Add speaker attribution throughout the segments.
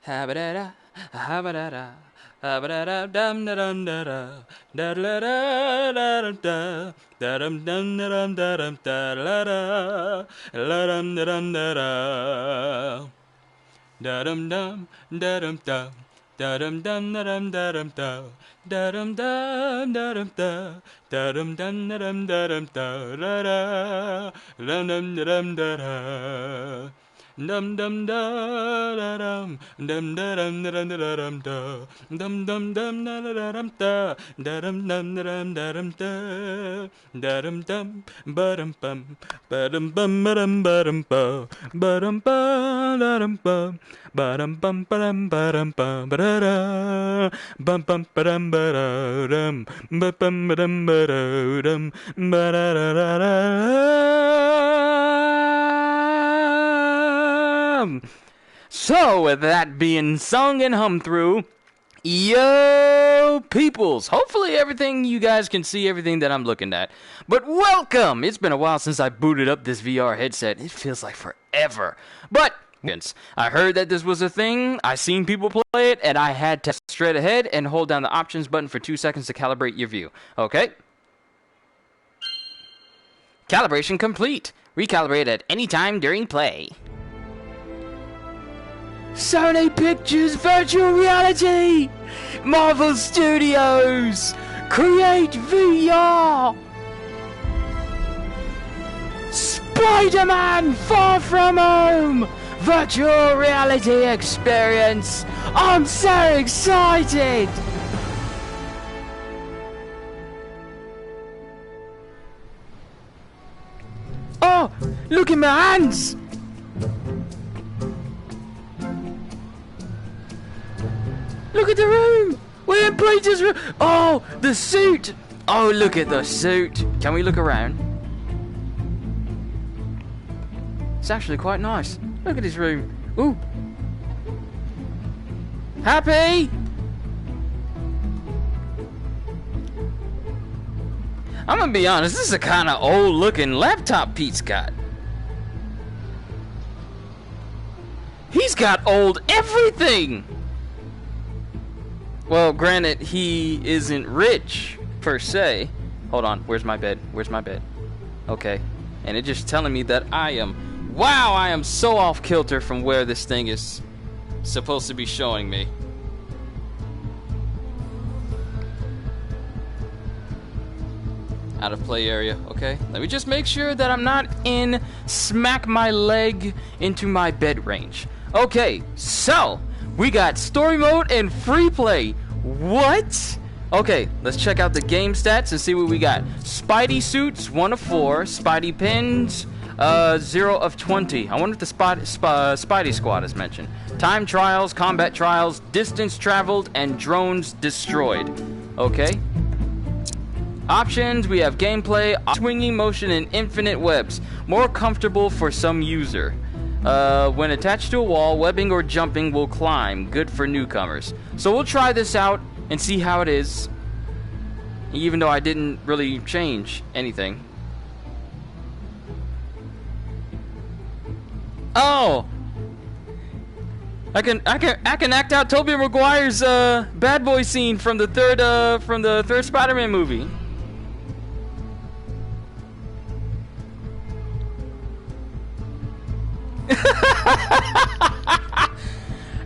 Speaker 1: Habadada, habadada, habadada, dum da dum da da, da da da da da da dum dum da dum da dum da da da da dum da dum da da da dum dum da dum da da dum dum da dum da dum da dum dum da dum da dum dum da dum da dum da da dum dum da dum da da. Dum dum da da dum dum da dum da dum da dum da dum dum dum da da dum da da dum dum da dum da dum da dum dum ba dum bum ba dum bum ba dum ba dum ba da dum ba dum bum ba dum ba da da bum bum ba dum ba da dum ba bum ba dum ba da dum ba da da da da. So, with that being sung and hummed through, yo, peoples. Hopefully everything you guys can see everything that I'm looking at. But welcome! It's been a while since I booted up this VR headset. It feels like forever. But I heard that this was a thing, I seen people play it, and I had to straight ahead and hold down the options button for 2 seconds to calibrate your view. Okay? Calibration complete. Recalibrate at any time during play. Sony Pictures Virtual Reality! Marvel Studios! Create VR! Spider-Man Far From Home! Virtual Reality Experience! I'm so excited! Oh! Look at my hands! Look at the room! We're in Peter's room! Oh, the suit! Oh, look at the suit! Can we look around? It's actually quite nice. Look at his room. Ooh! Happy! I'm gonna be honest, this is a kind of old looking laptop Pete's got. He's got old everything! Well, granted, he isn't rich, per se. Hold on, where's my bed? Where's my bed? Okay. And it's just telling me that I am... Wow, I am so off kilter from where this thing is supposed to be showing me. Out of play area, okay. Let me just make sure that I'm not in smack my leg into my bed range. Okay, so... we got story mode and free play. What? Okay, let's check out the game stats and see what we got. Spidey suits, 1 of 4. Spidey pins, 0 of 20. I wonder if the Spidey squad is mentioned. Time trials, combat trials, distance traveled, and drones destroyed. Okay. Options, we have gameplay, swinging motion, and infinite webs. More comfortable for some user. When attached to a wall, webbing or jumping will climb. Good for newcomers. So we'll try this out and see how it is. Even though I didn't really change anything. Oh! I can act out Tobey Maguire's bad boy scene from the third Spider-Man movie.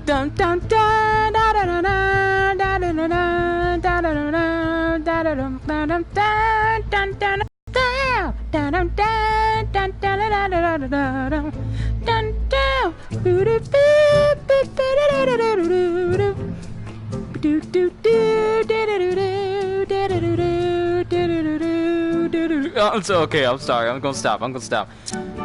Speaker 1: Dun dun dun da da da da da da da da da da da dum dum dun dun dun dun dun dun dun dun dun okay, I'm sorry. I'm gonna stop.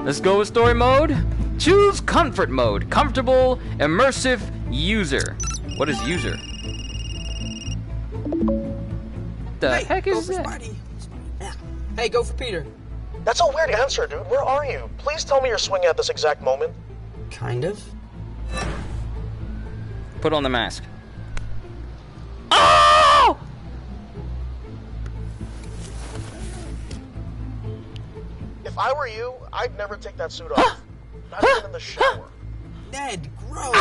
Speaker 1: Let's go with story mode. Choose comfort mode. Comfortable, immersive, user. What is user? The heck is that?
Speaker 2: Spidey. Hey, go for Peter.
Speaker 3: That's a weird answer, dude. Where are you? Please tell me you're swinging at this exact moment.
Speaker 2: Kind of.
Speaker 1: Put on the mask. Oh!
Speaker 3: If I were you, I'd never take that suit off. Not even in the shower.
Speaker 2: Ned, gross!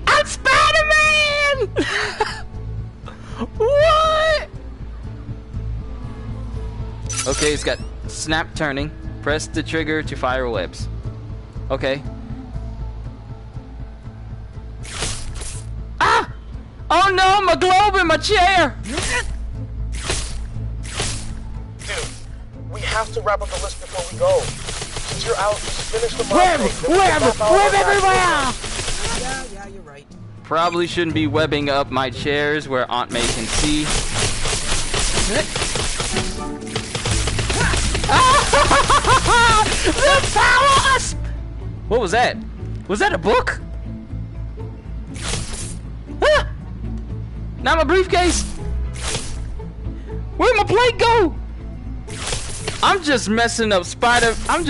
Speaker 1: I'm Spider-Man! What? Okay, it's got snap turning. Press the trigger to fire webs. Okay. Ah! Oh no, my globe in my chair!
Speaker 3: Dude, we have to wrap up the list before we go. Since you're out, just finish the
Speaker 1: Web everywhere!
Speaker 2: Yeah, you're right.
Speaker 1: Probably shouldn't be webbing up my chairs where Aunt May can see. The power of... What was that? Was that a book? Ah! Now my briefcase. Where'd my plate go? I'm just messing up I'm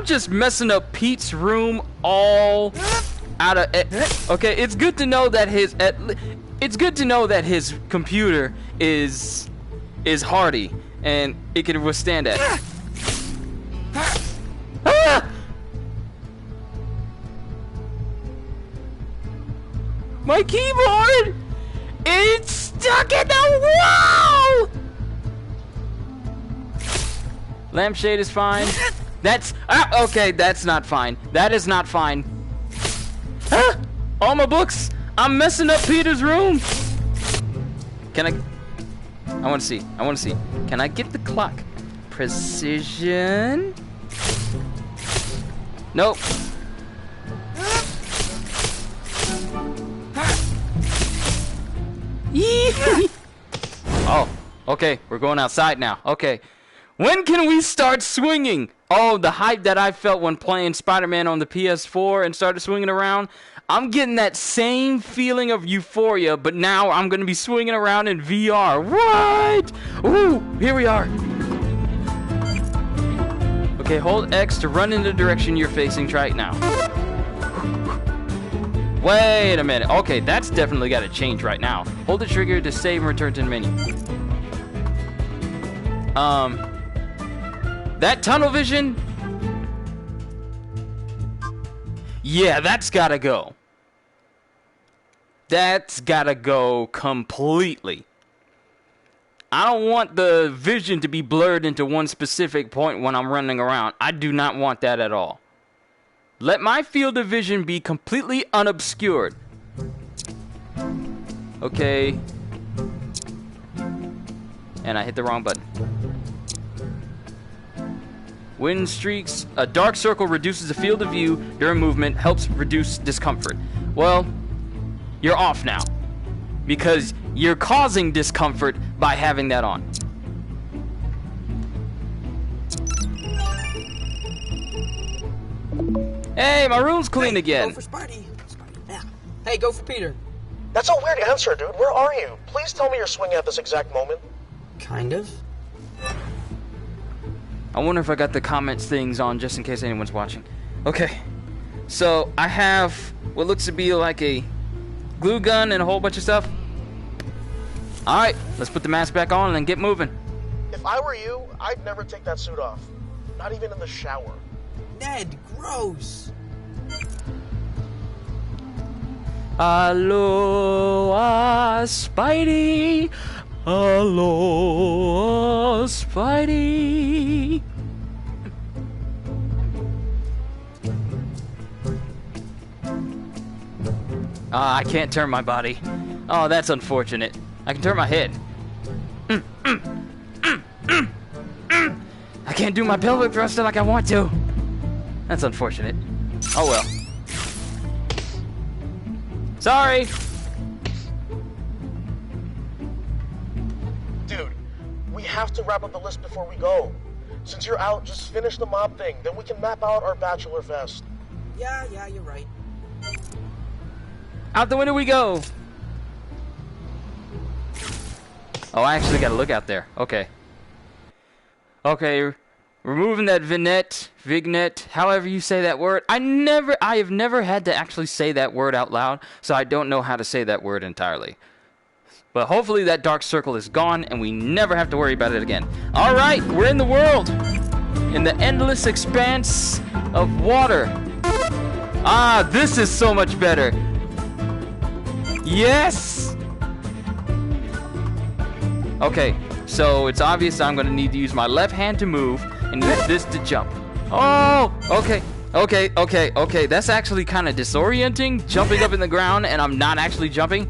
Speaker 1: just messing up Pete's room all out of okay, it's good to know that his computer is hardy and it can withstand that. Ah! My keyboard! It's stuck in the wall! Lampshade is fine. That's okay, that's not fine. That is not fine. Ah! All my books! I'm messing up Peter's room! Can I wanna see. Can I get the clock? Precision. Nope. Oh, okay, we're going outside now. Okay. When can we start swinging? Oh, the hype that I felt when playing Spider-Man on the PS4 and started swinging around. I'm getting that same feeling of euphoria, but now I'm going to be swinging around in VR. What? Ooh, here we are. Okay, hold X to run in the direction you're facing right now. Wait a minute. Okay, that's definitely got to change right now. Hold the trigger to save and return to the menu. That tunnel vision? Yeah, that's got to go. That's got to go completely. I don't want the vision to be blurred into one specific point when I'm running around. I do not want that at all. Let my field of vision be completely unobscured. Okay. And I hit the wrong button. Wind streaks. A dark circle reduces the field of view during movement, helps reduce discomfort. Well, you're off now. Because you're causing discomfort by having that on. Hey, my room's clean again.
Speaker 2: Go for Spidey. Yeah. Hey, go for Peter.
Speaker 3: That's a weird answer, dude. Where are you? Please tell me you're swinging at this exact moment.
Speaker 2: Kind of.
Speaker 1: I wonder if I got the comments things on just in case anyone's watching. Okay. So, I have what looks to be like a glue gun and a whole bunch of stuff. Alright, let's put the mask back on and get moving.
Speaker 3: If I were you, I'd never take that suit off. Not even in the shower.
Speaker 2: Ned, gross.
Speaker 1: Aloha, Spidey. Aloha, Spidey. I can't turn my body. Oh, that's unfortunate. I can turn my head. I can't do my pelvic thruster like I want to. That's unfortunate. Oh well. Sorry.
Speaker 3: Dude, we have to wrap up the list before we go. Since you're out, just finish the mob thing. Then we can map out our bachelor fest.
Speaker 2: Yeah, you're right.
Speaker 1: Out the window we go. Oh, I actually gotta look out there. Okay. Okay, removing that vignette, however you say that word. I have never had to actually say that word out loud, so I don't know how to say that word entirely. But hopefully that dark circle is gone and we never have to worry about it again. Alright, we're in the world. In the endless expanse of water. Ah, this is so much better. Yes! Okay, so it's obvious I'm gonna need to use my left hand to move and use this to jump. Oh, okay. Okay. That's actually kind of disorienting, jumping up in the ground and I'm not actually jumping.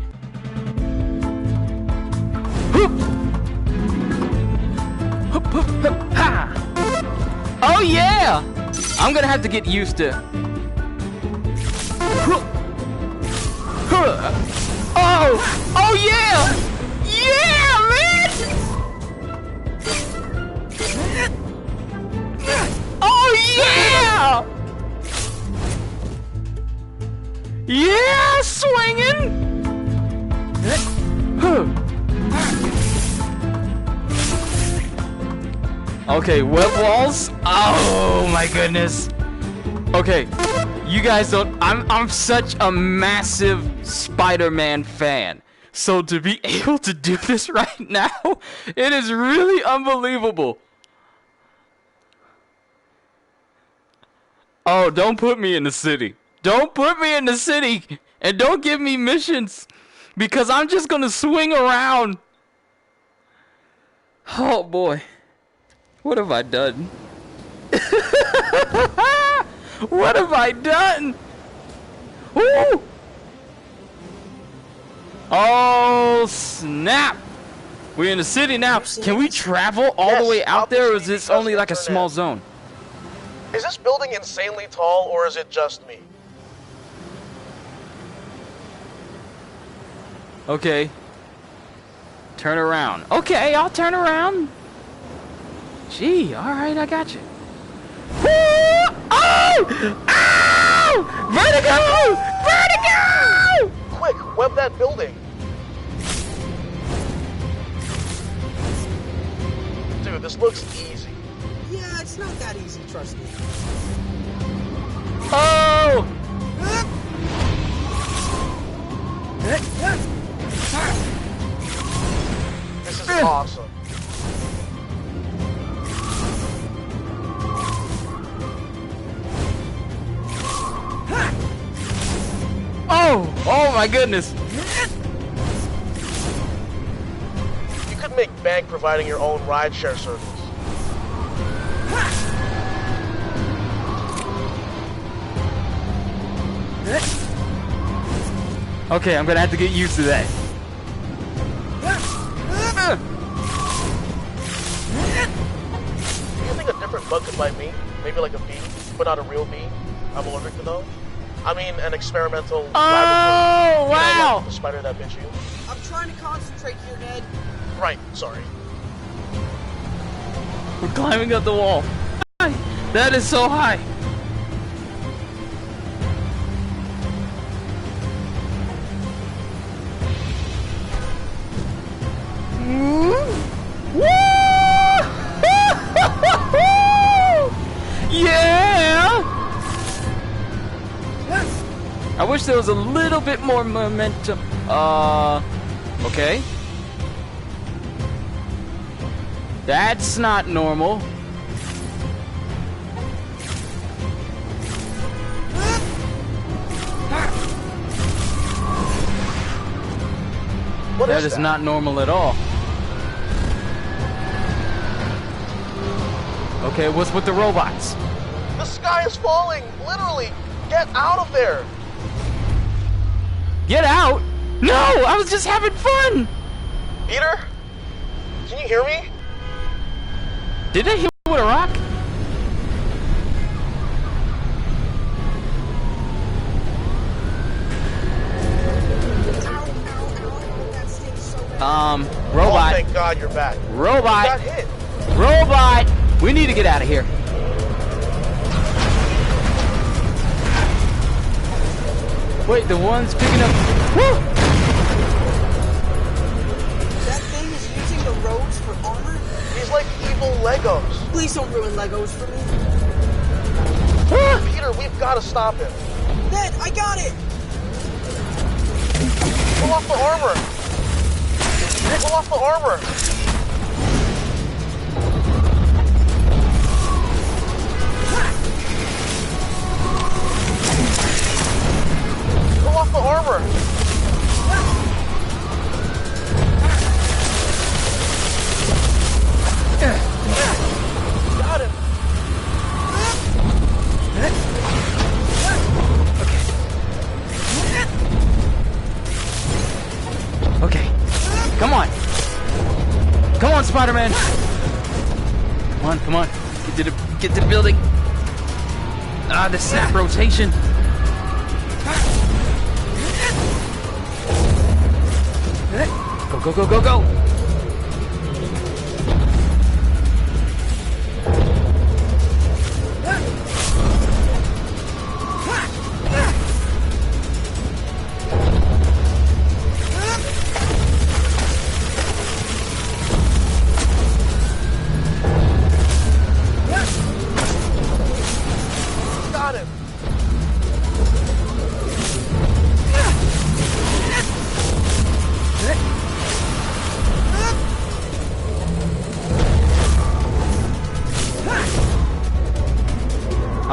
Speaker 1: Hoop! Hoop, hoop, hoop, ha! Oh yeah! I'm gonna have to get used to. Oh yeah! Yeah, man! Oh yeah! Yeah, swinging! Okay, web walls. Oh my goodness. Okay, you guys don't. I'm such a massive Spider-Man fan. So to be able to do this right now, it is really unbelievable. Oh, don't put me in the city. Don't put me in the city. And don't give me missions. Because I'm just gonna swing around. Oh boy. What have I done? What have I done? Woo! Oh snap! We're in the city now. Can we travel all the way out there, or is this only like a small zone?
Speaker 3: Is this building insanely tall, or is it just me?
Speaker 1: Okay. Turn around. Okay, I'll turn around. Gee, alright, I got you. Woo! Oh! Ow! Vertigo! Vertigo!
Speaker 3: Quick, web that building. Dude, this looks easy.
Speaker 2: Yeah, it's not that easy, trust me.
Speaker 1: Oh!
Speaker 3: This is awesome.
Speaker 1: Oh my goodness.
Speaker 3: You could make bank providing your own rideshare service.
Speaker 1: Okay, I'm gonna have to get used to that.
Speaker 3: Do you think a different bug could bite me? Maybe like a bee, but not a real bee? I'm allergic to those. I mean, an experimental laboratory.
Speaker 1: Wow!
Speaker 3: Like the spider that bit you.
Speaker 2: I'm trying to concentrate here, Ned.
Speaker 3: Right, sorry.
Speaker 1: We're climbing up the wall. That is so high. Yeah! I wish there was a little bit more momentum. Okay. That's not normal.
Speaker 3: What
Speaker 1: That
Speaker 3: is
Speaker 1: is not normal at all. Okay, what's with the robots?
Speaker 3: The sky is falling, literally. Get out of there.
Speaker 1: Get out? No, I was just having fun.
Speaker 3: Peter? Can you hear me?
Speaker 1: Did I hit with a rock? Robot.
Speaker 3: Oh, thank God you're back.
Speaker 1: Robot.
Speaker 3: You got hit.
Speaker 1: Robot. We need to get out of here. Wait, the one's picking up. Woo!
Speaker 2: That thing is using the roads for armor?
Speaker 3: He's like evil Legos.
Speaker 2: Please don't ruin Legos for me.
Speaker 3: Peter, we've got to stop him.
Speaker 2: Ned, I got it!
Speaker 3: Pull off the armor. Pull off the armor.
Speaker 1: Spider-Man. Come on. Get to the building. Ah, the snap rotation. Go.
Speaker 3: Got him.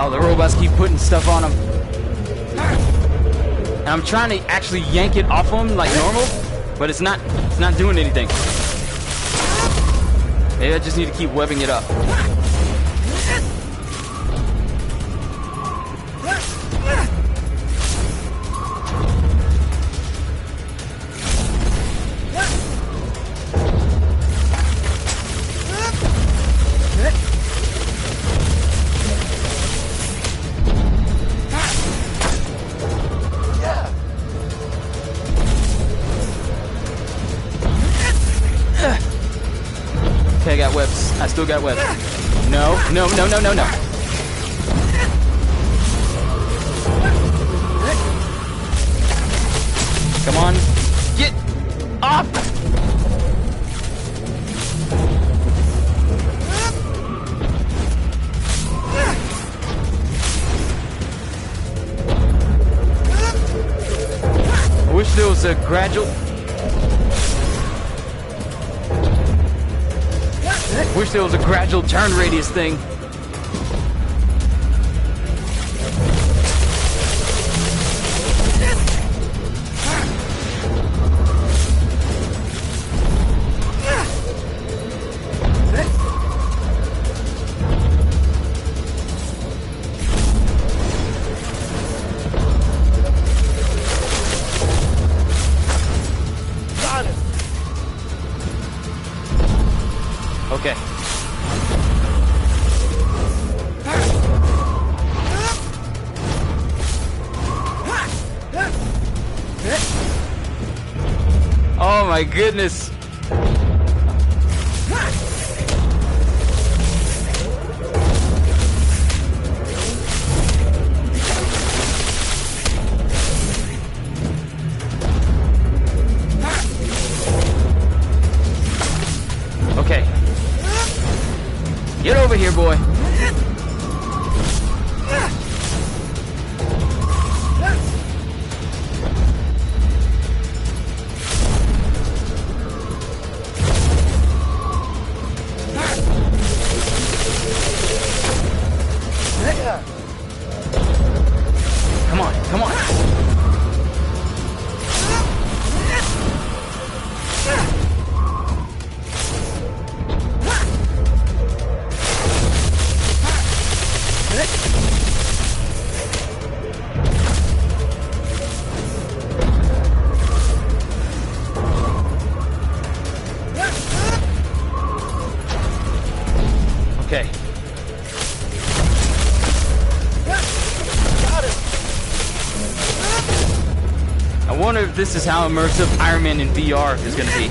Speaker 1: Oh, the robots keep putting stuff on him. And I'm trying to actually yank it off him like normal, but it's not doing anything. Maybe I just need to keep webbing it up. Okay, I got webs. I still got webs. No. Come on. Get up! I wish there was a gradual... Wish there was a gradual turn radius thing.
Speaker 3: Got him.
Speaker 1: Okay. Oh my goodness. Okay. Get over here, boy.
Speaker 3: Yeah.
Speaker 1: Come on. Okay.
Speaker 3: Got him.
Speaker 1: I wonder if this is how immersive Iron Man in VR is going to be.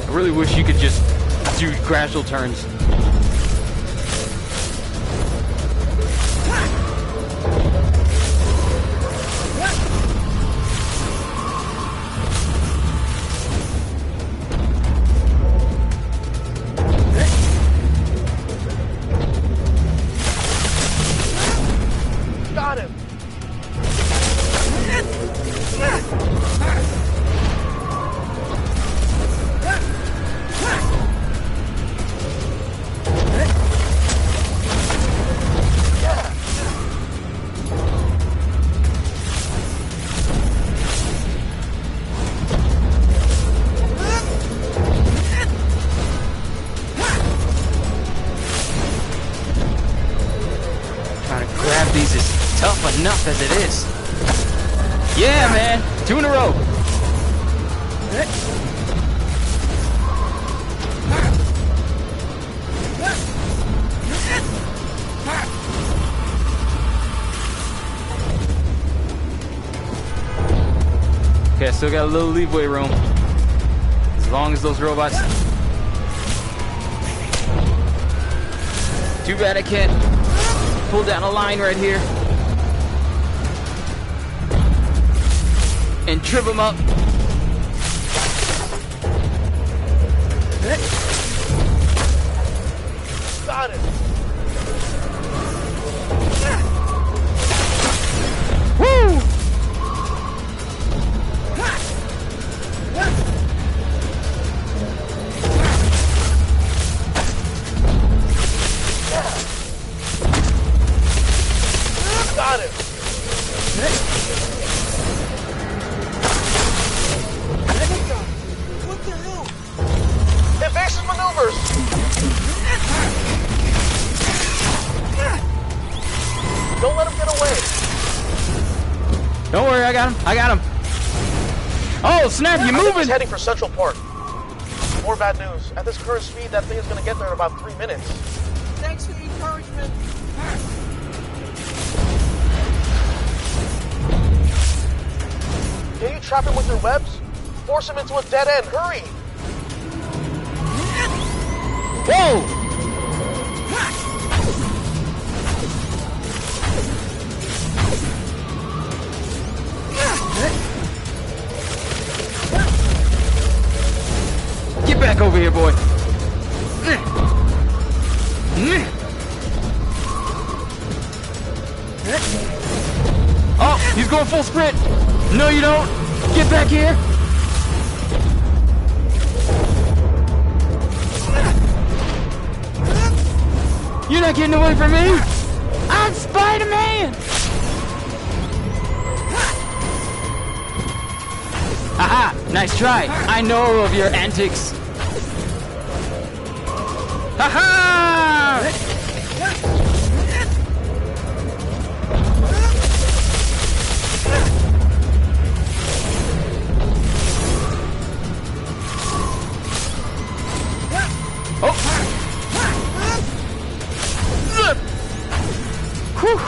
Speaker 1: I really wish you could just do gradual turns.
Speaker 3: Got him.
Speaker 1: enough as it is. Yeah, man. 2 in a row. Okay, I still got a little leeway room. As long as those robots... Too bad I can't pull down a line right here. And trip them up.
Speaker 3: Got it.
Speaker 1: Woo!
Speaker 3: Got it.
Speaker 2: What the hell?
Speaker 3: Evasive maneuvers. Don't let him get away.
Speaker 1: Don't worry, I got him. I got him. Oh, snap, you
Speaker 3: I think he's
Speaker 1: moving!
Speaker 3: heading for Central Park. More bad news. At this current speed, that thing is going to get there in about 3 minutes.
Speaker 2: Thanks for the encouragement.
Speaker 3: Can you trap him with your webs? Force him into a dead end. Hurry!
Speaker 1: Whoa! Get back over here, boy. Oh, he's going full sprint. No, you don't. Get back here. You're not getting away from me. I'm Spider-Man. Haha, nice try. I know of your antics. Haha! Oh! Whew.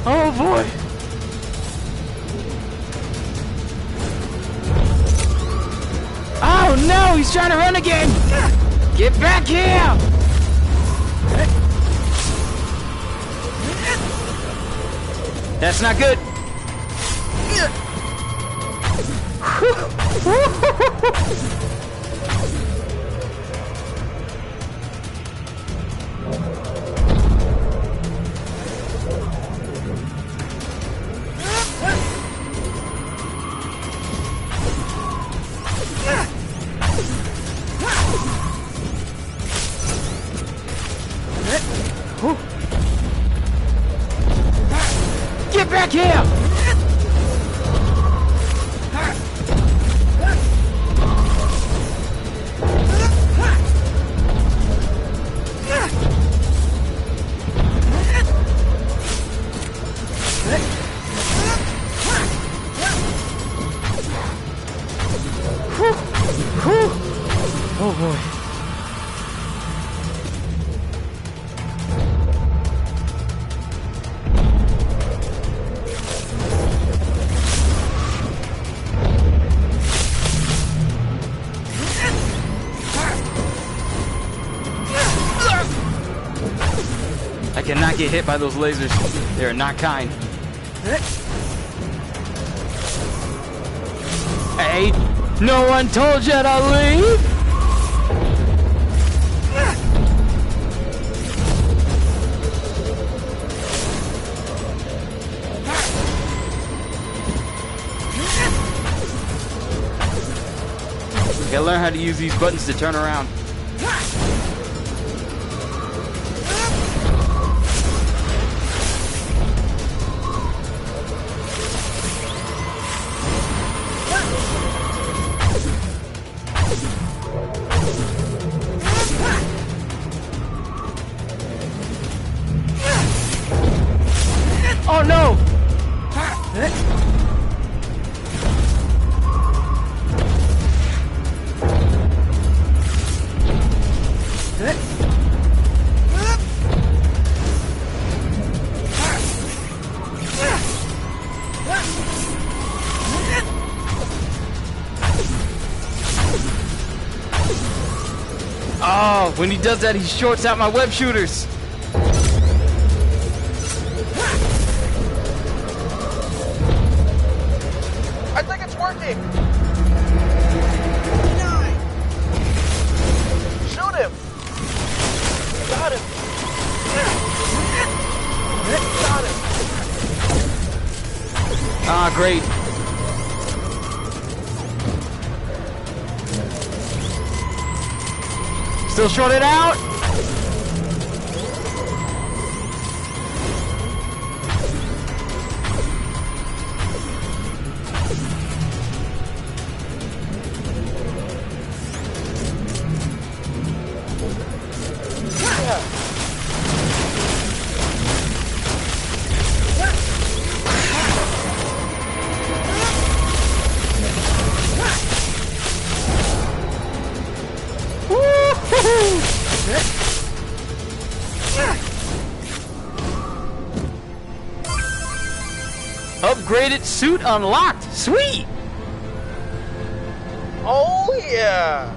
Speaker 1: Oh boy! Oh no, he's trying to run again! Get back here! That's not good. Get back here! Oh boy. I cannot get hit by those lasers. They are not kind. Hey, no one told you to leave? You gotta learn how to use these buttons to turn around. Oh no! Oh, when he does that, he shorts out my web shooters.
Speaker 3: I think it's working. Shoot him. Got him. Got him.
Speaker 1: Ah, great. Still shorted out. Upgraded suit unlocked. Sweet.
Speaker 3: Oh yeah.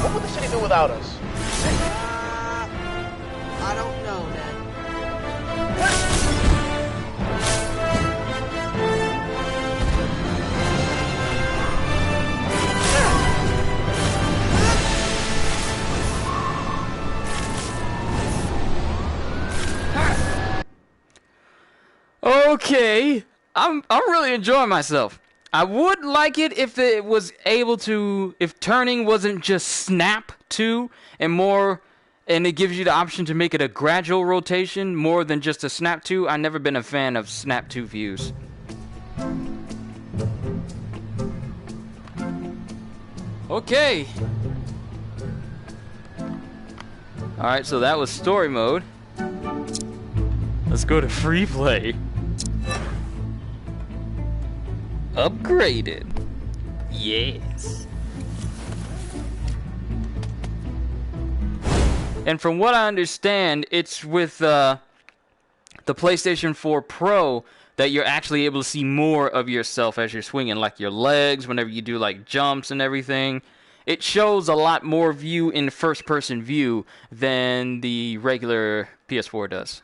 Speaker 3: What would the city do without us?
Speaker 2: I don't know, man.
Speaker 1: Okay, I'm really enjoying myself. I would like it if it was able to, if turning wasn't just snap to and more, and it gives you the option to make it a gradual rotation more than just a snap to. I've never been a fan of snap to views. Okay. Alright, so that was story mode. Let's go to free play. Upgraded. Yes. And from what I understand, it's with the PlayStation 4 Pro that you're actually able to see more of yourself as you're swinging, like your legs, whenever you do like jumps and everything. It shows a lot more view in first-person view than the regular PS4 does.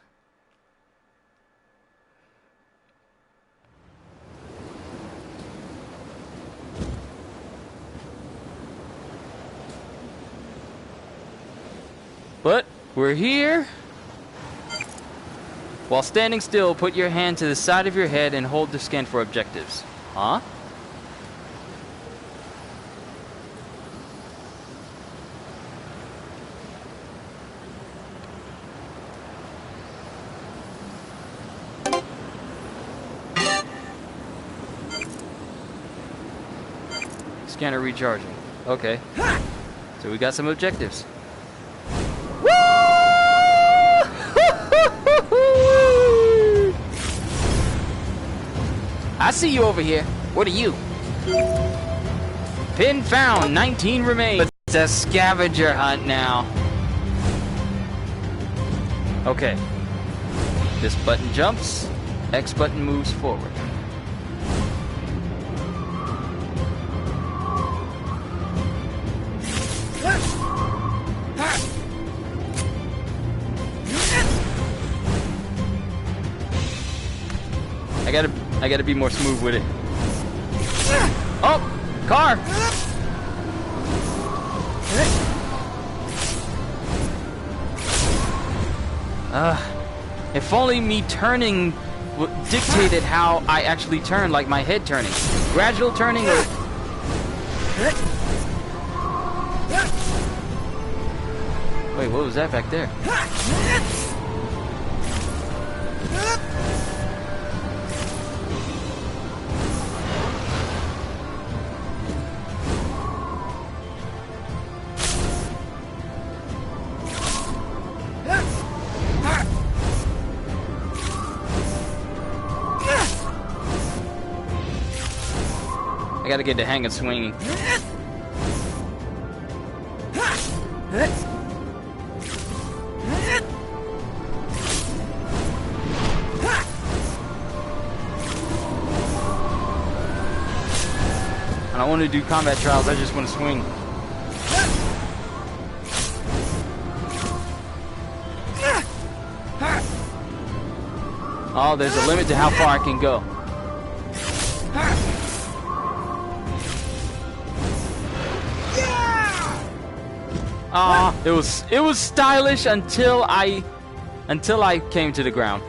Speaker 1: But we're here. While standing still, put your hand to the side of your head and hold the scan for objectives. Huh? Scanner recharging. Okay. So we got some objectives. I see you over here. What are you? Pin found. 19 remain. It's a scavenger hunt now. Okay. This button jumps. X button moves forward. I gotta be more smooth with it. Oh! Car! If only me turning dictated how I actually turn, like my head turning. Gradual turning or... Wait, what was that back there? I gotta get the hang of swinging. I don't want to do combat trials, I just want to swing. Oh, there's a limit to how far I can go. It was stylish until I came to the ground.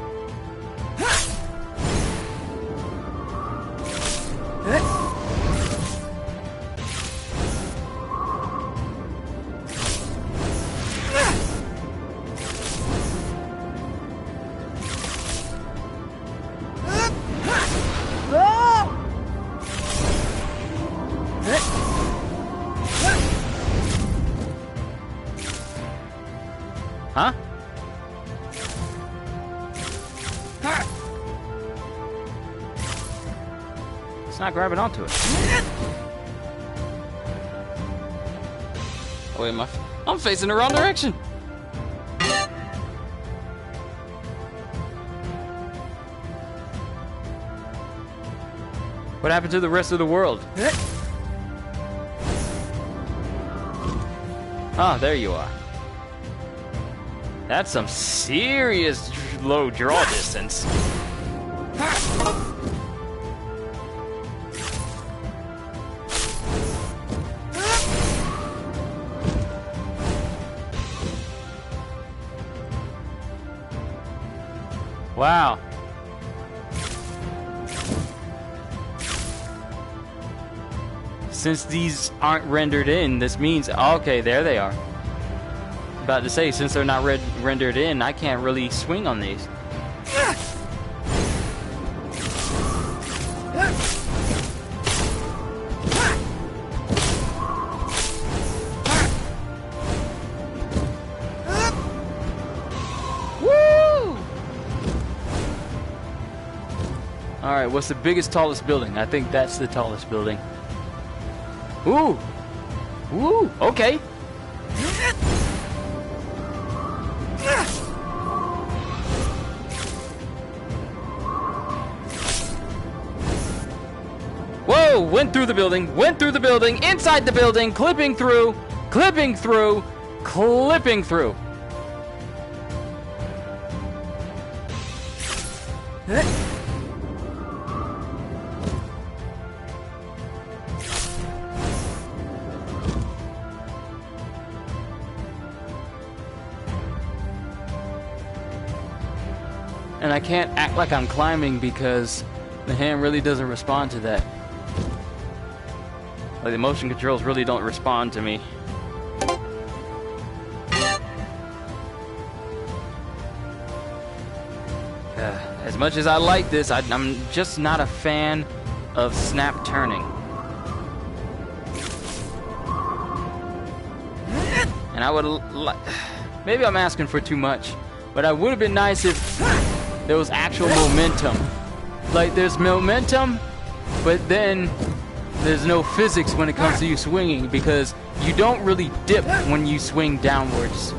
Speaker 1: Huh? It's not grabbing onto it. Oh wait, I'm facing the wrong direction. What happened to the rest of the world? Ah, there you are. That's some serious low draw distance. Wow. Since these aren't rendered in, this means, okay, there they are. About to say, since they're not rendered in, I can't really swing on these. Woo! Alright, what's the biggest, tallest building? I think that's the tallest building. Ooh! Ooh! Okay! Whoa! Went through the building, inside the building, clipping through, clipping through, clipping through. And I can't act like I'm climbing because the hand really doesn't respond to that. Like, the motion controls really don't respond to me. As much as I like this, I'm just not a fan of snap turning. And I would maybe I'm asking for too much, but it would have been nice if there was actual momentum. Like, there's momentum, but then there's no physics when it comes to you swinging, because you don't really dip when you swing downwards.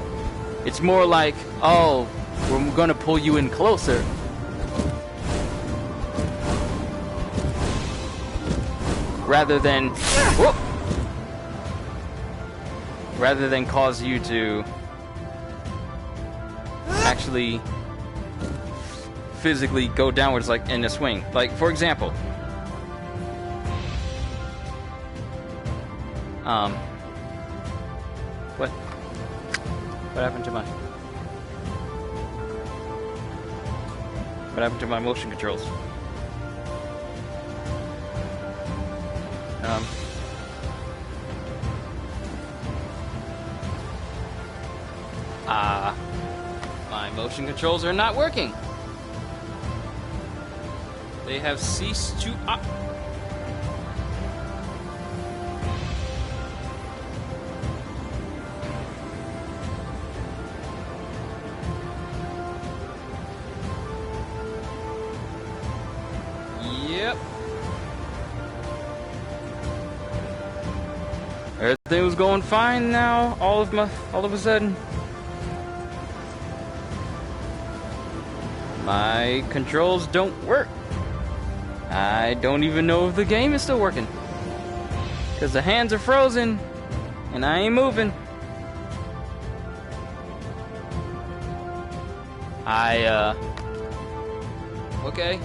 Speaker 1: It's more like, oh, we're gonna pull you in closer. Rather than, whoop, rather than cause you to actually physically go downwards, like in a swing. Like, for example, what happened to my motion controls? My motion controls are not working. They have ceased to Yep. Everything was going fine now, all of a sudden. My controls don't work. I don't even know if the game is still working. Because the hands are frozen, and I ain't moving. Okay.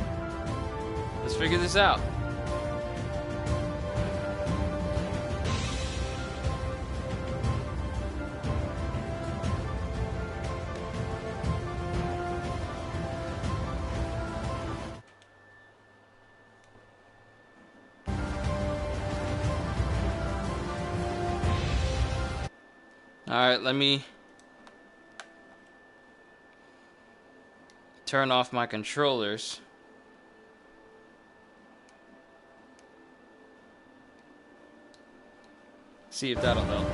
Speaker 1: Let's figure this out. Alright, let me turn off my controllers. See if that'll help.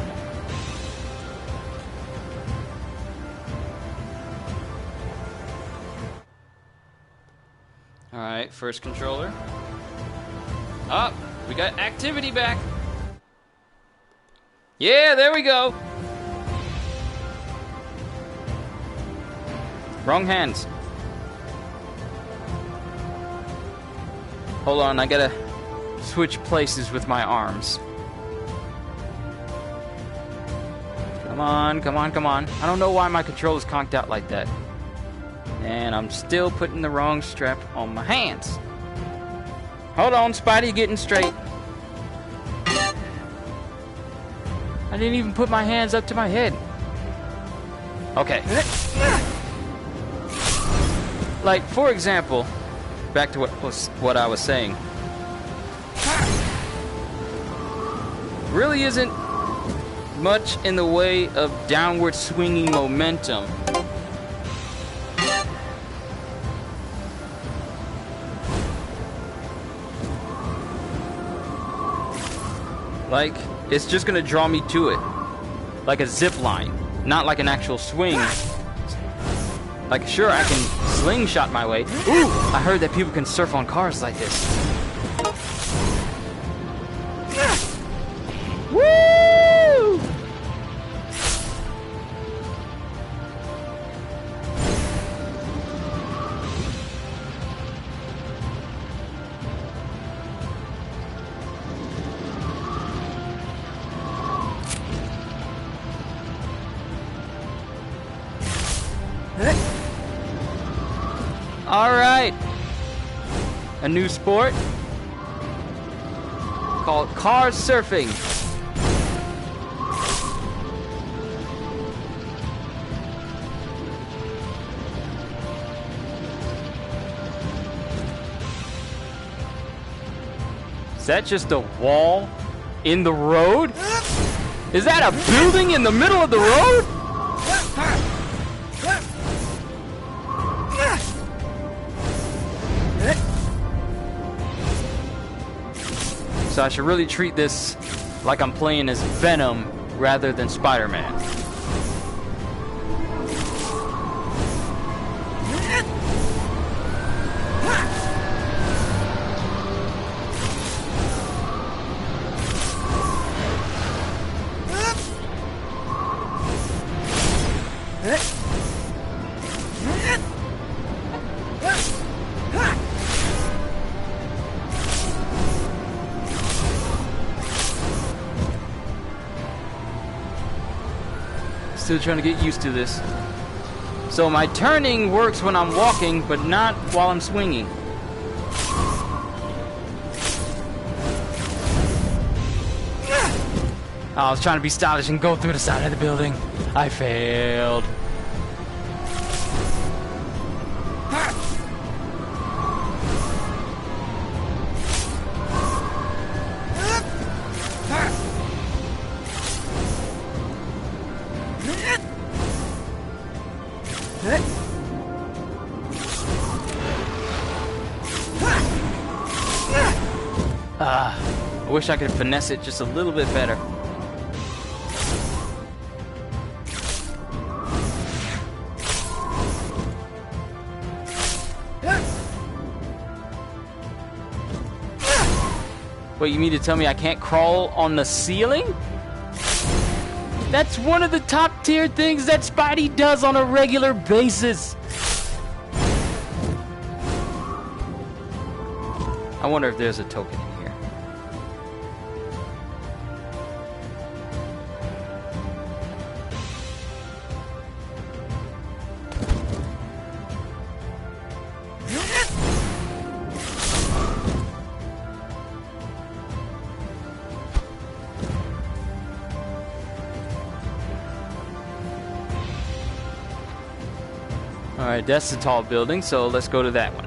Speaker 1: Alright, first controller. Up, we got activity back. Yeah, there we go. Wrong hands. Hold on, I gotta switch places with my arms. Come on, come on, come on. I don't know why my controller's conked out like that. And I'm still putting the wrong strap on my hands. Hold on, Spidey, getting straight. I didn't even put my hands up to my head. Okay. Like, for example, back to what I was saying. Really isn't much in the way of downward swinging momentum. Like, it's just gonna draw me to it. Like a zip line, not like an actual swing. Like, sure, I can slingshot my way. Ooh, I heard that people can surf on cars like this. Woo! All right, a new sport called car surfing. Is that just a wall in the road? Is that a building in the middle of the road? So I should really treat this like I'm playing as Venom rather than Spider-Man. Still trying to get used to this. So my turning works when I'm walking, but not while I'm swinging. I was trying to be stylish and go through the side of the building. I failed. I wish I could finesse it just a little bit better. Wait, you mean to tell me I can't crawl on the ceiling? That's one of the top tier things that Spidey does on a regular basis. I wonder if there's a token in here. Alright, that's the tall building, so let's go to that one.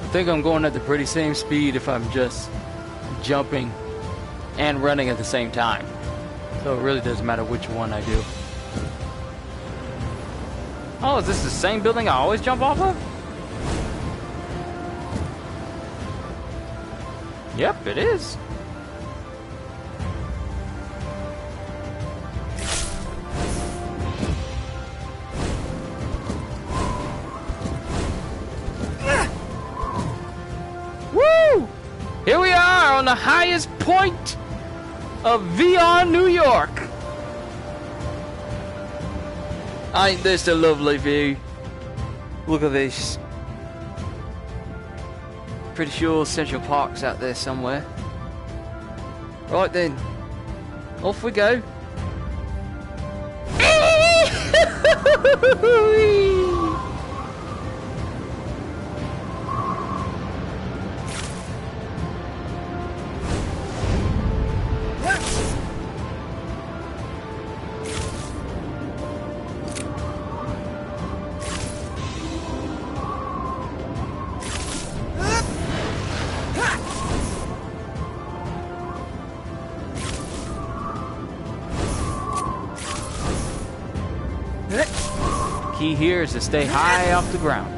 Speaker 1: I think I'm going at the pretty same speed if I'm just jumping and running at the same time. So it really doesn't matter which one I do. Oh, is this the same building I always jump off of? Yep, it is. Here we are on the highest point of VR New York. Ain't this a lovely view? Look at this. Pretty sure Central Park's out there somewhere. Right then, off we go. Key here is to stay high off the ground.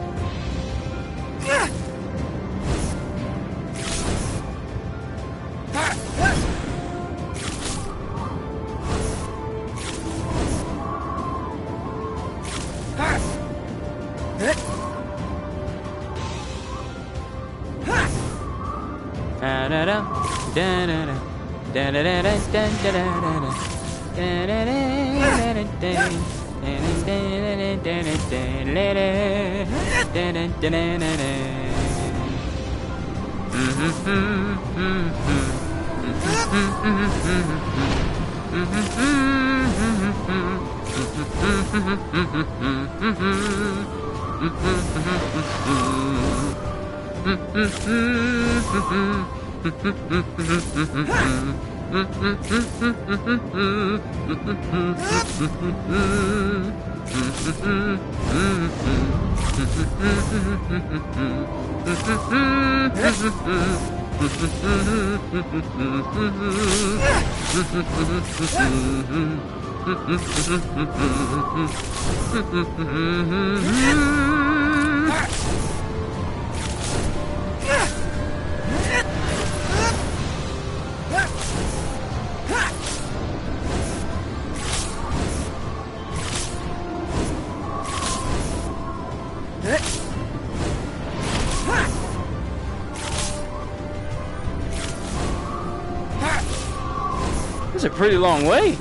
Speaker 1: It's a pretty long way.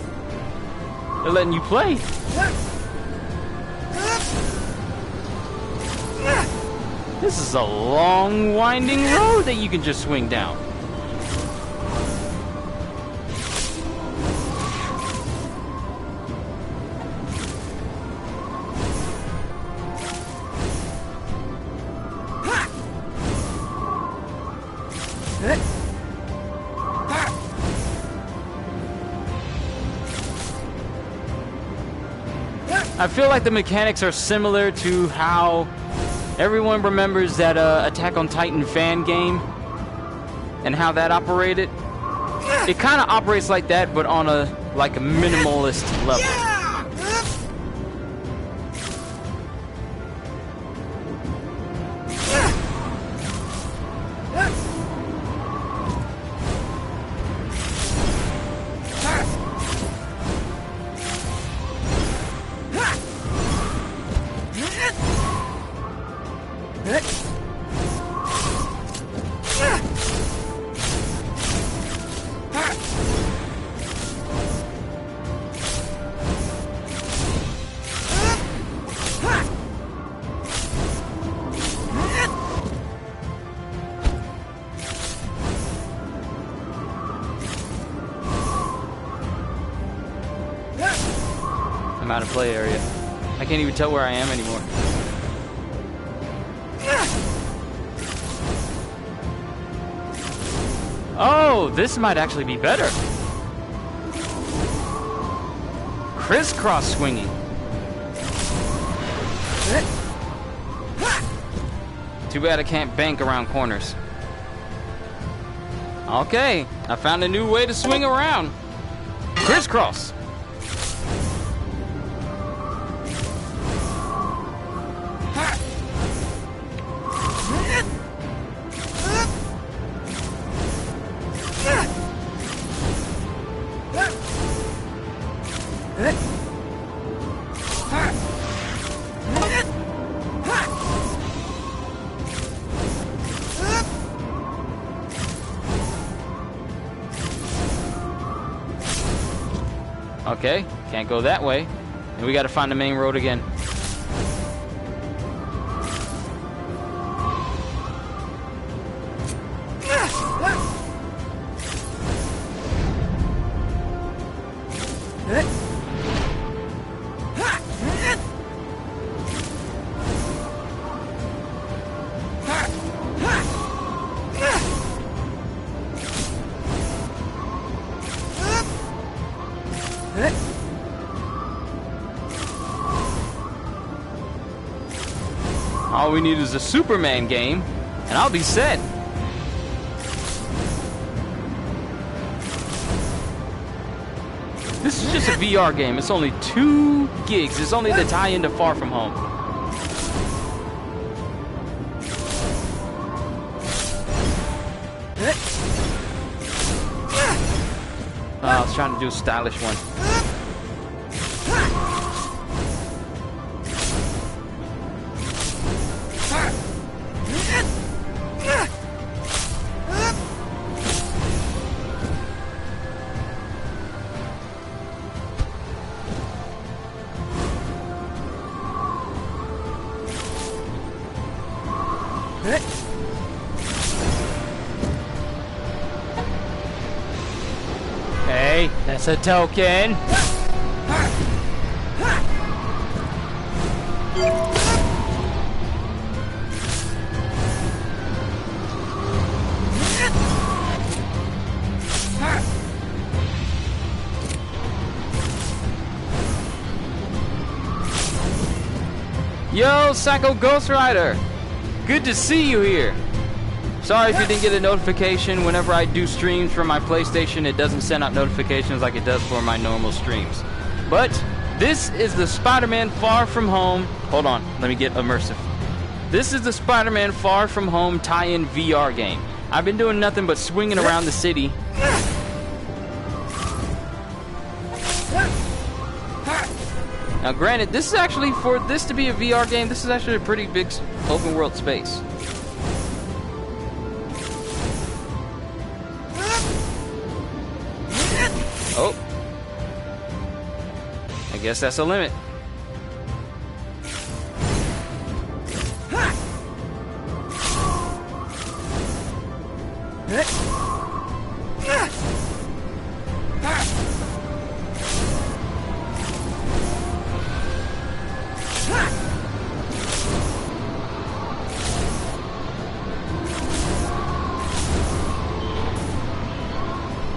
Speaker 1: They're letting you play. This is a long, winding road that you can just swing down. I feel like the mechanics are similar to how everyone remembers that Attack on Titan fan game and how that operated, it kind of operates like that, but on a minimalist level. I'm out of play area. I can't even tell where I am anymore. Oh, this might actually be better. Crisscross swinging. Too bad I can't bank around corners. Okay, I found a new way to swing around. Crisscross. Okay, can't go that way. And we gotta find the main road again. All we need is a Superman game, and I'll be set. This is just a VR game. It's only 2 gigs. It's only the tie-in to Far From Home. I was trying to do a stylish one. Hey, that's a token. Yo, Psycho Ghost Rider! Good to see you here. Sorry if you didn't get a notification. Whenever I do streams from my PlayStation, it doesn't send out notifications like it does for my normal streams. But this is the Spider-Man Far From Home. Hold on, let me get immersive. This is the Spider-Man Far From Home tie-in VR game. I've been doing nothing but swinging around the city. Now granted, this is actually, for this to be a VR game, this is actually a pretty big open world space. Oh. I guess that's a limit.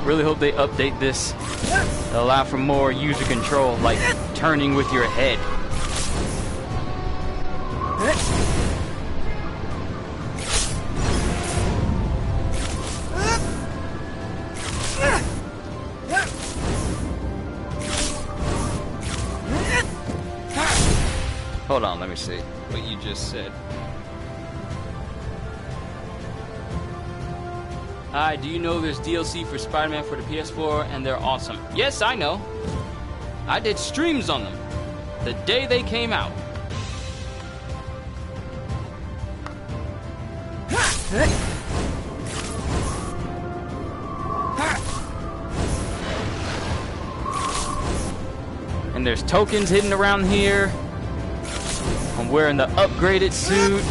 Speaker 1: Really hope they update this to allow for more user control, like turning with your head. Hold on, let me see what you just said. Hi, do you know there's DLC for Spider-Man for the PS4 and they're awesome? Yes, I know. I did streams on them the day they came out. And there's tokens hidden around here. I'm wearing the upgraded suit.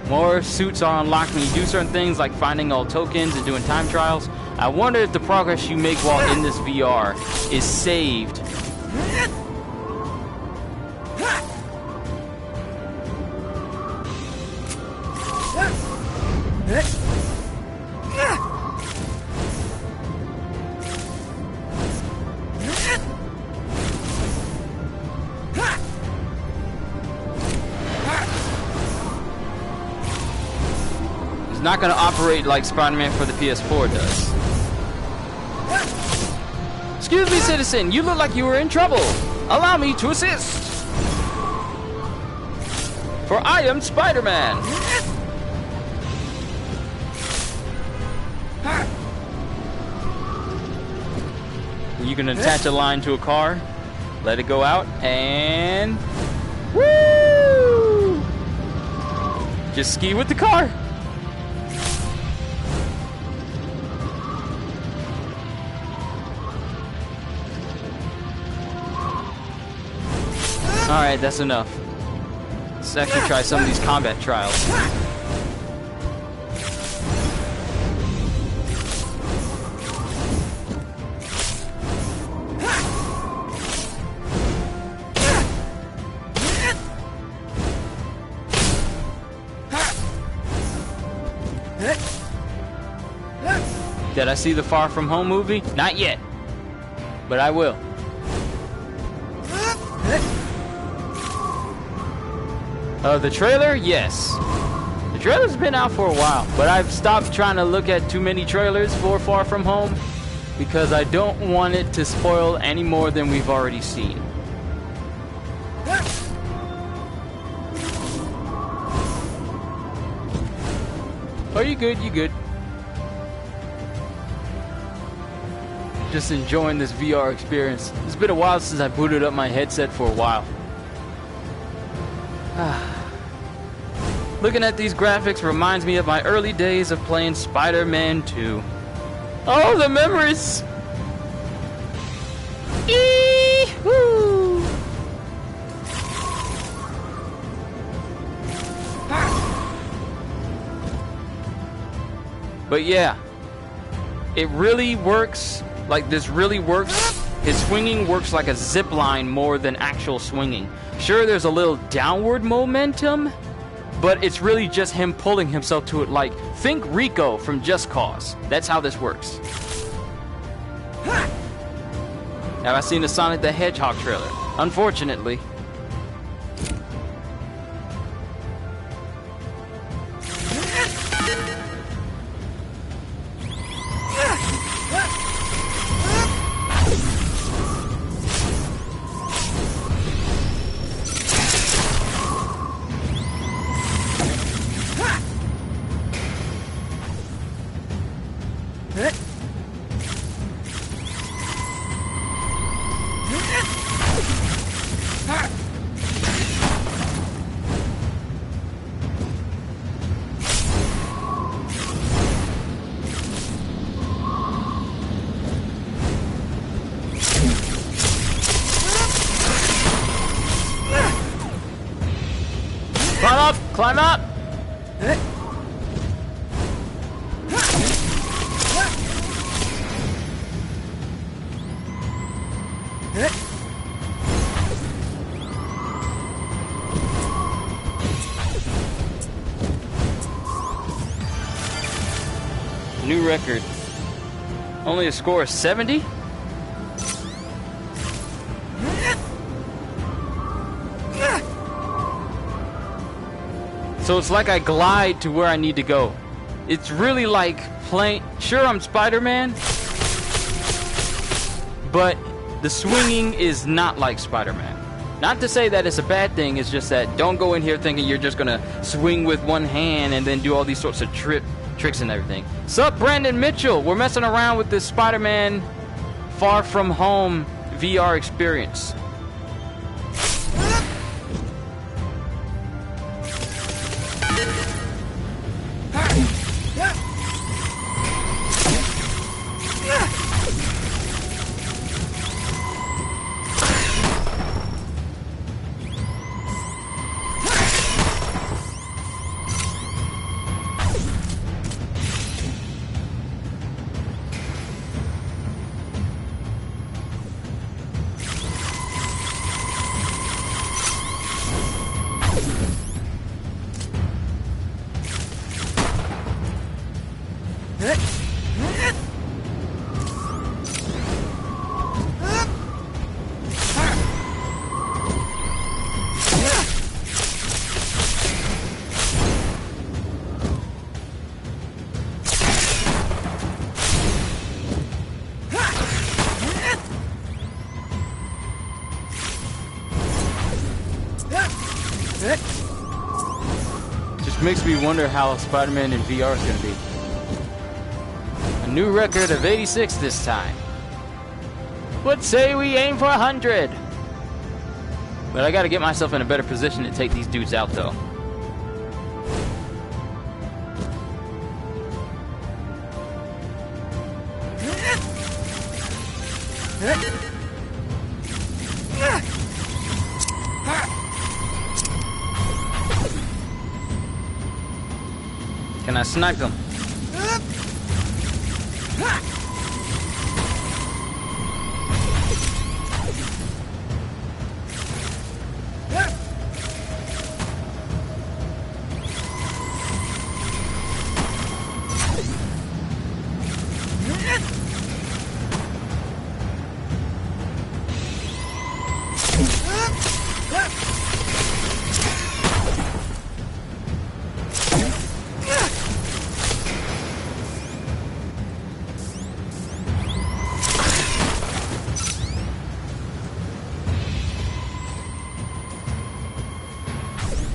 Speaker 1: More suits are unlocked when you do certain things like finding all tokens and doing time trials. I wonder if the progress you make while in this VR is saved. It's not going to operate like Spider-Man for the PS4 does. Excuse me, citizen. You look like you were in trouble. Allow me to assist. For I am Spider-Man. You can attach a line to a car, let it go out, and woo! Just ski with the car. Alright, that's enough. Let's actually try some of these combat trials. Did I see the Far From Home movie? Not yet. But I will. The trailer? Yes. The trailer's been out for a while, but I've stopped trying to look at too many trailers for Far From Home because I don't want it to spoil any more than we've already seen. Oh, you good, you good. Just enjoying this VR experience. It's been a while since I booted up my headset for a while. Looking at these graphics reminds me of my early days of playing Spider-Man 2. Oh, the memories! Eee-hoo! But yeah, it really works. Like, this really works. His swinging works like a zip line more than actual swinging. Sure, there's a little downward momentum, but it's really just him pulling himself to it. Like, think Rico from Just Cause. That's how this works. Have I seen the Sonic the Hedgehog trailer? Unfortunately. Climb up! New record. Only a score of 70? So it's like I glide to where I need to go. It's really like playing... Sure, I'm Spider-Man, but the swinging is not like Spider-Man. Not to say that it's a bad thing, it's just that don't go in here thinking you're just gonna swing with one hand and then do all these sorts of tricks and everything. Sup, Brandon Mitchell? We're messing around with this Spider-Man Far From Home VR experience. Just makes me wonder how Spider-Man in VR is going to be. A new record of 86 this time. Let's say we aim for 100. But I got to get myself in a better position to take these dudes out, though. Can I snipe them?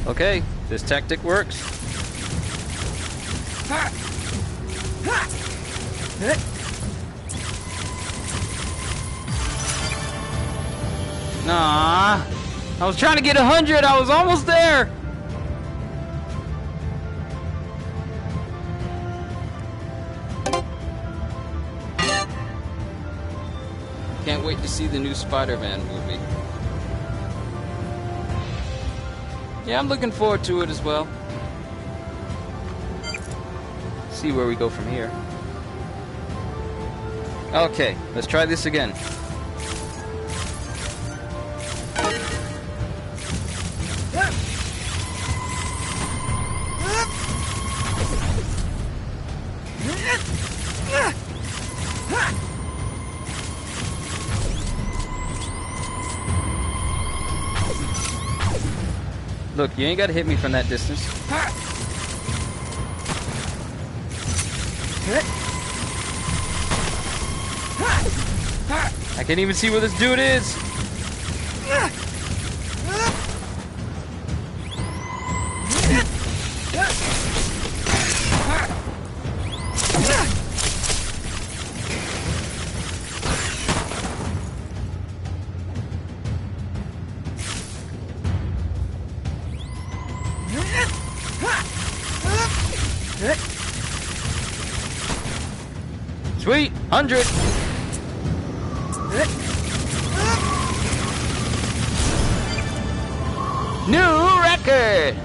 Speaker 1: Okay, this tactic works. Nah, I was trying to get 100. I was almost there. Can't wait to see the new Spider-Man movie. Yeah, I'm looking forward to it as well. See where we go from here. Okay, let's try this again. Look, you ain't gotta hit me from that distance. I can't even see where this dude is. Sweet, 100. New record.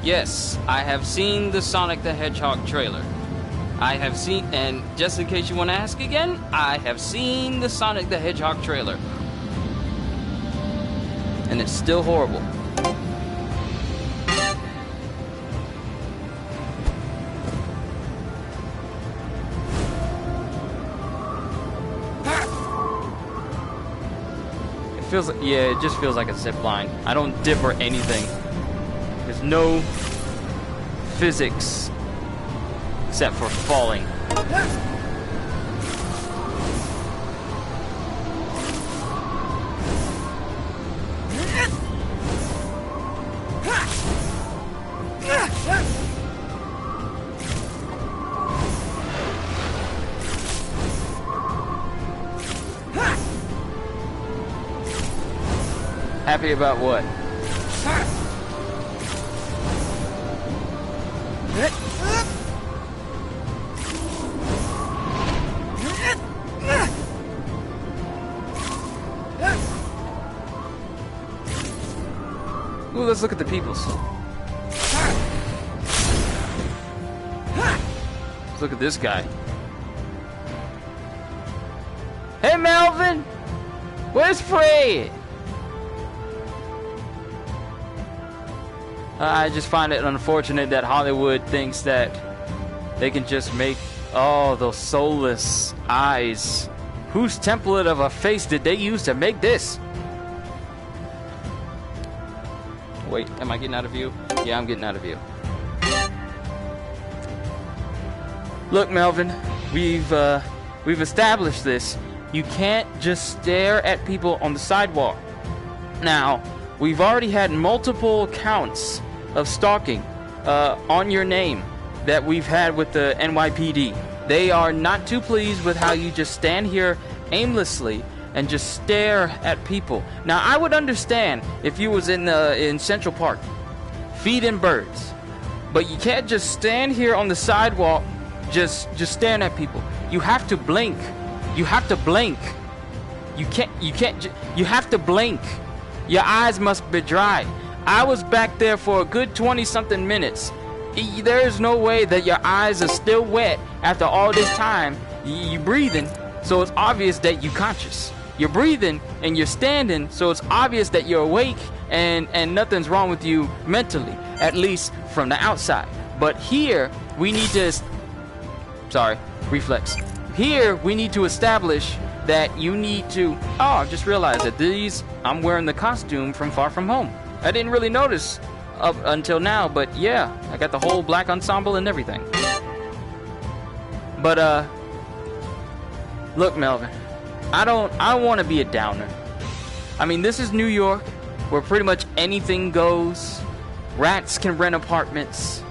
Speaker 1: Yes, I have seen the Sonic the Hedgehog trailer. I have seen, and just in case you want to ask again, I have seen the Sonic the Hedgehog trailer. And it's still horrible. Feels like, yeah, it just feels like a zip line. I don't dip or anything. There's no physics except for falling. Happy about what? Ooh, let's look at the peoples. Let's look at this guy. Hey, Melvin! Where's Fred? I just find it unfortunate that Hollywood thinks that they can just make those soulless eyes. Whose template of a face did they use to make this? Wait, am I getting out of view? Yeah, I'm getting out of view. Look, Melvin, we've established this. You can't just stare at people on the sidewalk. Now, we've already had multiple counts of stalking on your name that we've had with the NYPD. They are not too pleased with how you just stand here aimlessly and just stare at people. Now, I would understand if you was in Central Park feeding birds, but you can't just stand here on the sidewalk just staring at people. You have to blink. You have to blink. You have to blink. Your eyes must be dry. I was back there for a good 20-something minutes. There is no way that your eyes are still wet after all this time. You breathing, so it's obvious that you're conscious. You're breathing and you're standing, so it's obvious that you're awake and nothing's wrong with you mentally, at least from the outside. But here, we need to... Sorry, reflex. Here, we need to establish that you need to... Oh, I just realized that I'm wearing the costume from Far From Home. I didn't really notice up until now, but yeah, I got the whole black ensemble and everything. But, look, Melvin, I don't want to be a downer. I mean, this is New York, where pretty much anything goes. Rats can rent apartments.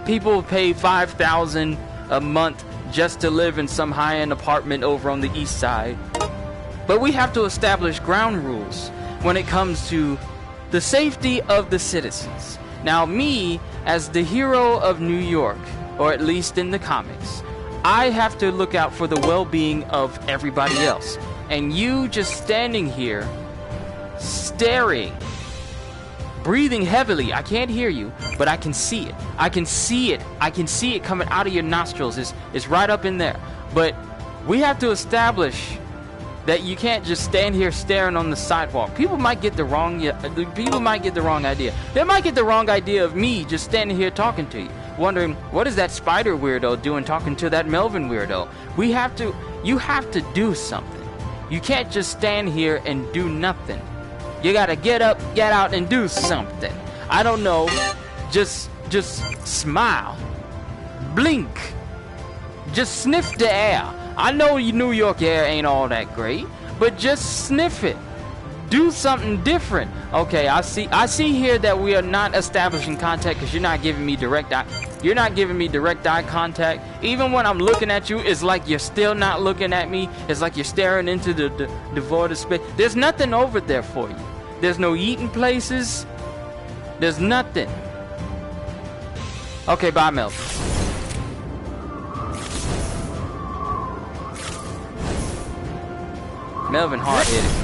Speaker 1: People pay $5,000 a month just to live in some high-end apartment over on the east side. But we have to establish ground rules when it comes to the safety of the citizens. Now, me, as the hero of New York, or at least in the comics, I have to look out for the well-being of everybody else. And you just standing here, staring, breathing heavily. I can't hear you, but I can see it. I can see it. I can see it coming out of your nostrils. It's right up in there. But we have to establish that you can't just stand here staring on the sidewalk. People might get the wrong idea. They might get the wrong idea of me just standing here talking to you, wondering, what is that spider weirdo doing talking to that Melvin weirdo? You have to do something. You can't just stand here and do nothing. You gotta get up, get out, and do something. I don't know. Just smile. Blink. Just sniff the air. I know New York air ain't all that great, but just sniff it. Do something different. Okay, I see here that we are not establishing contact because you're not giving me direct eye contact. Even when I'm looking at you, it's like you're still not looking at me. It's like you're staring into the void of space. There's nothing over there for you. There's no eating places. There's nothing. Okay, bye, Melvin. Melvin hard-headed.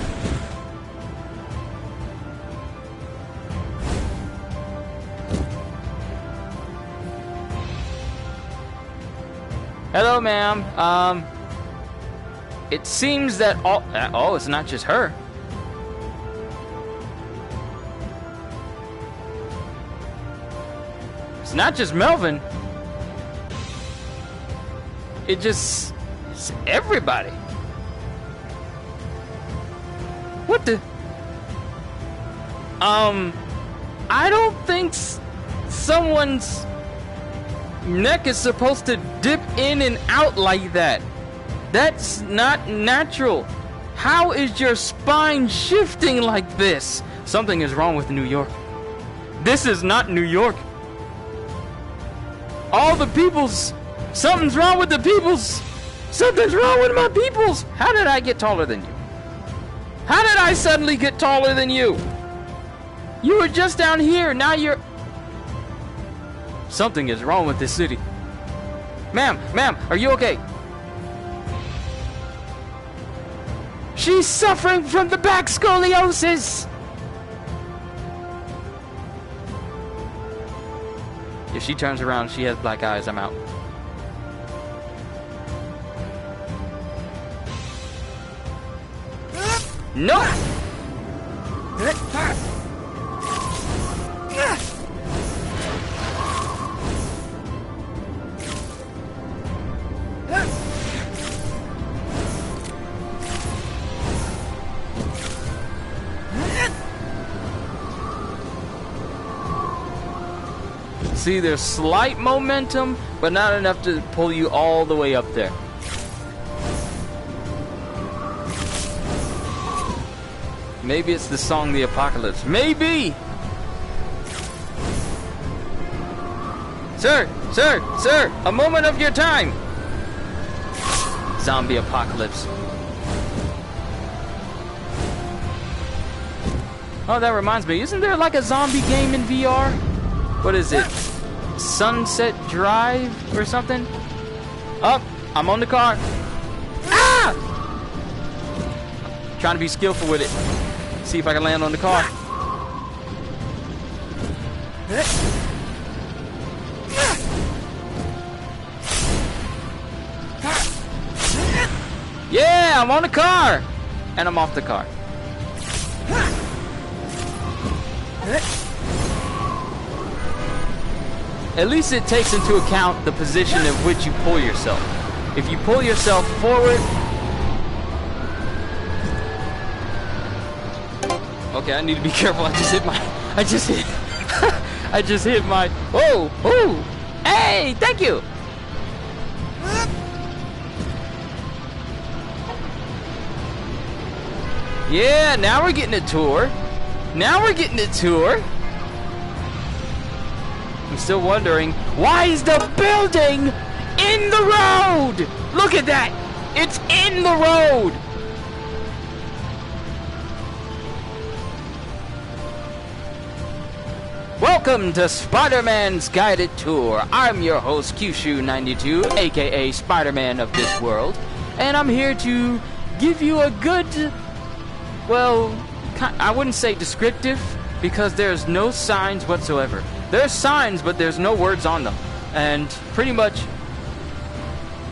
Speaker 1: Hello, ma'am. It seems that it's not just her. It's not just Melvin. It's everybody. What the? I don't think someone's neck is supposed to dip in and out like that. That's not natural. How is your spine shifting like this? Something is wrong with New York. This is not New York. All the peoples. Something's wrong with the peoples. Something's wrong with my peoples. How did I get taller than you? How did I suddenly get taller than you? You were just down here. Now you're... Something is wrong with this city. Ma'am, are you okay? She's suffering from the back scoliosis. If she turns around, she has black eyes, I'm out. No! See, there's slight momentum, but not enough to pull you all the way up there. Maybe it's the song The Apocalypse. Maybe! Sir! A moment of your time! Zombie apocalypse. Oh, that reminds me. Isn't there like a zombie game in VR? What is it? Sunset Drive or something? Up! I'm on the car. Ah! Trying to be skillful with it. See if I can land on the car. Yeah, I'm on the car! And I'm off the car. At least it takes into account the position in which you pull yourself. If you pull yourself forward... Okay, I need to be careful. I just hit my... Whoa! Oh! Hey! Thank you! Yeah, now we're getting a tour. I'm still wondering, why is the building in the road? Look at that! It's in the road! Welcome to Spider-Man's Guided Tour. I'm your host, Kyushu92, aka Spider-Man of this world. And I'm here to give you a good, well, I wouldn't say descriptive, because there's no signs whatsoever. There's signs, but there's no words on them. And pretty much,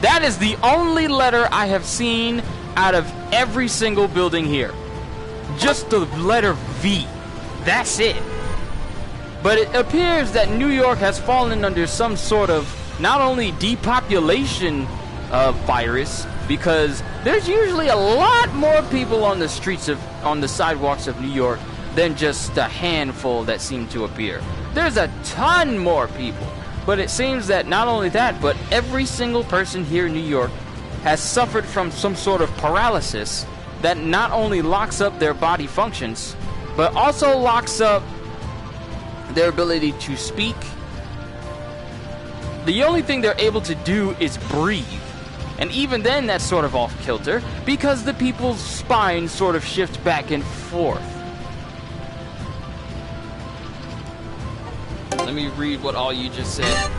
Speaker 1: that is the only letter I have seen out of every single building here. Just the letter V. That's it. But it appears that New York has fallen under some sort of not only depopulation virus, because there's usually a lot more people on the streets on the sidewalks of New York than just a handful that seem to appear. There's a ton more people. But it seems that not only that, but every single person here in New York has suffered from some sort of paralysis that not only locks up their body functions, but also locks up their ability to speak. The only thing they're able to do is breathe. And even then, that's sort of off kilter, because the people's spines sort of shift back and forth. Let me read what all you just said.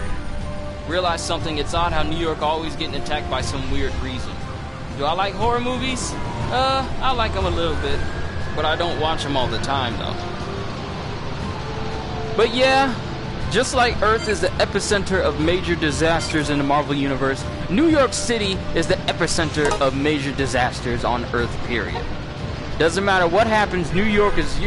Speaker 1: Realize something, it's odd how New York always getting attacked by some weird reason. Do I like horror movies? I like them a little bit, but I don't watch them all the time though. But yeah, just like Earth is the epicenter of major disasters in the Marvel Universe, New York City is the epicenter of major disasters on Earth, period. Doesn't matter what happens, New York is...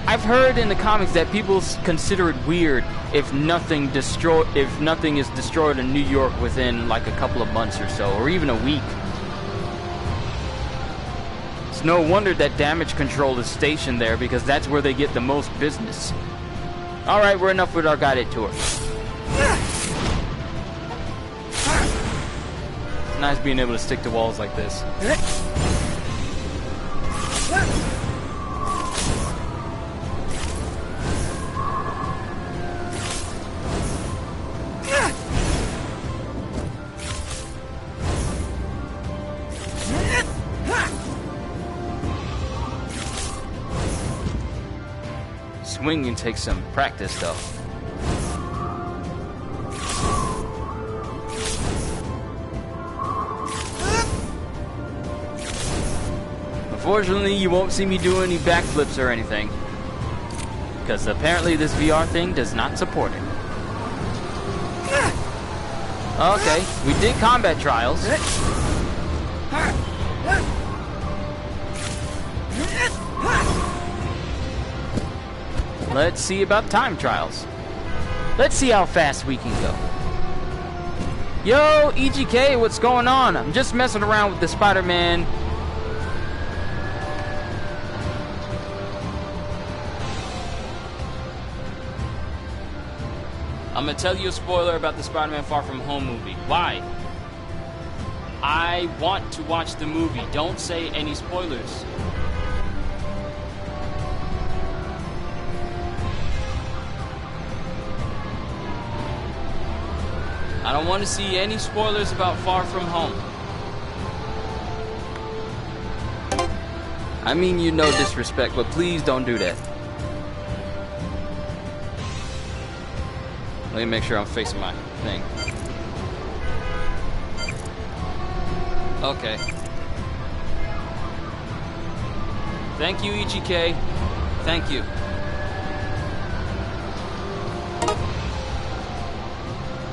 Speaker 1: I've heard in the comics that people consider it weird if nothing is destroyed in New York within like a couple of months or so, or even a week. It's no wonder that Damage Control is stationed there, because that's where they get the most business. Alright, we're enough with our guided tour. It's nice being able to stick to walls like this. swinging takes some practice, though. Unfortunately, you won't see me do any backflips or anything, because apparently this VR thing does not support it. Okay, we did combat trials. Let's see about time trials. Let's see how fast we can go. Yo, EGK, what's going on? I'm just messing around with the Spider-Man. I'm gonna tell you a spoiler about the Spider-Man Far From Home movie. Why? I want to watch the movie. Don't say any spoilers. I don't want to see any spoilers about Far From Home. I mean, you know disrespect, but please don't do that. Let me make sure I'm facing my thing. Okay. Thank you, EGK. Thank you.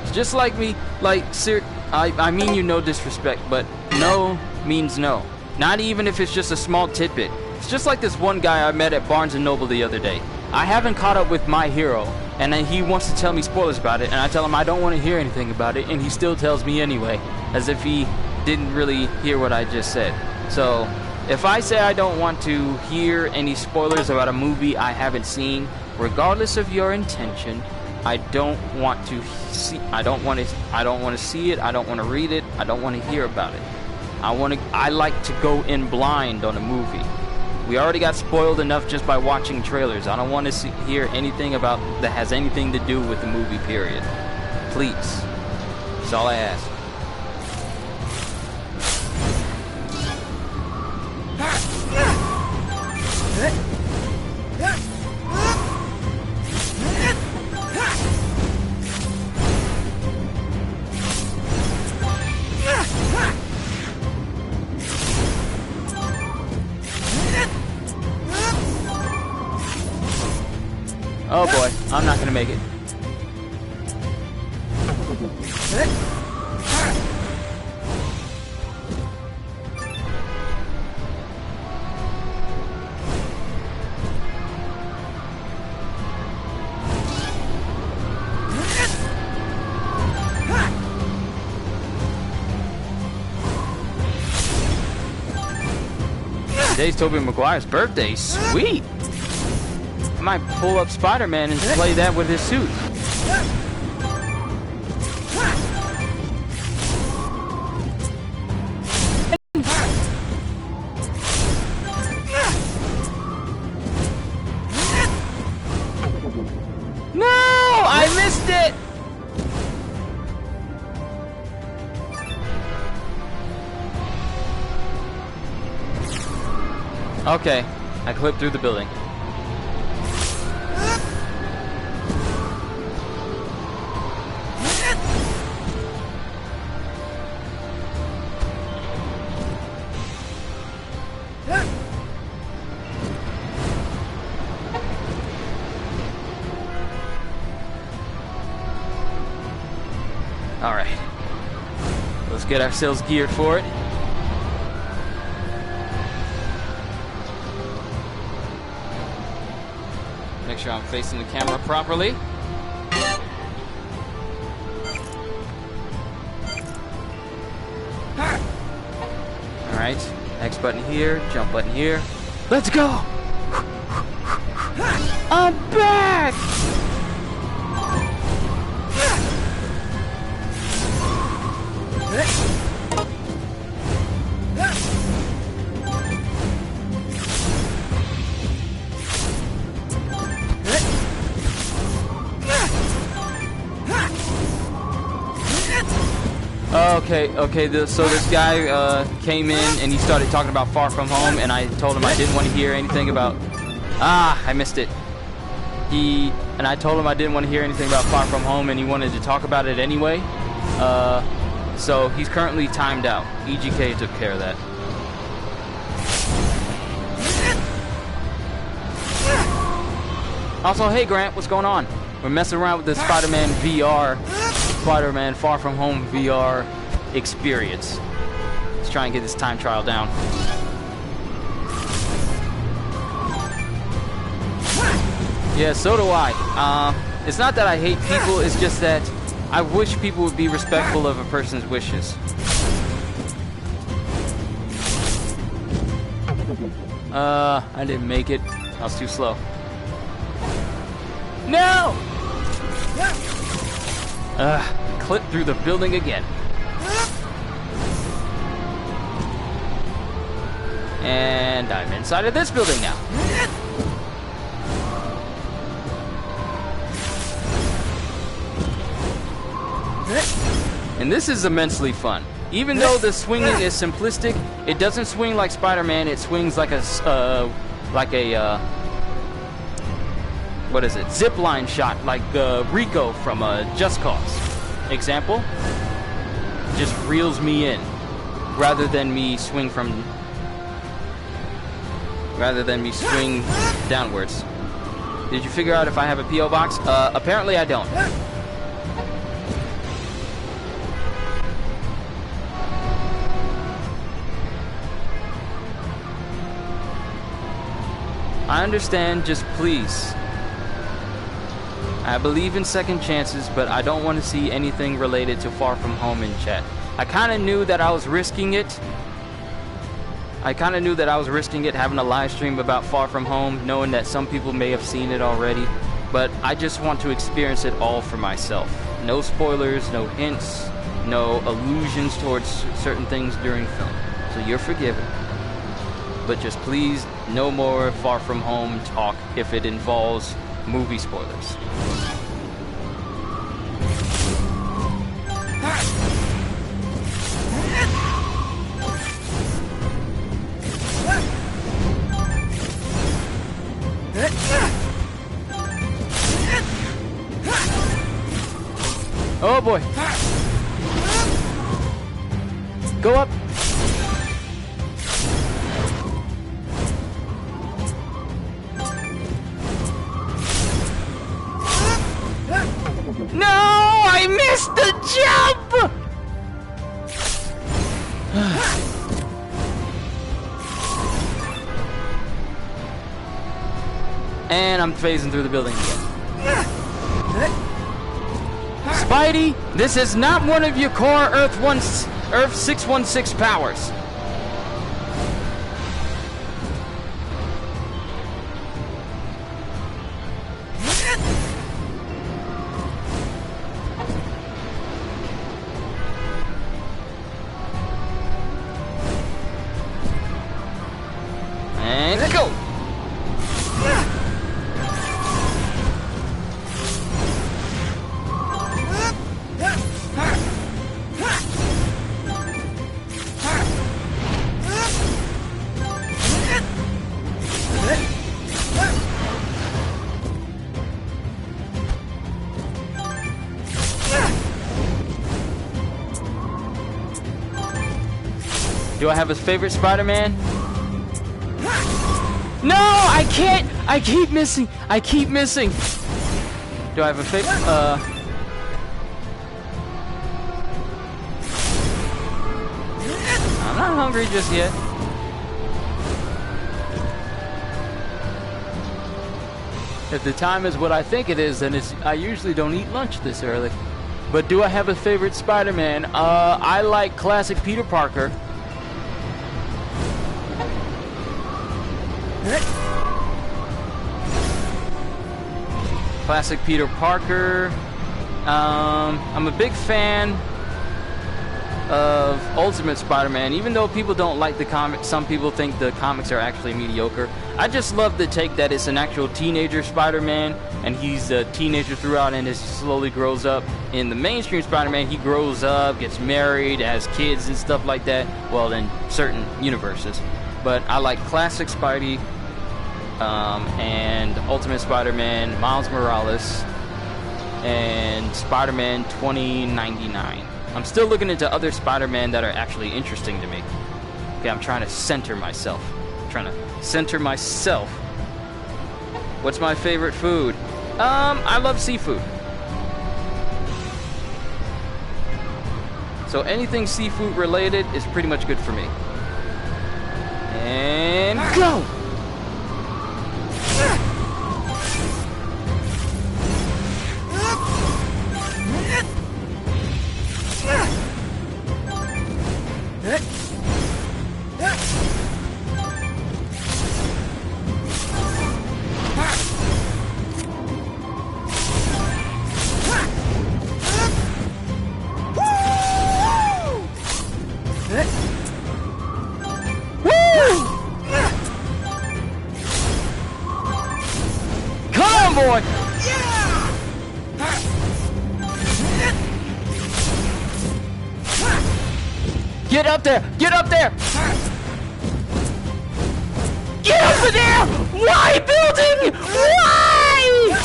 Speaker 1: It's just like me, I mean you no disrespect, but no means no. Not even if it's just a small tidbit. It's just like this one guy I met at Barnes & Noble the other day. I haven't caught up with My Hero, and then he wants to tell me spoilers about it, and I tell him I don't want to hear anything about it, and he still tells me anyway, as if he didn't really hear what I just said. So, if I say I don't want to hear any spoilers about a movie I haven't seen, regardless of your intention, I don't want to see it, I don't want to read it, I don't want to hear about it. I like to go in blind on a movie. We already got spoiled enough just by watching trailers. I don't want to hear anything about that has anything to do with the movie, period. Please. That's all I ask. Oh boy, I'm not gonna make it. Today's Tobey Maguire's birthday. Sweet! I might pull up Spider-Man and play that with his suit. No! I missed it! Okay, I clipped through the building. Alright. Let's get ourselves geared for it. Make sure I'm facing the camera properly. Alright. X button here, jump button here. Let's go! I'm back! So this guy came in and he started talking about Far From Home, and I told him I didn't want to hear anything about... Ah, I missed it. and I told him I didn't want to hear anything about Far From Home, and he wanted to talk about it anyway. So he's currently timed out. EGK took care of that. Also, hey Grant, what's going on? We're messing around with the Spider-Man VR, Spider-Man Far From Home VR experience. Let's try and get this time trial down. Yeah, so do I. It's not that I hate people, it's just that I wish people would be respectful of a person's wishes. I didn't make it. I was too slow. No! Clip through the building again. And I'm inside of this building now. And this is immensely fun. Even though the swinging is simplistic, it doesn't swing like Spider-Man. It swings like a what is it? Zip line shot, like Rico from Just Cause. Example, just reels me in, rather than me swing downwards. Did you figure out if I have a P.O. box? Apparently I don't. I understand, just please. I believe in second chances, but I don't want to see anything related to Far From Home in chat. I kind of knew that I was risking it. Having a live stream about Far From Home, knowing that some people may have seen it already. But I just want to experience it all for myself. No spoilers, no hints, no allusions towards certain things during film. So you're forgiven. But just please, no more Far From Home talk if it involves movie spoilers. Oh boy. Go up. No, I missed the jump! And I'm phasing through the building again. Spidey, this is not one of your core Earth 616 powers. And go! Do I have a favorite Spider-Man? No, I can't. I keep missing. Do I have a favorite? I'm not hungry just yet. If the time is what I think it is, then I usually don't eat lunch this early. But do I have a favorite Spider-Man? I like classic Peter Parker. Classic Peter Parker. I'm a big fan of Ultimate Spider-Man, even though people don't like the comics. Some people think the comics are actually mediocre. I just love the take that it's an actual teenager Spider-Man, and he's a teenager throughout and slowly grows up. In the mainstream Spider-Man, he grows up, gets married, has kids and stuff like that. Well, in certain universes. But I like classic Spidey. and Ultimate Spider-Man, Miles Morales, and Spider-Man 2099. I'm still looking into other Spider-Man that are actually interesting to me. Okay, I'm trying to center myself. What's my favorite food? I love seafood. So anything seafood related is pretty much good for me. And go! Boy. Get up there! Get up there! Get over there! Why, building? Why?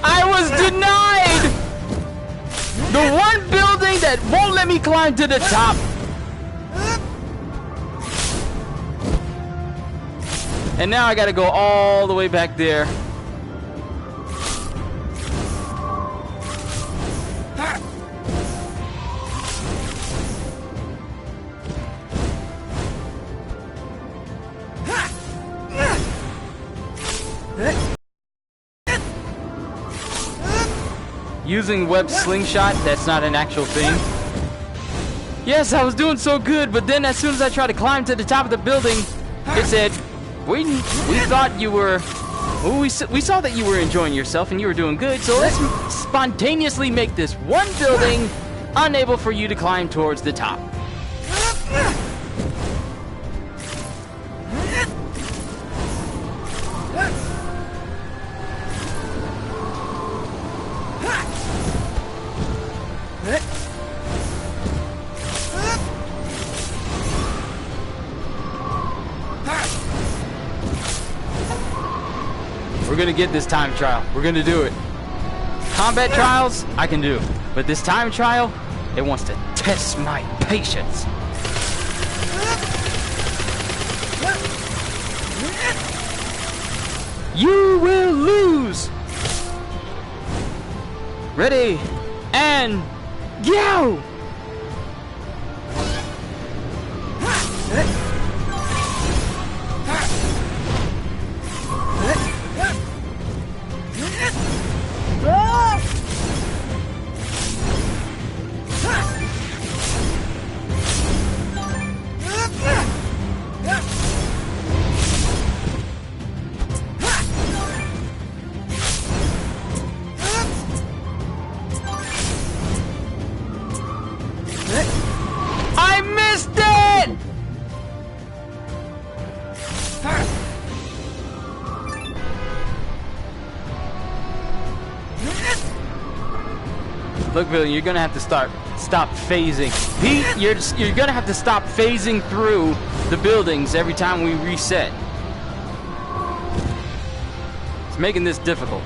Speaker 1: I was denied! The one building that won't let me climb to the top. And now I gotta go all the way back there. Using web slingshot, that's not an actual thing. Yes, I was doing so good, but then as soon as I tried to climb to the top of the building, it said, we thought you were, well, we saw that you were enjoying yourself and you were doing good, so let's spontaneously make this one building unable for you to climb towards the top. We're gonna get this time trial. We're gonna do it. Combat trials, I can do. But this time trial, it wants to test my patience. You will lose! Ready, and go! I missed it! Look, Billy, you're gonna have to stop phasing. Pete, you're gonna have to stop phasing through the buildings every time we reset. It's making this difficult.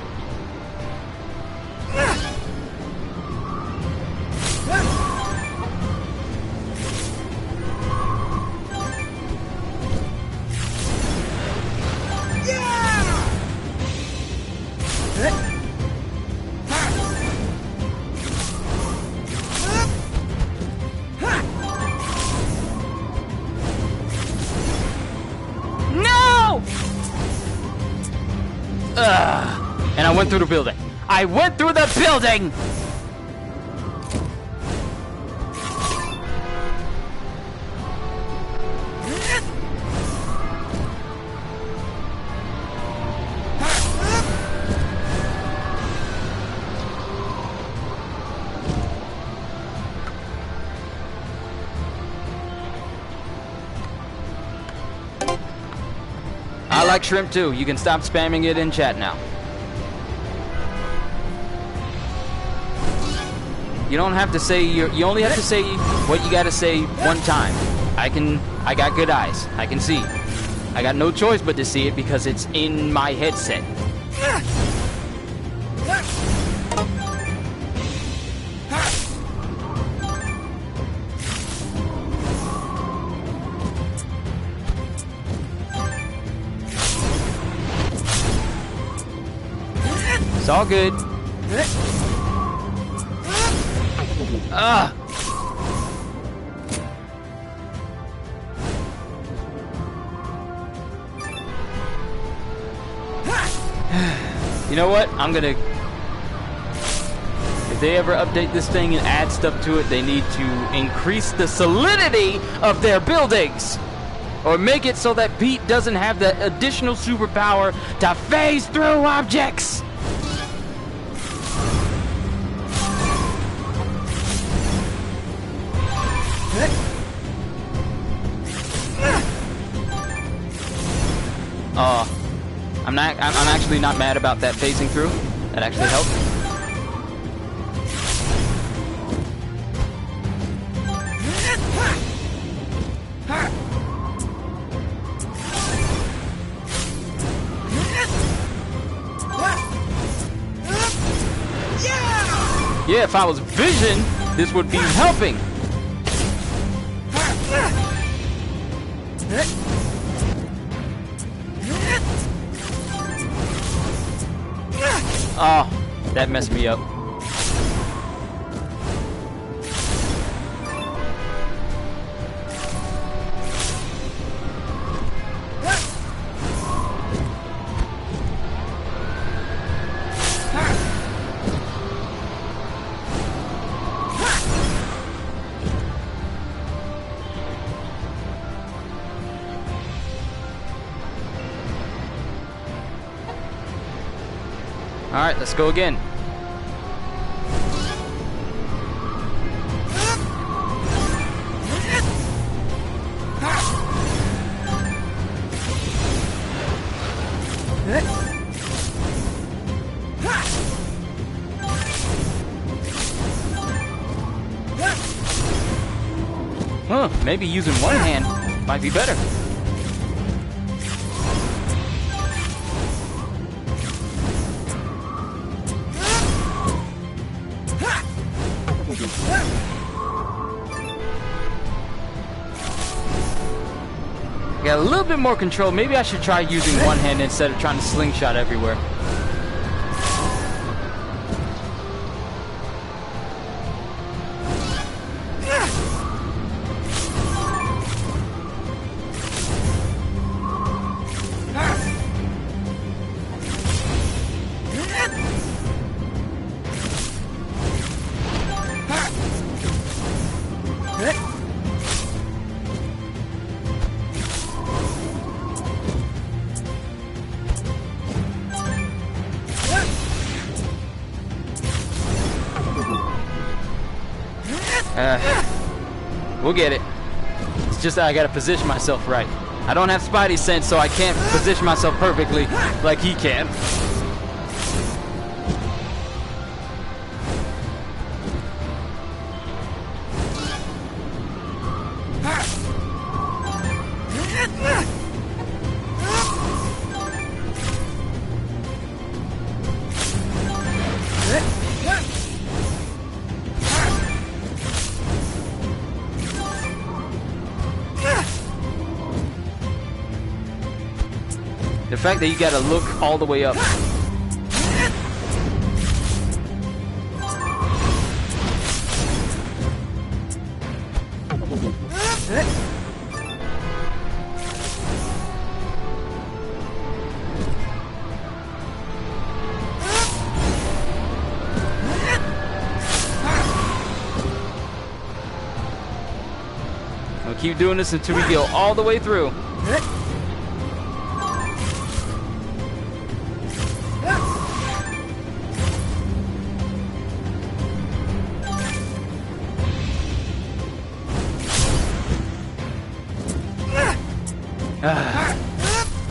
Speaker 1: And I went through the building. I went through the building! I like shrimp too. You can stop spamming it in chat now. You don't have to say you only have to say what you gotta say one time. I got good eyes. I can see. I got no choice but to see it because it's in my headset. It's all good. Ah. You know what? I'm gonna... If they ever update this thing and add stuff to it, they need to increase the solidity of their buildings. Or make it so that Pete doesn't have the additional superpower to phase through objects. I'm actually not mad about that phasing through. That actually helped. Yeah, if I was Vision, this would be helping. Oh, that messed me up. All right, let's go again. Huh, maybe using one hand might be better. Got a little bit more control. Maybe I should try using one hand instead of trying to slingshot everywhere. We'll get it. It's just that I gotta position myself right. I don't have Spidey sense, so I can't position myself perfectly like he can. The fact that you gotta look all the way up. We'll keep doing this until we go all the way through.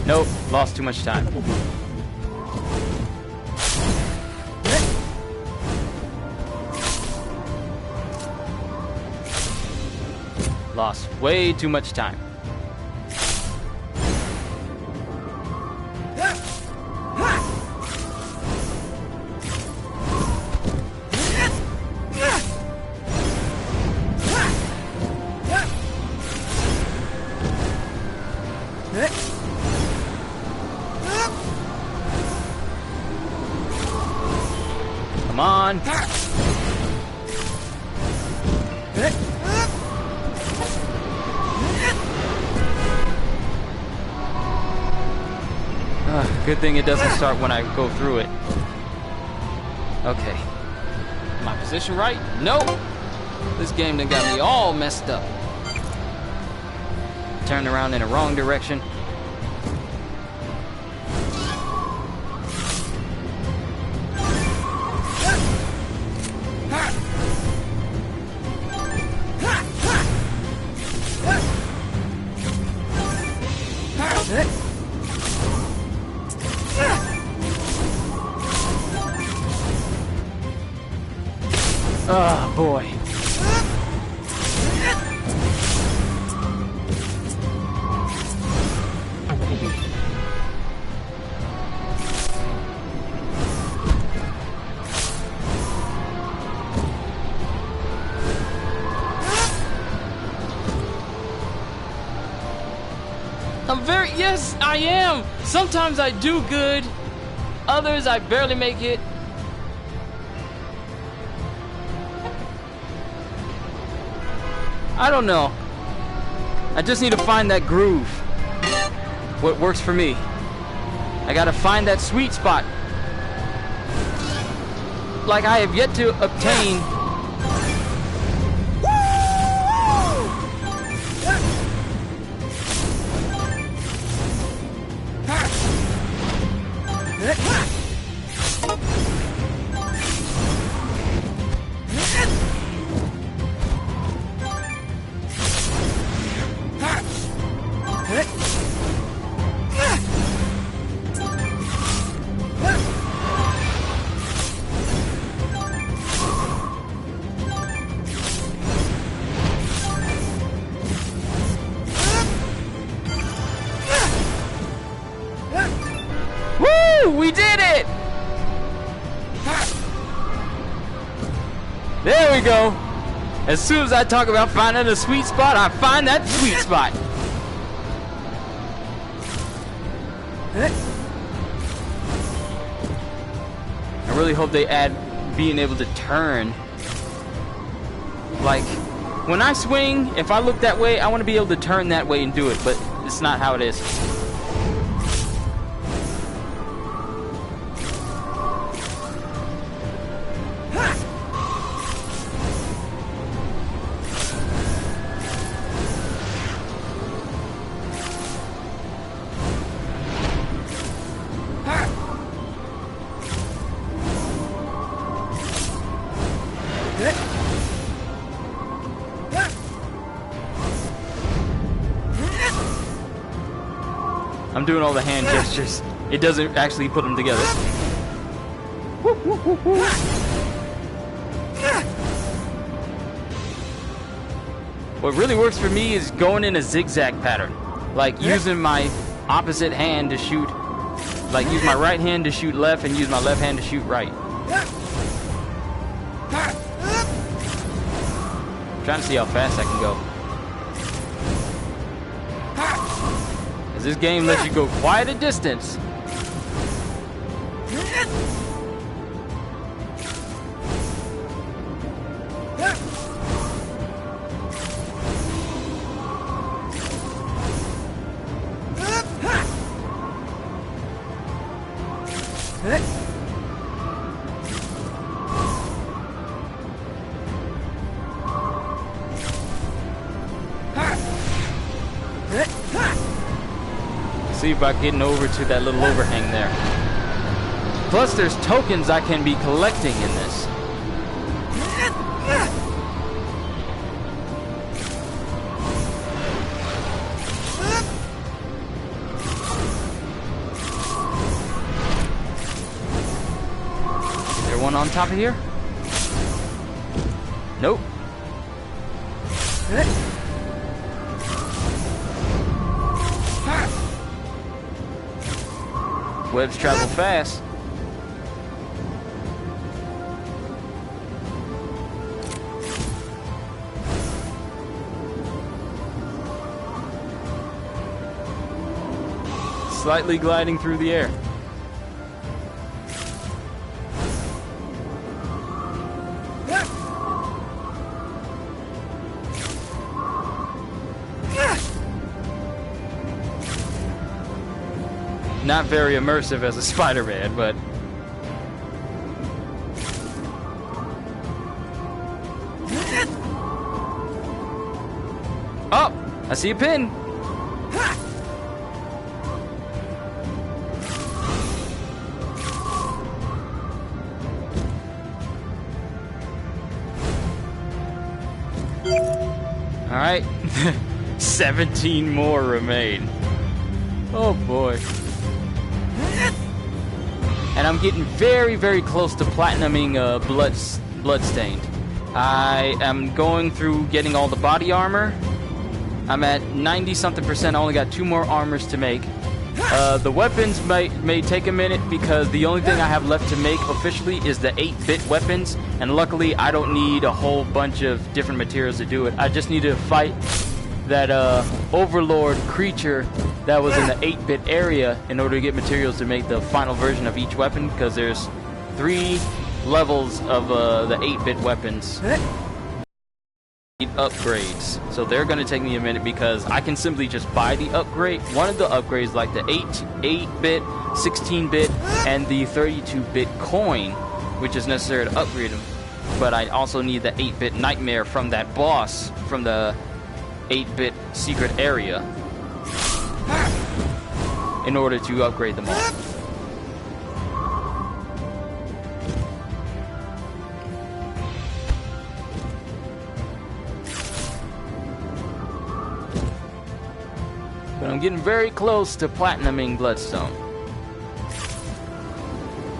Speaker 1: Nope, lost too much time. Lost way too much time. Come on. Good thing it doesn't start when I go through it. Okay. My position right? Nope. This game done got me all messed up. Turned around in the wrong direction. Oh boy. Yes, I am. Sometimes I do good. Others I barely make it. I don't know. I just need to find that groove. What works for me. I gotta find that sweet spot. Like I have yet to obtain. We did it! There we go. As soon as I talk about finding a sweet spot, I find that sweet spot. I really hope they add being able to turn. Like, when I swing, if I look that way, I want to be able to turn that way and do it, but it's not how it is. I'm doing all the hand gestures. It doesn't actually put them together. What really works for me is going in a zigzag pattern. Like using my opposite hand to shoot. Like use my right hand to shoot left and use my left hand to shoot right. I'm trying to see how fast I can go. This game lets you go quite a distance. See about getting over to that little overhang there. Plus there's tokens I can be collecting in this. Is there one on top of here? Nope. Webs travel fast. Slightly gliding through the air. Not very immersive as a Spider-Man, but... Oh! I see a pin! Alright. 17 more remain. Oh boy. And I'm getting very, very close to platinuming Bloodstained. I am going through getting all the body armor. I'm at 90-something%. I only got 2 more armors to make. The weapons may take a minute because the only thing I have left to make officially is the 8-bit weapons. And luckily, I don't need a whole bunch of different materials to do it. I just need to fight that Overlord creature that was in the 8-bit area in order to get materials to make the final version of each weapon, because there's 3 levels of the 8-bit weapons. Upgrades. So they're going to take me a minute because I can simply just buy the upgrade. One of the upgrades, like the 8-bit, 16-bit, and the 32-bit coin, which is necessary to upgrade them. But I also need the 8-bit nightmare from that boss from the 8-bit secret area in order to upgrade them all. But I'm getting very close to platinuming Bloodstone.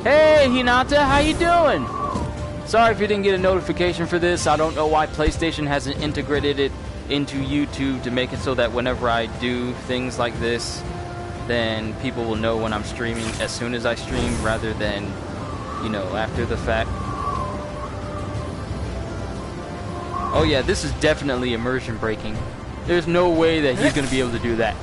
Speaker 1: Hey Hinata, how you doing? Sorry if you didn't get a notification for this. I don't know why PlayStation hasn't integrated it into YouTube to make it so that whenever I do things like this, then people will know when I'm streaming as soon as I stream rather than, you know, after the fact. Oh yeah, this is definitely immersion breaking. There's no way that he's going to be able to do that.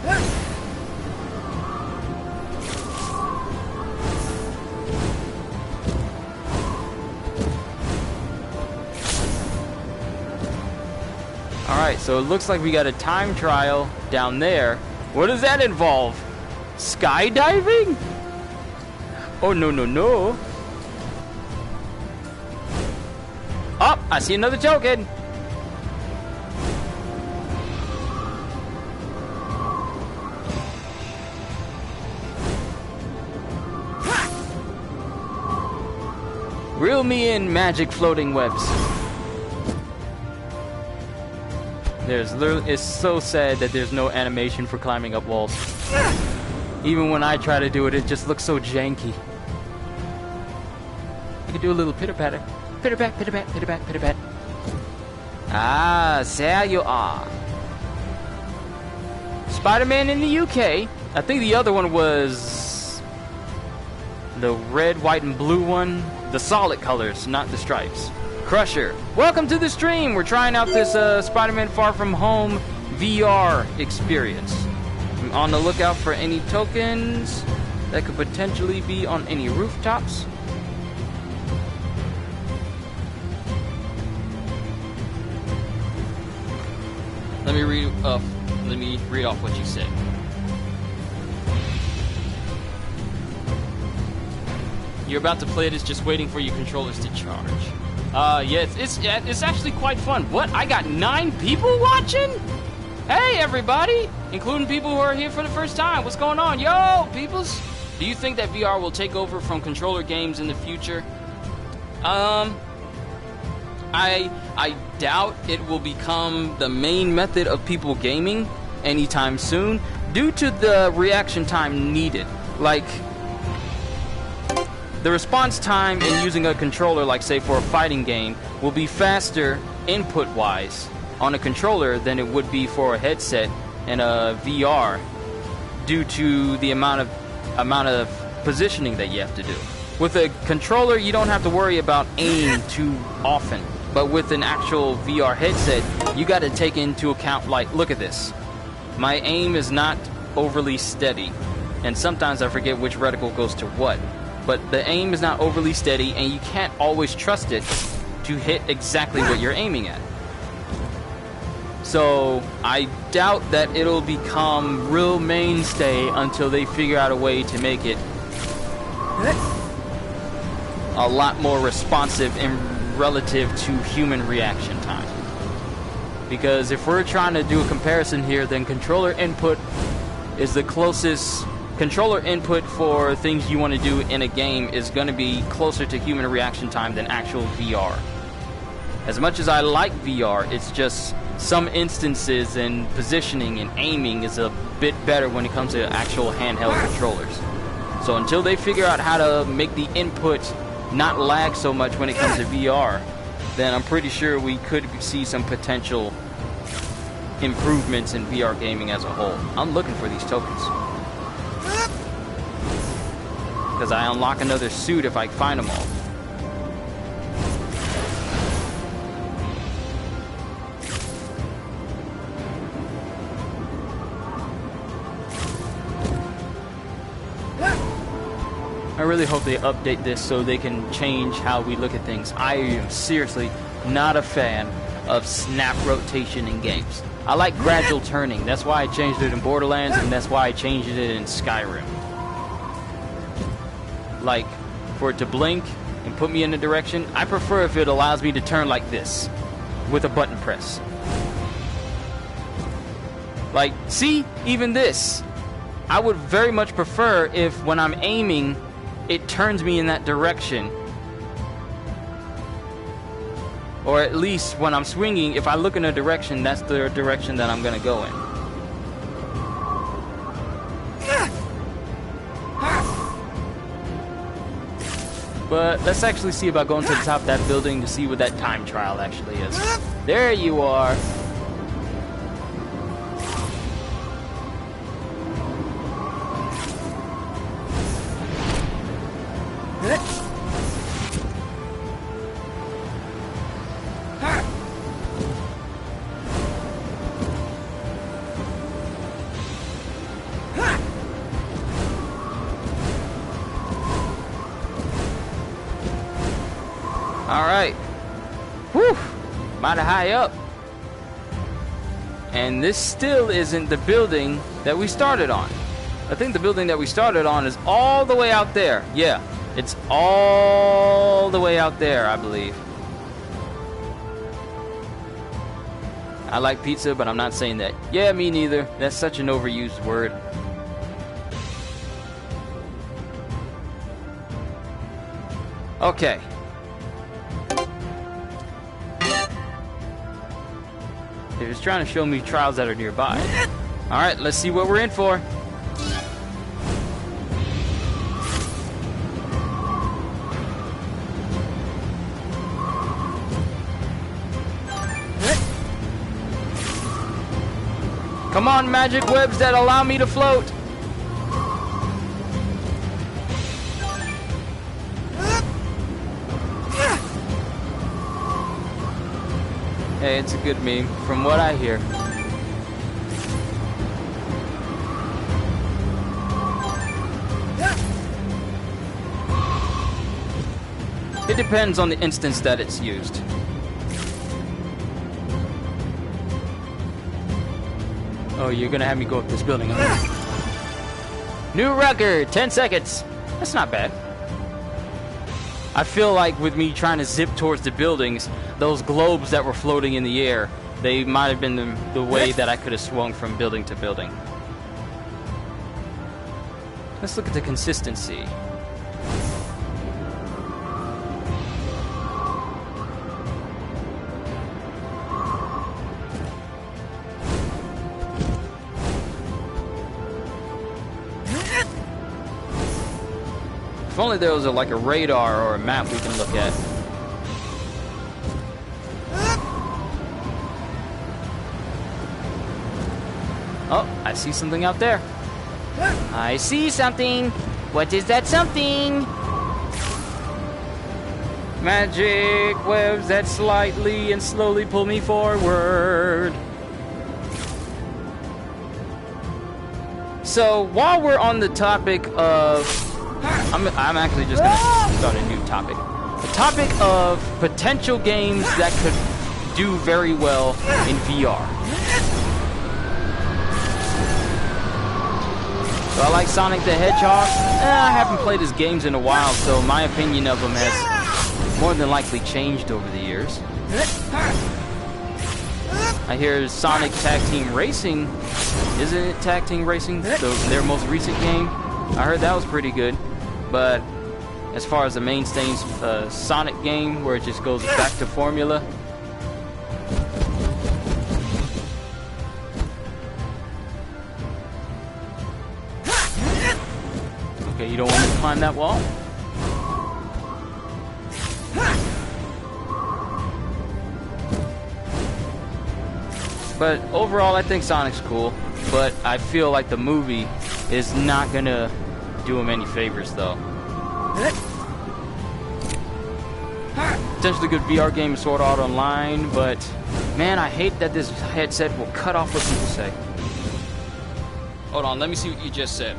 Speaker 1: Alright, so it looks like we got a time trial down there. What does that involve? Skydiving? Oh, no, no, no. Oh, I see another token. Reel me in, magic floating webs. It's so sad that there's no animation for climbing up walls. Even when I try to do it, it just looks so janky. I could do a little pitter-patter. Pitter-pat, pitter-pat, pitter-pat, pitter-pat. Ah, there you are. Spider-Man in the UK. I think the other one was the red, white, and blue one. The solid colors, not the stripes. Crusher, welcome to the stream. We're trying out this Spider-Man Far From Home VR experience. I'm on the lookout for any tokens that could potentially be on any rooftops. Let me read off what you said. You're about to play this, just waiting for your controllers to charge. Yeah, it's actually quite fun. What? I got 9 people watching? Hey, everybody! Including people who are here for the first time. What's going on? Yo, peoples! Do you think that VR will take over from controller games in the future? I doubt it will become the main method of people gaming anytime soon due to the reaction time needed. Like, the response time in using a controller, like say for a fighting game, will be faster input-wise on a controller than it would be for a headset and a VR, due to the amount of positioning that you have to do. With a controller, you don't have to worry about aim too often. But with an actual VR headset, you got to take into account, like, look at this. My aim is not overly steady. And sometimes I forget which reticle goes to what. But the aim is not overly steady, and you can't always trust it to hit exactly what you're aiming at. So I doubt that it'll become real mainstay until they figure out a way to make it a lot more responsive in relative to human reaction time. Because if we're trying to do a comparison here, then controller input is the closest. Controller input for things you want to do in a game is going to be closer to human reaction time than actual VR. As much as I like VR, it's just some instances in positioning and aiming is a bit better when it comes to actual handheld controllers. So until they figure out how to make the input not lag so much when it comes to VR, then I'm pretty sure we could see some potential improvements in VR gaming as a whole. I'm looking for these tokens, because I unlock another suit if I find them all. I really hope they update this so they can change how we look at things. I am seriously not a fan of snap rotation in games. I like gradual turning. That's why I changed it in Borderlands, and that's why I changed it in Skyrim. Like, for it to blink and put me in a direction, I prefer if it allows me to turn like this, with a button press. Like, see? Even this. I would very much prefer if, when I'm aiming, it turns me in that direction. Or at least when I'm swinging, if I look in a direction, that's the direction that I'm gonna go in. But let's actually see about going to the top of that building to see what that time trial actually is. There you are. Alright. Whew! Mighty high up. And this still isn't the building that we started on. I think the building that we started on is all the way out there. Yeah, it's all the way out there, I believe. I like pizza, but I'm not saying that. Yeah, me neither. That's such an overused word. Okay. They're just trying to show me trials that are nearby. Alright, let's see what we're in for. Come on, magic webs that allow me to float. Hey, it's a good meme, from what I hear. It depends on the instance that it's used. Oh, you're gonna have me go up this building, huh? New record, 10 seconds. That's not bad. I feel like with me trying to zip towards the buildings, those globes that were floating in the air, they might have been the way that I could have swung from building to building. Let's look at the consistency. If only there was like a radar or a map we can look at. Oh, I see something out there. I see something. What is that something? Magic webs that slightly and slowly pull me forward. So while we're on the topic of, I'm actually just gonna start a new topic. The topic of potential games that could do very well in VR. So I like Sonic the Hedgehog. I haven't played his games in a while, so my opinion of him has more than likely changed over the years. I hear Sonic Tag Team Racing, isn't it Tag Team Racing? Their most recent game. I heard that was pretty good, but as far as the mainstay Sonic game, where it just goes back to formula, okay, you don't want to climb that wall? But overall, I think Sonic's cool, but I feel like the movie is not gonna do him any favors, though. Potentially good VR game, Sword Art Online, but man, I hate that this headset will cut off what people say. Hold on, let me see what you just said.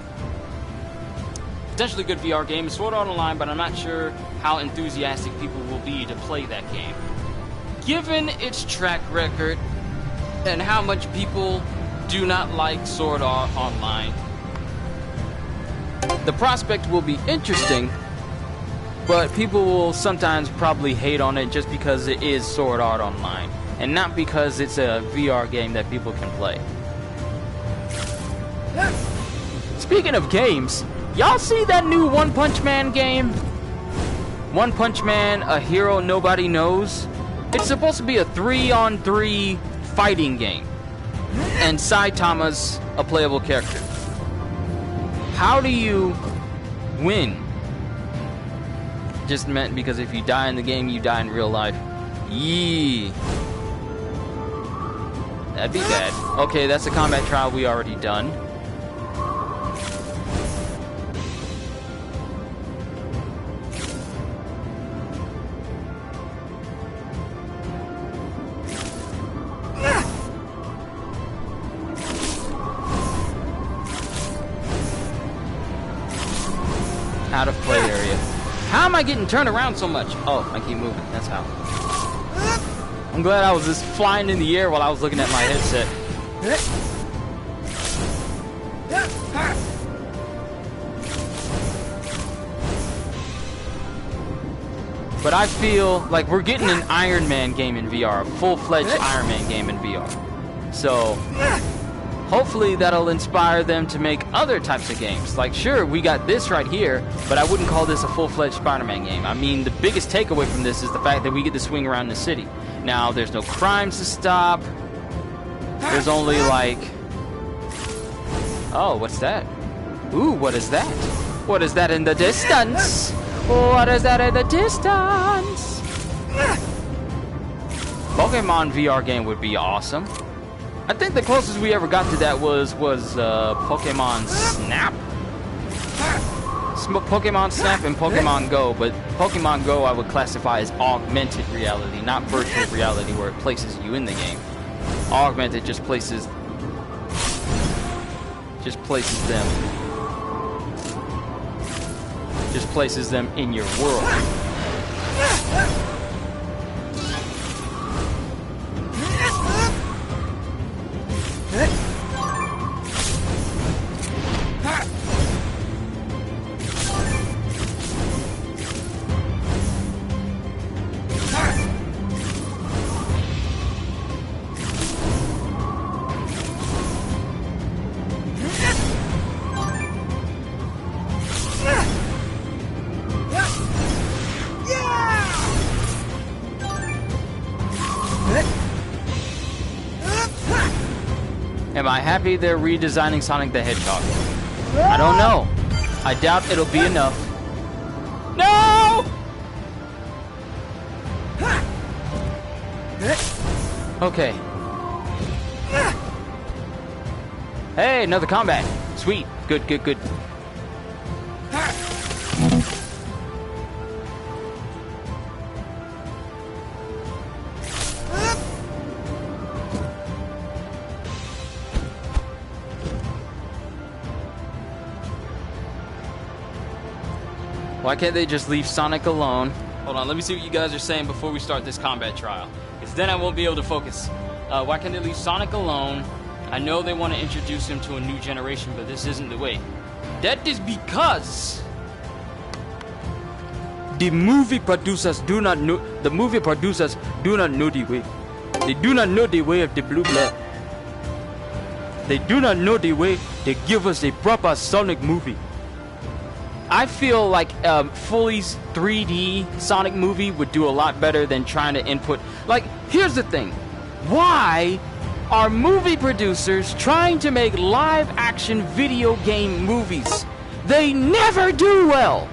Speaker 1: Potentially good VR game, Sword Art Online, but I'm not sure how enthusiastic people will be to play that game. Given its track record, and how much people do not like Sword Art Online, the prospect will be interesting, but people will sometimes probably hate on it just because it is Sword Art Online, and not because it's a VR game that people can play. Speaking of games, y'all see that new One Punch Man game? One Punch Man, a hero nobody knows? It's supposed to be a 3-on-3 fighting game, and Saitama's a playable character. How do you win? Just meant because if you die in the game, you die in real life. Yee. That'd be bad. Okay, that's a combat trial we already done. Out of play area. How am I getting turned around so much? Oh, I keep moving. That's how. I'm glad I was just flying in the air while I was looking at my headset. But I feel like we're getting an Iron Man game in VR, a full-fledged Iron Man game in VR. So hopefully that'll inspire them to make other types of games. Like, sure, we got this right here, but I wouldn't call this a full-fledged Spider-Man game. I mean, the biggest takeaway from this is the fact that we get to swing around the city. Now, there's no crimes to stop. There's only, like... Oh, what's that? Ooh, what is that? What is that in the distance? What is that in the distance? Pokemon VR game would be awesome. I think the closest we ever got to that was Pokemon Snap. Pokemon Snap and Pokemon Go, but Pokemon Go I would classify as augmented reality, not virtual reality where it places you in the game. Augmented just places them in your world. Am I happy they're redesigning Sonic the Hedgehog? I don't know. I doubt it'll be enough. No! Okay. Hey, another combat. Sweet. Good, good, good. Why can't they just leave Sonic alone? Hold on, let me see what you guys are saying before we start this combat trial. Because then I won't be able to focus. Why can't they leave Sonic alone? I know they want to introduce him to a new generation, but this isn't the way. That is because the movie producers do not know the way. They do not know the way of the blue blood. They do not know the way they give us a proper Sonic movie. I feel like fully 3D Sonic movie would do a lot better than trying to input. Like, here's the thing. Why are movie producers trying to make live action video game movies? They never do well.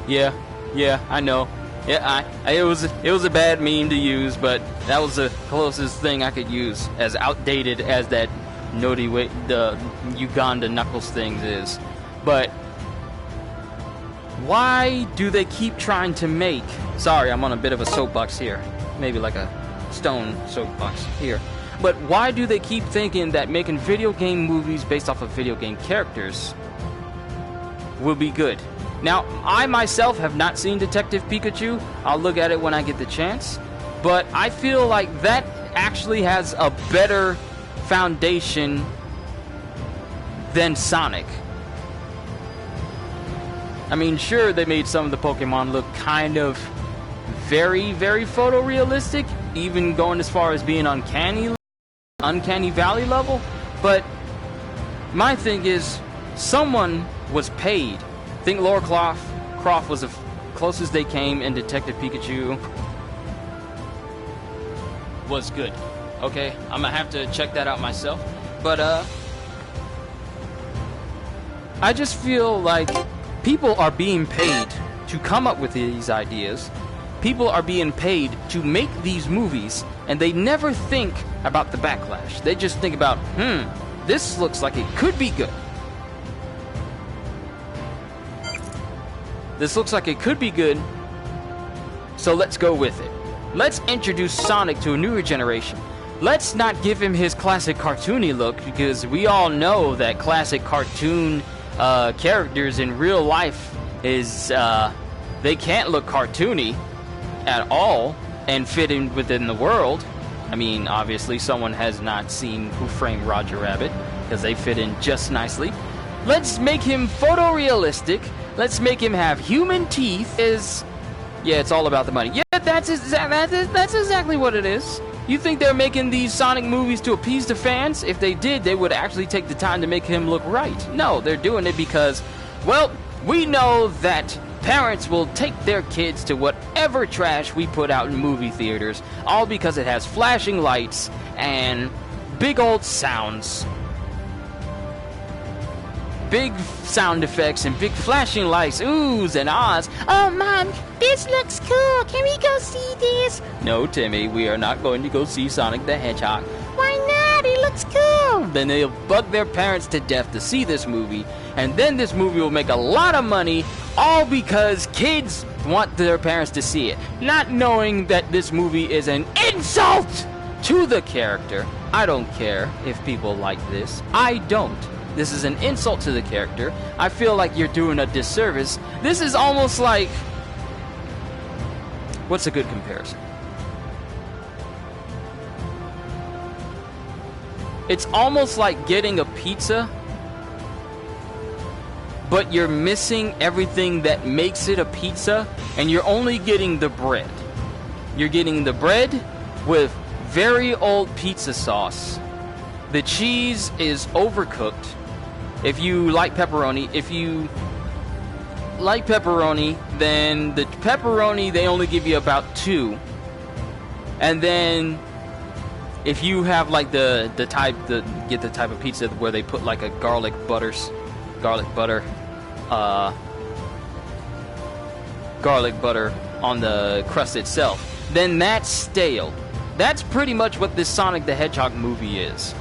Speaker 1: Yeah, I know. Yeah, it was a bad meme to use, but that was the closest thing I could use, as outdated as that Nodi way the Uganda Knuckles things is. But why do they keep trying to make? Sorry, I'm on a bit of a soapbox here, maybe like a stone soapbox here. But why do they keep thinking that making video game movies based off of video game characters will be good? Now, I myself have not seen Detective Pikachu. I'll look at it when I get the chance. But I feel like that actually has a better foundation than Sonic. I mean, sure, they made some of the Pokemon look kind of very, very photorealistic, even going as far as being Uncanny Valley level. But my thing is, someone was paid. I think Lara Croft was the closest they came, and Detective Pikachu was good. Okay, I'm gonna have to check that out myself. But I just feel like people are being paid to come up with these ideas. People are being paid to make these movies, and they never think about the backlash. They just think about, this looks like it could be good. This looks like it could be good, so let's go with it. Let's introduce Sonic to a newer generation. Let's not give him his classic cartoony look, because we all know that classic cartoon characters in real life is, they can't look cartoony at all and fit in within the world. I mean, obviously someone has not seen Who Framed Roger Rabbit, because they fit in just nicely. Let's make him photorealistic. Let's make him have human teeth. Yeah, it's all about the money. Yeah, that's exactly what it is. You think they're making these Sonic movies to appease the fans? If they did, they would actually take the time to make him look right. No, they're doing it because, well, we know that parents will take their kids to whatever trash we put out in movie theaters, all because it has flashing lights and big old sounds. Big sound effects and big flashing lights, oohs and ahs. Oh, Mom, this looks cool. Can we go see this? No, Timmy, we are not going to go see Sonic the Hedgehog. Why not? It looks cool. Then they'll bug their parents to death to see this movie, and then this movie will make a lot of money, all because kids want their parents to see it, not knowing that this movie is an insult to the character. I don't care if people like this. I don't. This is an insult to the character. I feel like you're doing a disservice. This is almost like... What's a good comparison? It's almost like getting a pizza, but you're missing everything that makes it a pizza, and you're only getting the bread. You're getting the bread with very old pizza sauce. The cheese is overcooked. If you like pepperoni, then the pepperoni, they only give you about 2. And then if you have like get the type of pizza where they put like a garlic butter on the crust itself, then that's stale. That's pretty much what this Sonic the Hedgehog movie is.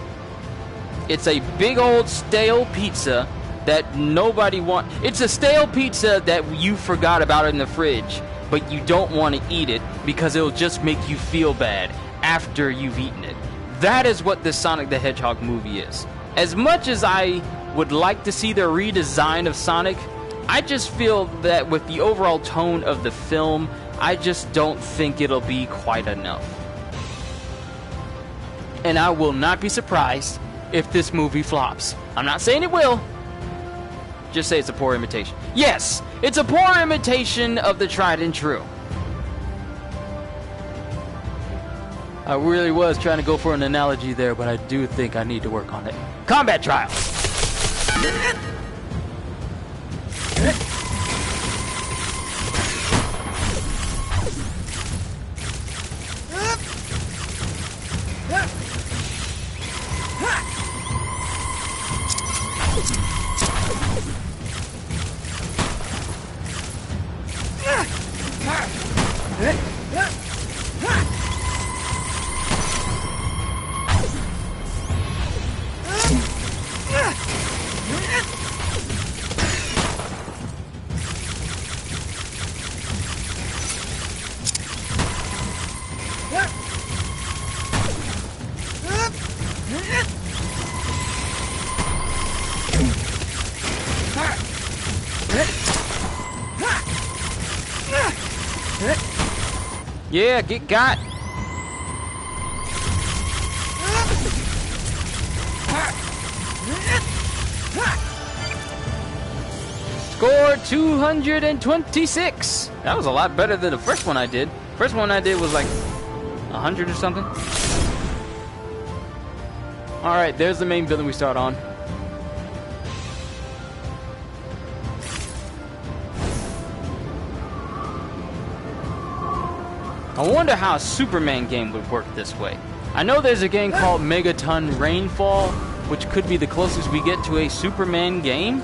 Speaker 1: It's a big old stale pizza that nobody wants. It's a stale pizza that you forgot about in the fridge, but you don't want to eat it because it'll just make you feel bad after you've eaten it. That is what this Sonic the Hedgehog movie is. As much as I would like to see the redesign of Sonic, I just feel that with the overall tone of the film, I just don't think it'll be quite enough. And I will not be surprised if this movie flops. I'm not saying it will. Just say it's a poor imitation. Yes, it's a poor imitation of the tried and true. I really was trying to go for an analogy there, but I do think I need to work on it. Combat Trial! Yeah, get got. Score 226. That was a lot better than the first one I did. First one I did was like 100 or something. All right, there's the main building we start on. I wonder how a Superman game would work this way. I know there's a game called Megaton Rainfall, which could be the closest we get to a Superman game.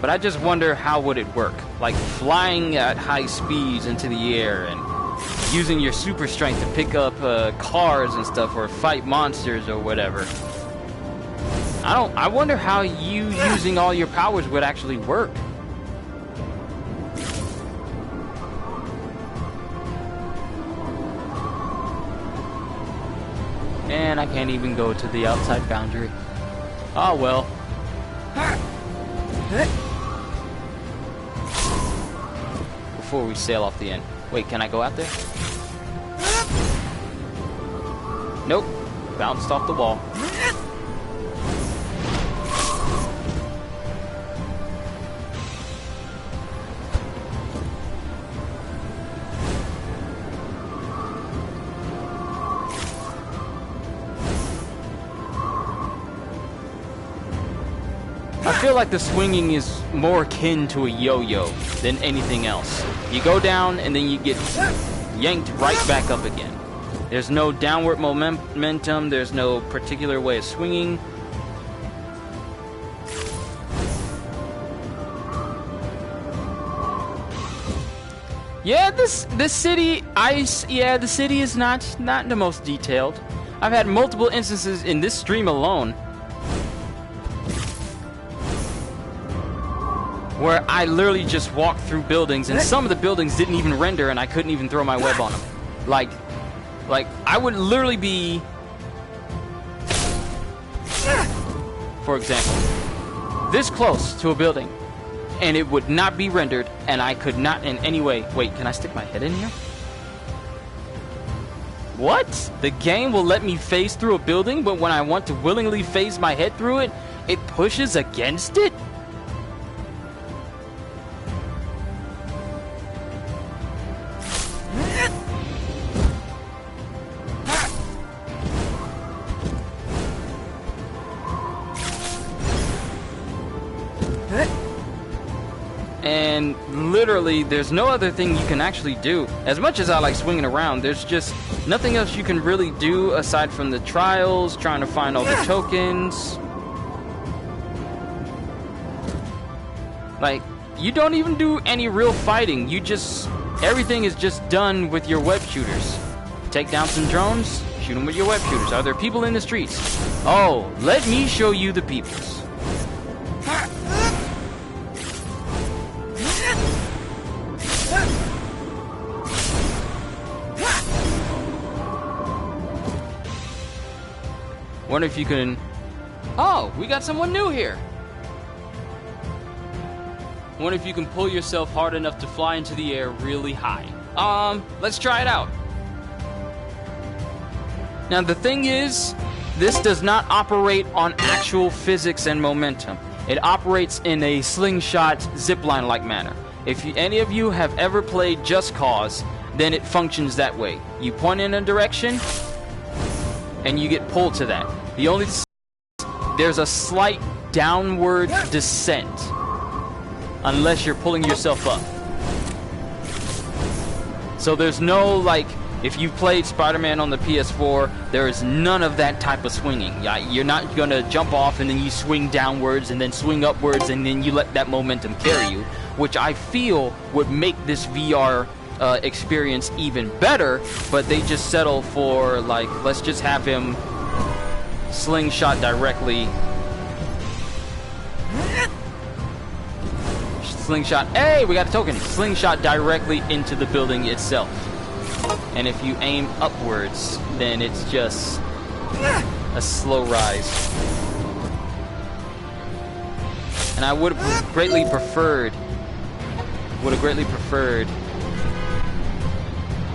Speaker 1: But I just wonder how would it work? Like flying at high speeds into the air and using your super strength to pick up cars and stuff or fight monsters or whatever. I wonder how you using all your powers would actually work. And I can't even go to the outside boundary. Oh well. Before we sail off the end. Wait, can I go out there? Nope. Bounced off the wall. I feel like the swinging is more akin to a yo-yo than anything else. You go down and then you get yanked right back up again. There's no downward momentum, there's no particular way of swinging. Yeah, this city, the city is not the most detailed. I've had multiple instances in this stream alone where I literally just walked through buildings, and some of the buildings didn't even render, and I couldn't even throw my web on them. Like I would literally be, for example, this close to a building, and it would not be rendered, and I could not in any way. Wait, can I stick my head in here? What? The game will let me phase through a building, but when I want to willingly phase my head through it, it pushes against it? And literally, there's no other thing you can actually do. As much as I like swinging around, there's just nothing else you can really do aside from the trials, trying to find all the tokens. Like, you don't even do any real fighting. Everything is just done with your web shooters. Take down some drones, shoot them with your web shooters. Are there people in the streets? Oh, let me show you the peoples. Wonder if you can... Oh, we got someone new here. Wonder if you can pull yourself hard enough to fly into the air really high. Let's try it out. Now the thing is, this does not operate on actual physics and momentum. It operates in a slingshot zipline-like manner. If any of you have ever played Just Cause, then it functions that way. You point in a direction, and you get pulled to that. There's a slight downward descent, unless you're pulling yourself up. So there's no, like, if you've played Spider-Man on the PS4, there is none of that type of swinging. You're not going to jump off and then you swing downwards and then swing upwards and then you let that momentum carry you, which I feel would make this VR experience even better, but they just settle for, like, let's just have him slingshot directly. Hey, we got a token. Slingshot directly into the building itself. And if you aim upwards, then it's just a slow rise. And I would have greatly preferred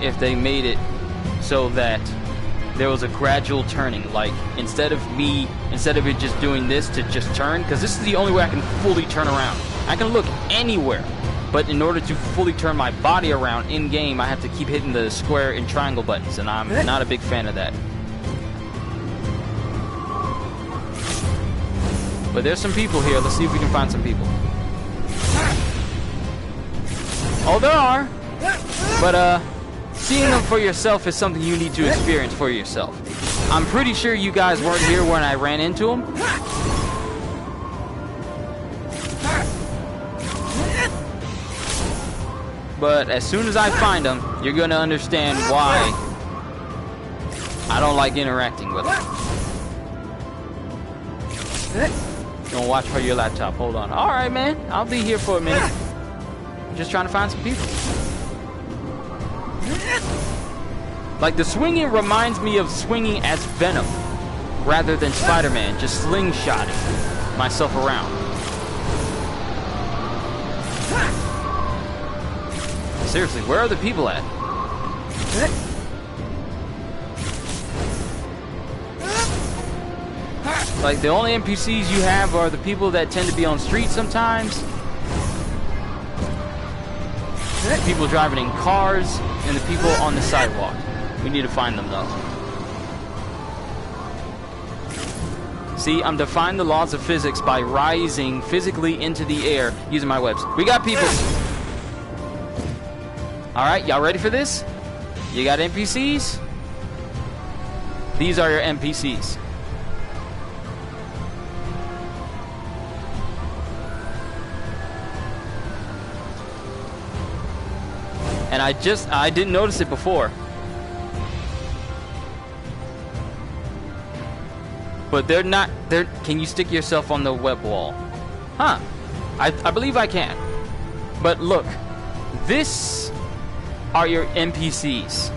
Speaker 1: if they made it so that there was a gradual turning. Like, instead of it just doing this to just turn, because this is the only way I can fully turn around. I can look anywhere, but in order to fully turn my body around in-game, I have to keep hitting the square and triangle buttons, and I'm not a big fan of that. But there's some people here. Let's see if we can find some people. Oh, there are. But, seeing them for yourself is something you need to experience for yourself. I'm pretty sure you guys weren't here when I ran into them. But as soon as I find them, you're going to understand why I don't like interacting with them. Don't watch for your laptop. Hold on. All right, man. I'll be here for a minute. I'm just trying to find some people. Like, the swinging reminds me of swinging as Venom rather than Spider-Man, just slingshotting myself around. Seriously, where are the people at? Like, the only NPCs you have are the people that tend to be on streets sometimes. The people driving in cars, and the people on the sidewalk. We need to find them, though. See, I'm defying the laws of physics by rising physically into the air using my webs. We got people. Alright, y'all ready for this? You got NPCs? These are your NPCs. And I didn't notice it before. But they're not, can you stick yourself on the web wall? Huh. I believe I can. But look, this are your NPCs.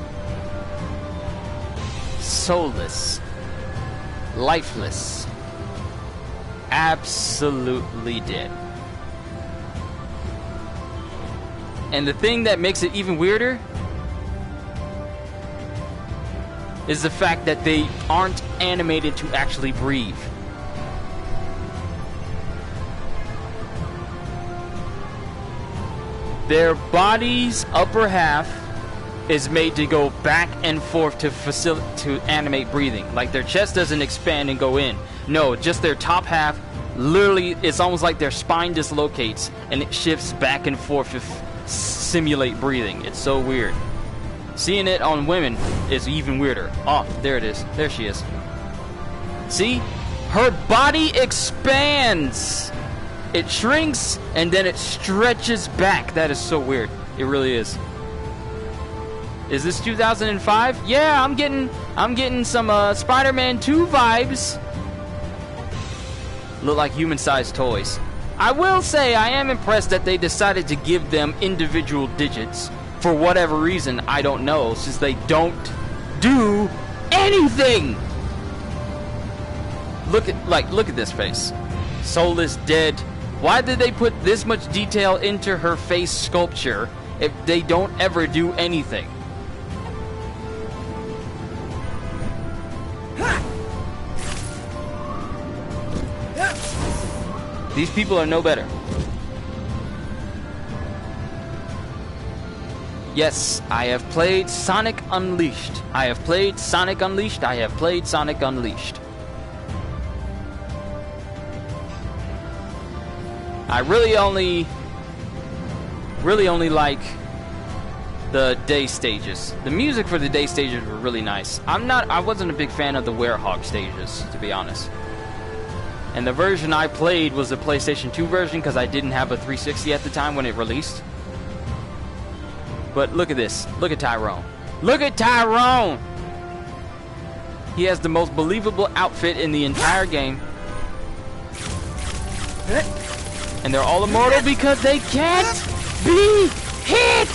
Speaker 1: Soulless. Lifeless. Absolutely dead. And the thing that makes it even weirder is the fact that they aren't animated to actually breathe. Their body's upper half is made to go back and forth to animate breathing. Like, their chest doesn't expand and go in. No, just their top half, literally, it's almost like their spine dislocates and it shifts back and forth to simulate breathing. It's so weird. Seeing it on women is even weirder. Oh, there it is. There she is. See? Her body expands. It shrinks and then it stretches back. That is so weird. It really is. Is this 2005? Yeah, I'm getting some Spider-Man 2 vibes. Look like human-sized toys. I will say I am impressed that they decided to give them individual digits. For whatever reason, I don't know, since they don't do anything. Look at this face. Soulless, dead. Why did they put this much detail into her face sculpture if they don't ever do anything? These people are no better. Yes, I have played Sonic Unleashed. I have played Sonic Unleashed. I have played Sonic Unleashed. I really only like the day stages. The music for the day stages were really nice. I wasn't a big fan of the Werehog stages, to be honest. And the version I played was the PlayStation 2 version because I didn't have a 360 at the time when it released. But look at this. Look at Tyrone. Look at Tyrone! He has the most believable outfit in the entire game. And they're all immortal because they can't be hit!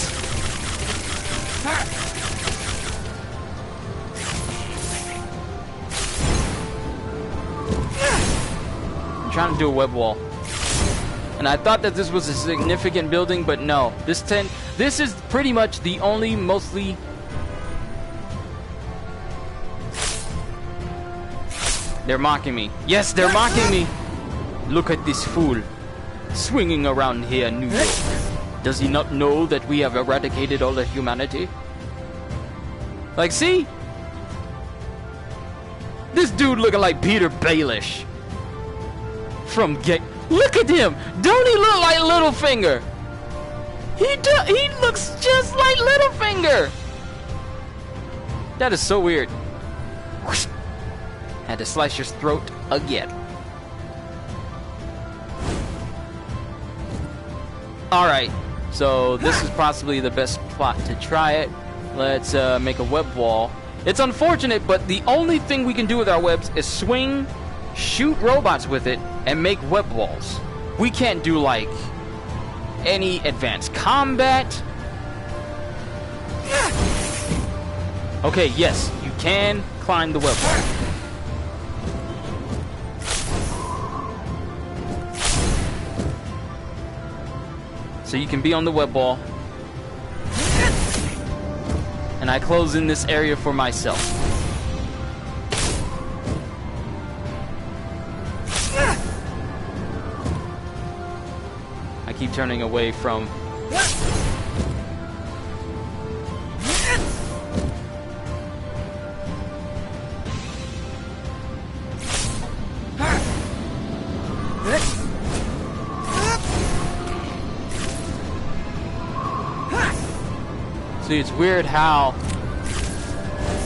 Speaker 1: I'm trying to do a web wall. And I thought that this was a significant building, but no. This is pretty much the only mostly... They're mocking me. Yes, they're mocking me! Look at this fool. Swinging around here in New York. Does he not know that we have eradicated all of humanity? Like, see? This dude looking like Peter Baelish. From Get... Look at him! Don't he look like Littlefinger? He looks just like Littlefinger! That is so weird. Whoosh. Had to slice your throat again. Alright, so this is possibly the best plot to try it. Let's make a web wall. It's unfortunate, but the only thing we can do with our webs is swing, shoot robots with it, and make web walls. We can't do, like, any advanced combat. Okay, yes, you can climb the web wall. So you can be on the web wall. And I close in this area for myself. I keep turning away from... See, it's weird how...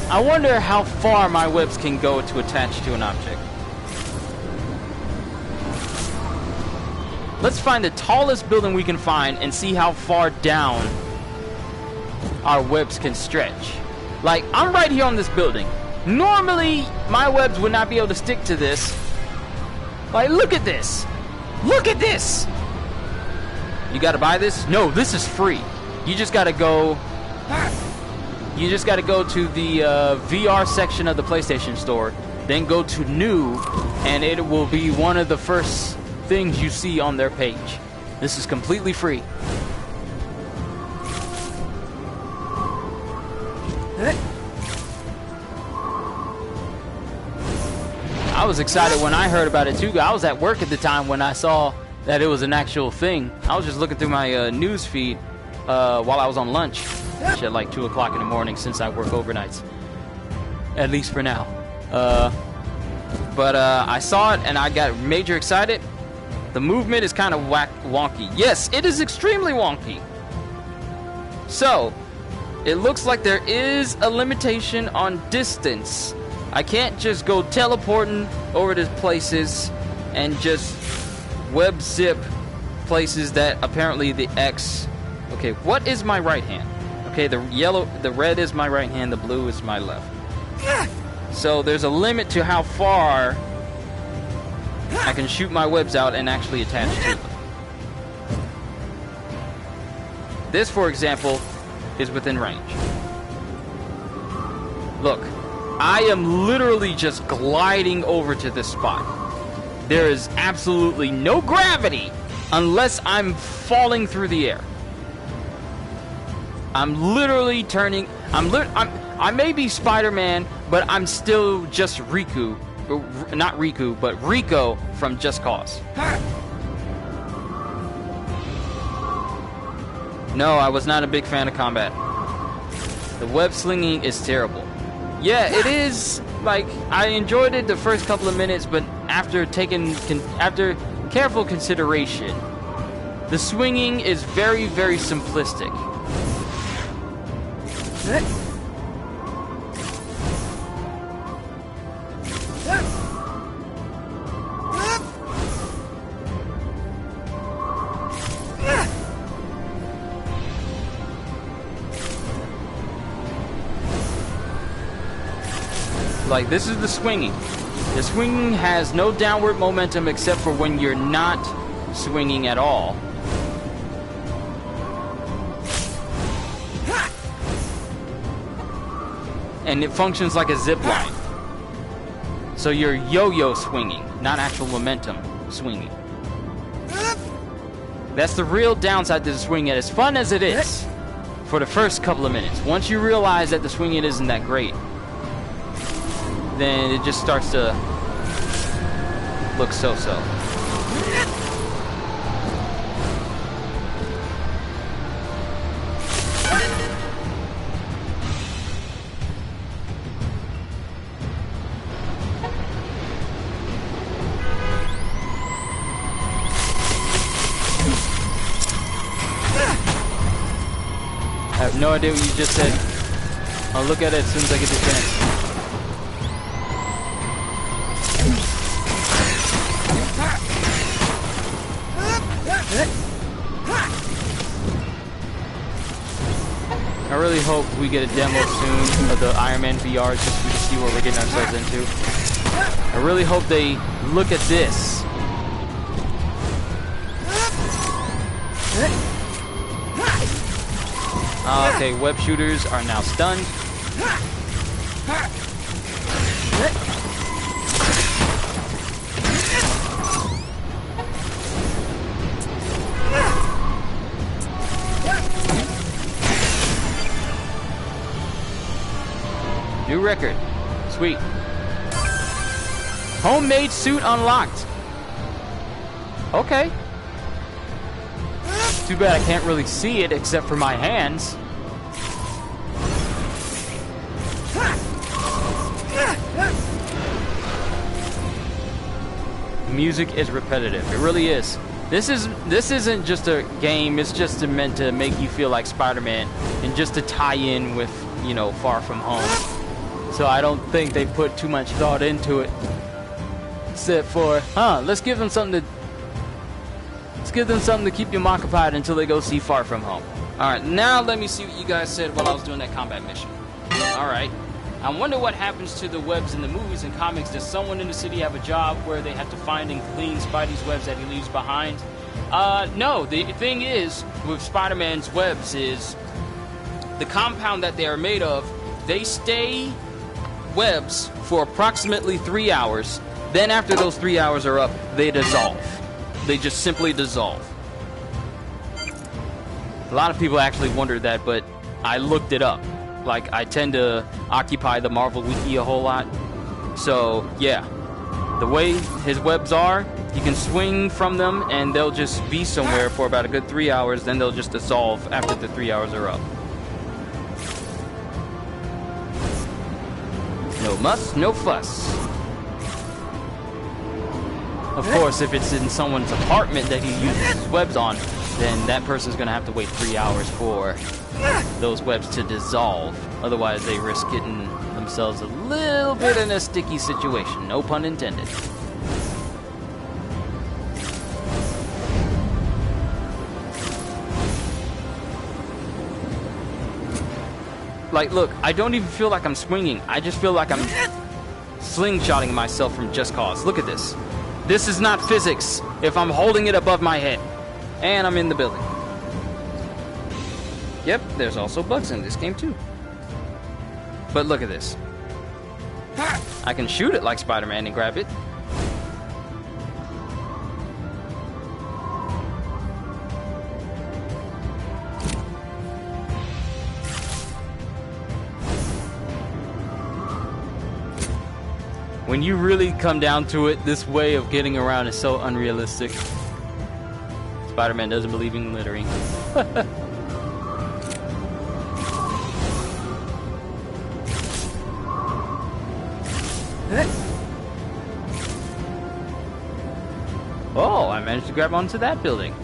Speaker 1: I wonder how far my webs can go to attach to an object. Let's find the tallest building we can find and see how far down our webs can stretch. Like, I'm right here on this building. Normally, my webs would not be able to stick to this. Like, look at this. Look at this. You gotta buy this? No, this is free. You just gotta go... You just gotta go to the VR section of the PlayStation Store, then go to New, and it will be one of the first things you see on their page. This is completely free. I was excited when I heard about it too. I was at work at the time when I saw that it was an actual thing. I was just looking through my news feed while I was on lunch at like 2 o'clock in the morning, since I work overnights, at least for now. But I saw it and I got major excited. The movement is kind of wonky. Yes, it is extremely wonky. So it looks like there is a limitation on distance. I can't just go teleporting over to places and just web zip places that apparently the X... Okay, what is my right hand? Okay, the red is my right hand, the blue is my left. So there's a limit to how far I can shoot my webs out and actually attach to them. This, for example, is within range. Look, I am literally just gliding over to this spot. There is absolutely no gravity unless I'm falling through the air. I'm literally turning. I may be Spider-Man, but I'm still just Riku. Not Riku, but Rico from Just Cause. No, I was not a big fan of combat. The web slinging is terrible. Yeah, it is. Like, I enjoyed it the first couple of minutes, but after careful consideration, the swinging is very, very simplistic. Like, this is the swinging. The swinging has no downward momentum except for when you're not swinging at all. And it functions like a zip line. So you're yo-yo swinging, not actual momentum swinging. That's the real downside to the swinging. As fun as it is for the first couple of minutes, once you realize that the swinging isn't that great, then it just starts to look so-so. I have no idea what you just said. I'll look at it as soon as I get the chance. I really hope we get a demo soon of the Iron Man VR just so we can see what we're getting ourselves into. I really hope they look at this. Okay, web shooters are now stunned. New record. Sweet. Homemade suit unlocked. Okay. Too bad I can't really see it except for my hands. The music is repetitive. It really is. This isn't just a game. It's just meant to make you feel like Spider-Man and just to tie in with, you know, Far From Home. So I don't think they put too much thought into it. Except for, let's give them something to keep them occupied until they go see Far From Home. Alright, now let me see what you guys said while I was doing that combat mission. Alright. I wonder what happens to the webs in the movies and comics. Does someone in the city have a job where they have to find and clean Spidey's webs that he leaves behind? No. The thing is, with Spider-Man's webs is the compound that they are made of, they stay webs for approximately 3 hours. Then after those 3 hours are up, they dissolve. They just simply dissolve. A lot of people actually wondered that, but I looked it up. Like, I tend to occupy the Marvel Wiki a whole lot. So, yeah. The way his webs are, you can swing from them and they'll just be somewhere for about a good 3 hours, then they'll just dissolve after the 3 hours are up. No muss, no fuss. Of course, if it's in someone's apartment that he uses his webs on, then that person's gonna have to wait 3 hours for those webs to dissolve. Otherwise, they risk getting themselves a little bit in a sticky situation. No pun intended. Like, look, I don't even feel like I'm swinging. I just feel like I'm slingshotting myself from Just Cause. Look at this. This is not physics if I'm holding it above my head. And I'm in the building. Yep, there's also bugs in this game too. But look at this. I can shoot it like Spider-Man and grab it. When you really come down to it, this way of getting around is so unrealistic. Spider-Man doesn't believe in littering. Oh, I managed to grab onto that building.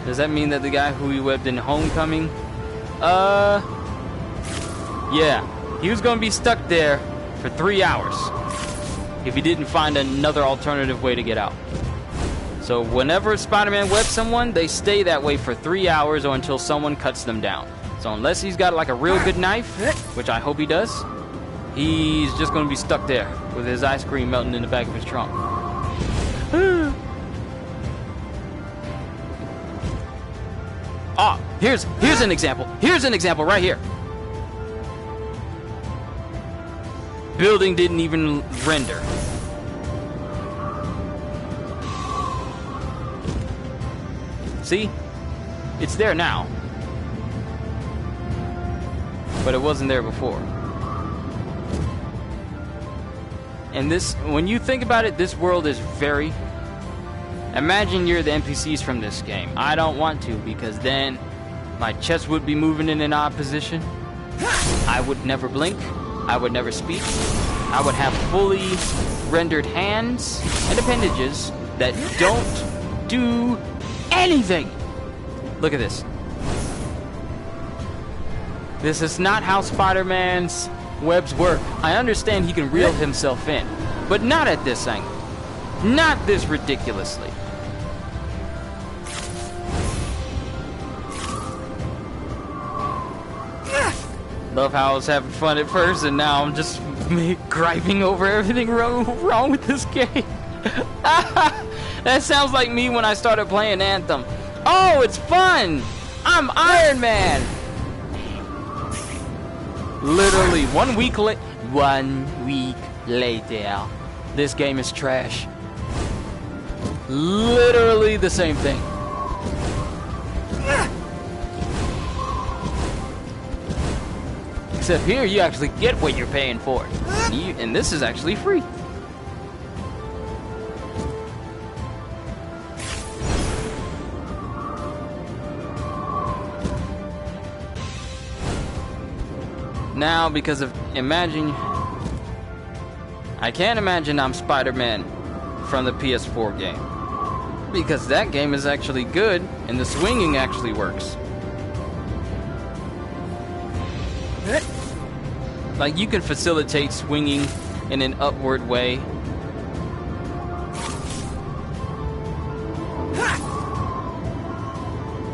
Speaker 1: Does that mean that the guy who we webbed in Homecoming? Yeah. He was gonna be stuck there for 3 hours if he didn't find another alternative way to get out. So whenever Spider-Man webs someone, they stay that way for 3 hours or until someone cuts them down. So unless he's got like a real good knife, which I hope he does, he's just gonna be stuck there with his ice cream melting in the back of his trunk. Ah, here's an example. Here's an example right here. Building didn't even render. See? It's there now. But it wasn't there before. And this, when you think about it, this world is very... Imagine you're the NPCs from this game. I don't want to, because then my chest would be moving in an odd position. I would never blink. I would never speak. I would have fully rendered hands and appendages that don't do anything. Look at this. This is not how Spider-Man's webs work. I understand he can reel himself in, but not at this angle. Not this ridiculously. Love how I was having fun at first, and now I'm just griping over everything wrong with this game. That sounds like me when I started playing Anthem. Oh, it's fun! I'm Iron Man! Literally, 1 week later, this game is trash. Literally the same thing. Except here, you actually get what you're paying for. And this is actually free. Now, because of I can't imagine I'm Spider-Man from the PS4 game. Because that game is actually good, and the swinging actually works. Like, you can facilitate swinging in an upward way.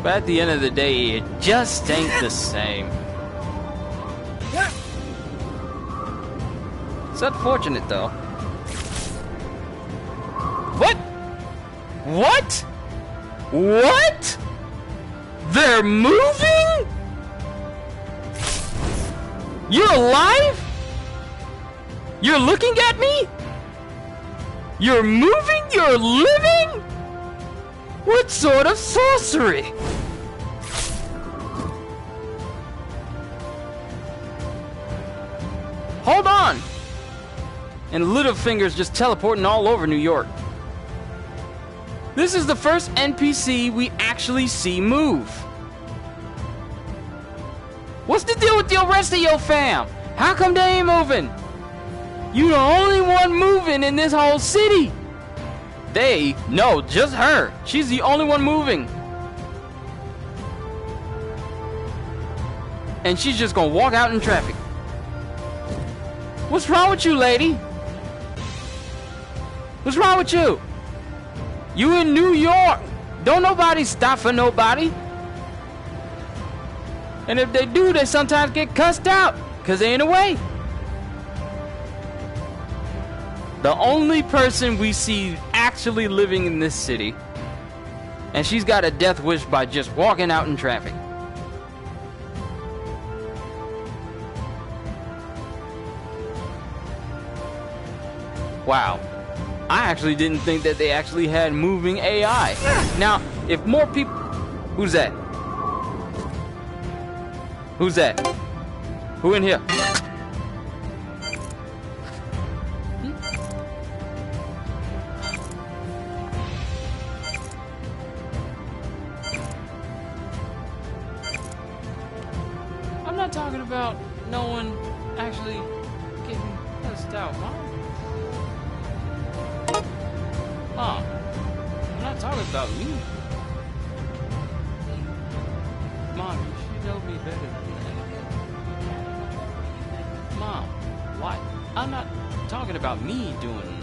Speaker 1: But at the end of the day, it just ain't the same. It's unfortunate, though. What? What? What? They're moving? You're alive? You're looking at me? You're moving? You're living? What sort of sorcery? Hold on! And Littlefinger's just teleporting all over New York. This is the first NPC we actually see move. What's the deal with the rest of your fam? How come they ain't moving? You the only one moving in this whole city. No, just her. She's the only one moving. And she's just gonna walk out in traffic. What's wrong with you, lady? What's wrong with you? You in New York. Don't nobody stop for nobody. And if they do, they sometimes get cussed out because they in the way. The only person we see actually living in this city, and she's got a death wish by just walking out in traffic. Wow. I actually didn't think that they actually had moving AI. Now, if more people... Who's that? Who's that? Who in here? I'm not talking about no one actually getting cussed out, Mom. Mom, I'm not talking about me. Mom, you should know me better than that. Mom, why? I'm not talking about me doing.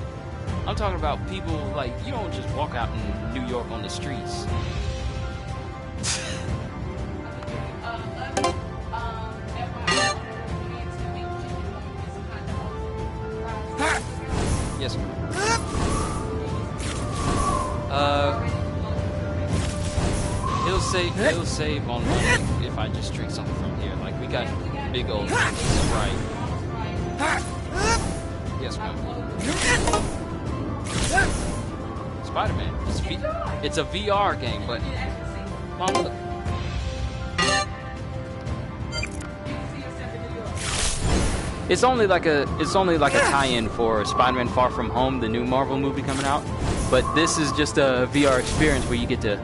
Speaker 1: I'm talking about people like you don't just walk out in New York on the streets. Yes, ma'am. It'll save on money if I just drink something from here. Like we got big old Sprite. Yes, ma'am. Spider-Man. It's a VR game, but Mom, look. It's only like a tie-in for Spider-Man Far From Home, the new Marvel movie coming out. But this is just a VR experience where you get to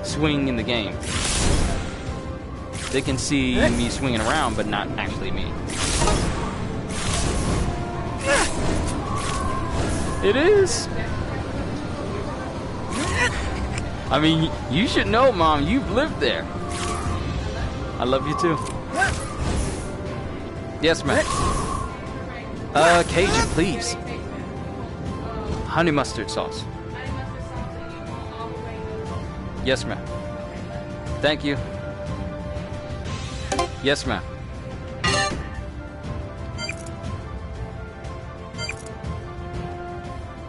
Speaker 1: swing in the game. They can see me swinging around, but not actually me. It is. I mean, you should know, Mom. You've lived there. I love you too. Yes, ma'am. Cajun, please. Honey mustard sauce. Yes, ma'am. Thank you. Yes, ma'am.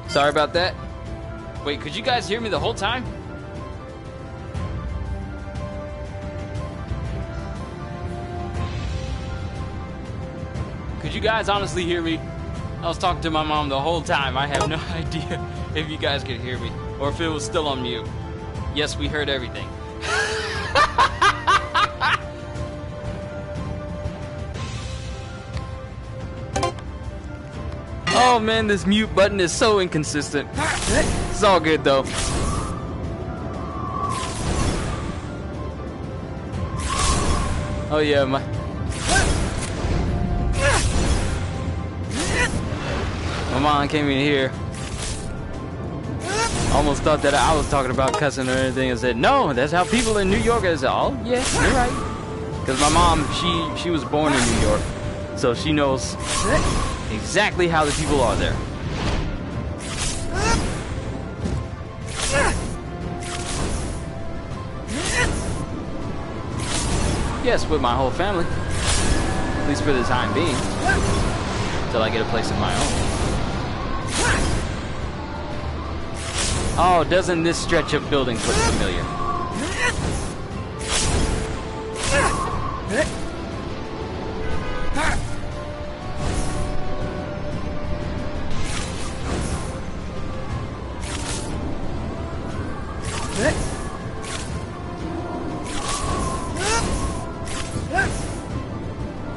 Speaker 1: Sorry about that. Wait, could you guys hear me the whole time? Could you guys honestly hear me? I was talking to my mom the whole time. I have no idea if you guys could hear me or if it was still on mute. Yes, we heard everything. Oh man, this mute button is so inconsistent. It's all good though. Oh yeah, my mom came in here. Almost thought that I was talking about cussing or anything and said, no, that's how people in New York is. Oh, yeah, you're right. Because my mom, she was born in New York. So she knows exactly how the people are there. Yes, with my whole family. At least for the time being. Until I get a place of my own. Oh, doesn't this stretch of buildings look familiar?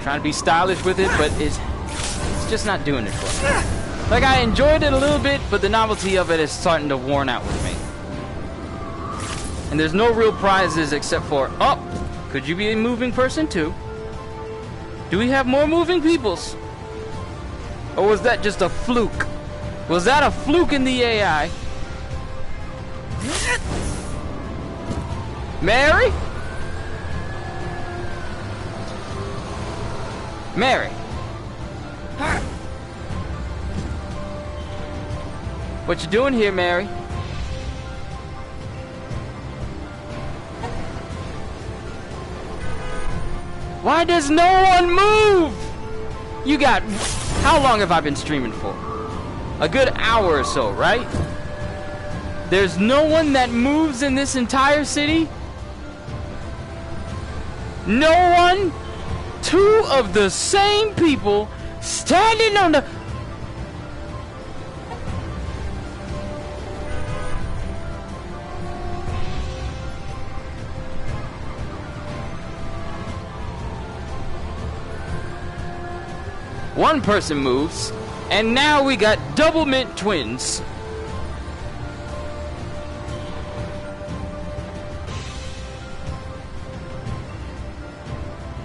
Speaker 1: Trying to be stylish with it, but it's just not doing it for me. Like, I enjoyed it a little bit, but the novelty of it is starting to worn out with me. And there's no real prizes except for, oh, could you be a moving person too? Do we have more moving peoples? Or was that just a fluke? Was that a fluke in the AI? Mary? Mary? What you doing here, Mary? Why does no one move? You got... How long have I been streaming for? a good hour or so, right? There's no one that moves in this entire city? No one? Two of the same people standing on the... One person moves, and now we got double mint twins.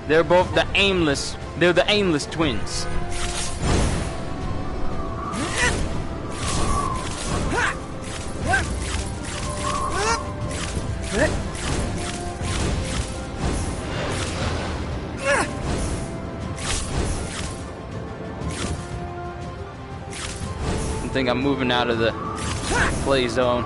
Speaker 1: They're both the aimless. They're the aimless twins. I think I'm moving out of the play zone.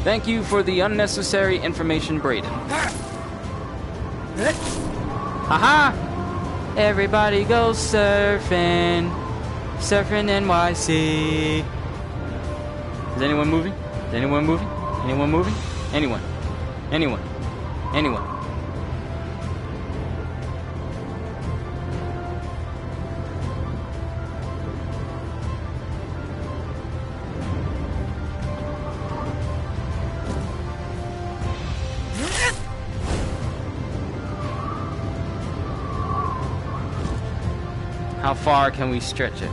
Speaker 1: Thank you for the unnecessary information, Brayden. Haha! Everybody goes surfing. Surfing NYC. Is anyone moving? Is anyone moving? Anyone moving? Anyone? Anyone? Anyone? How far can we stretch it?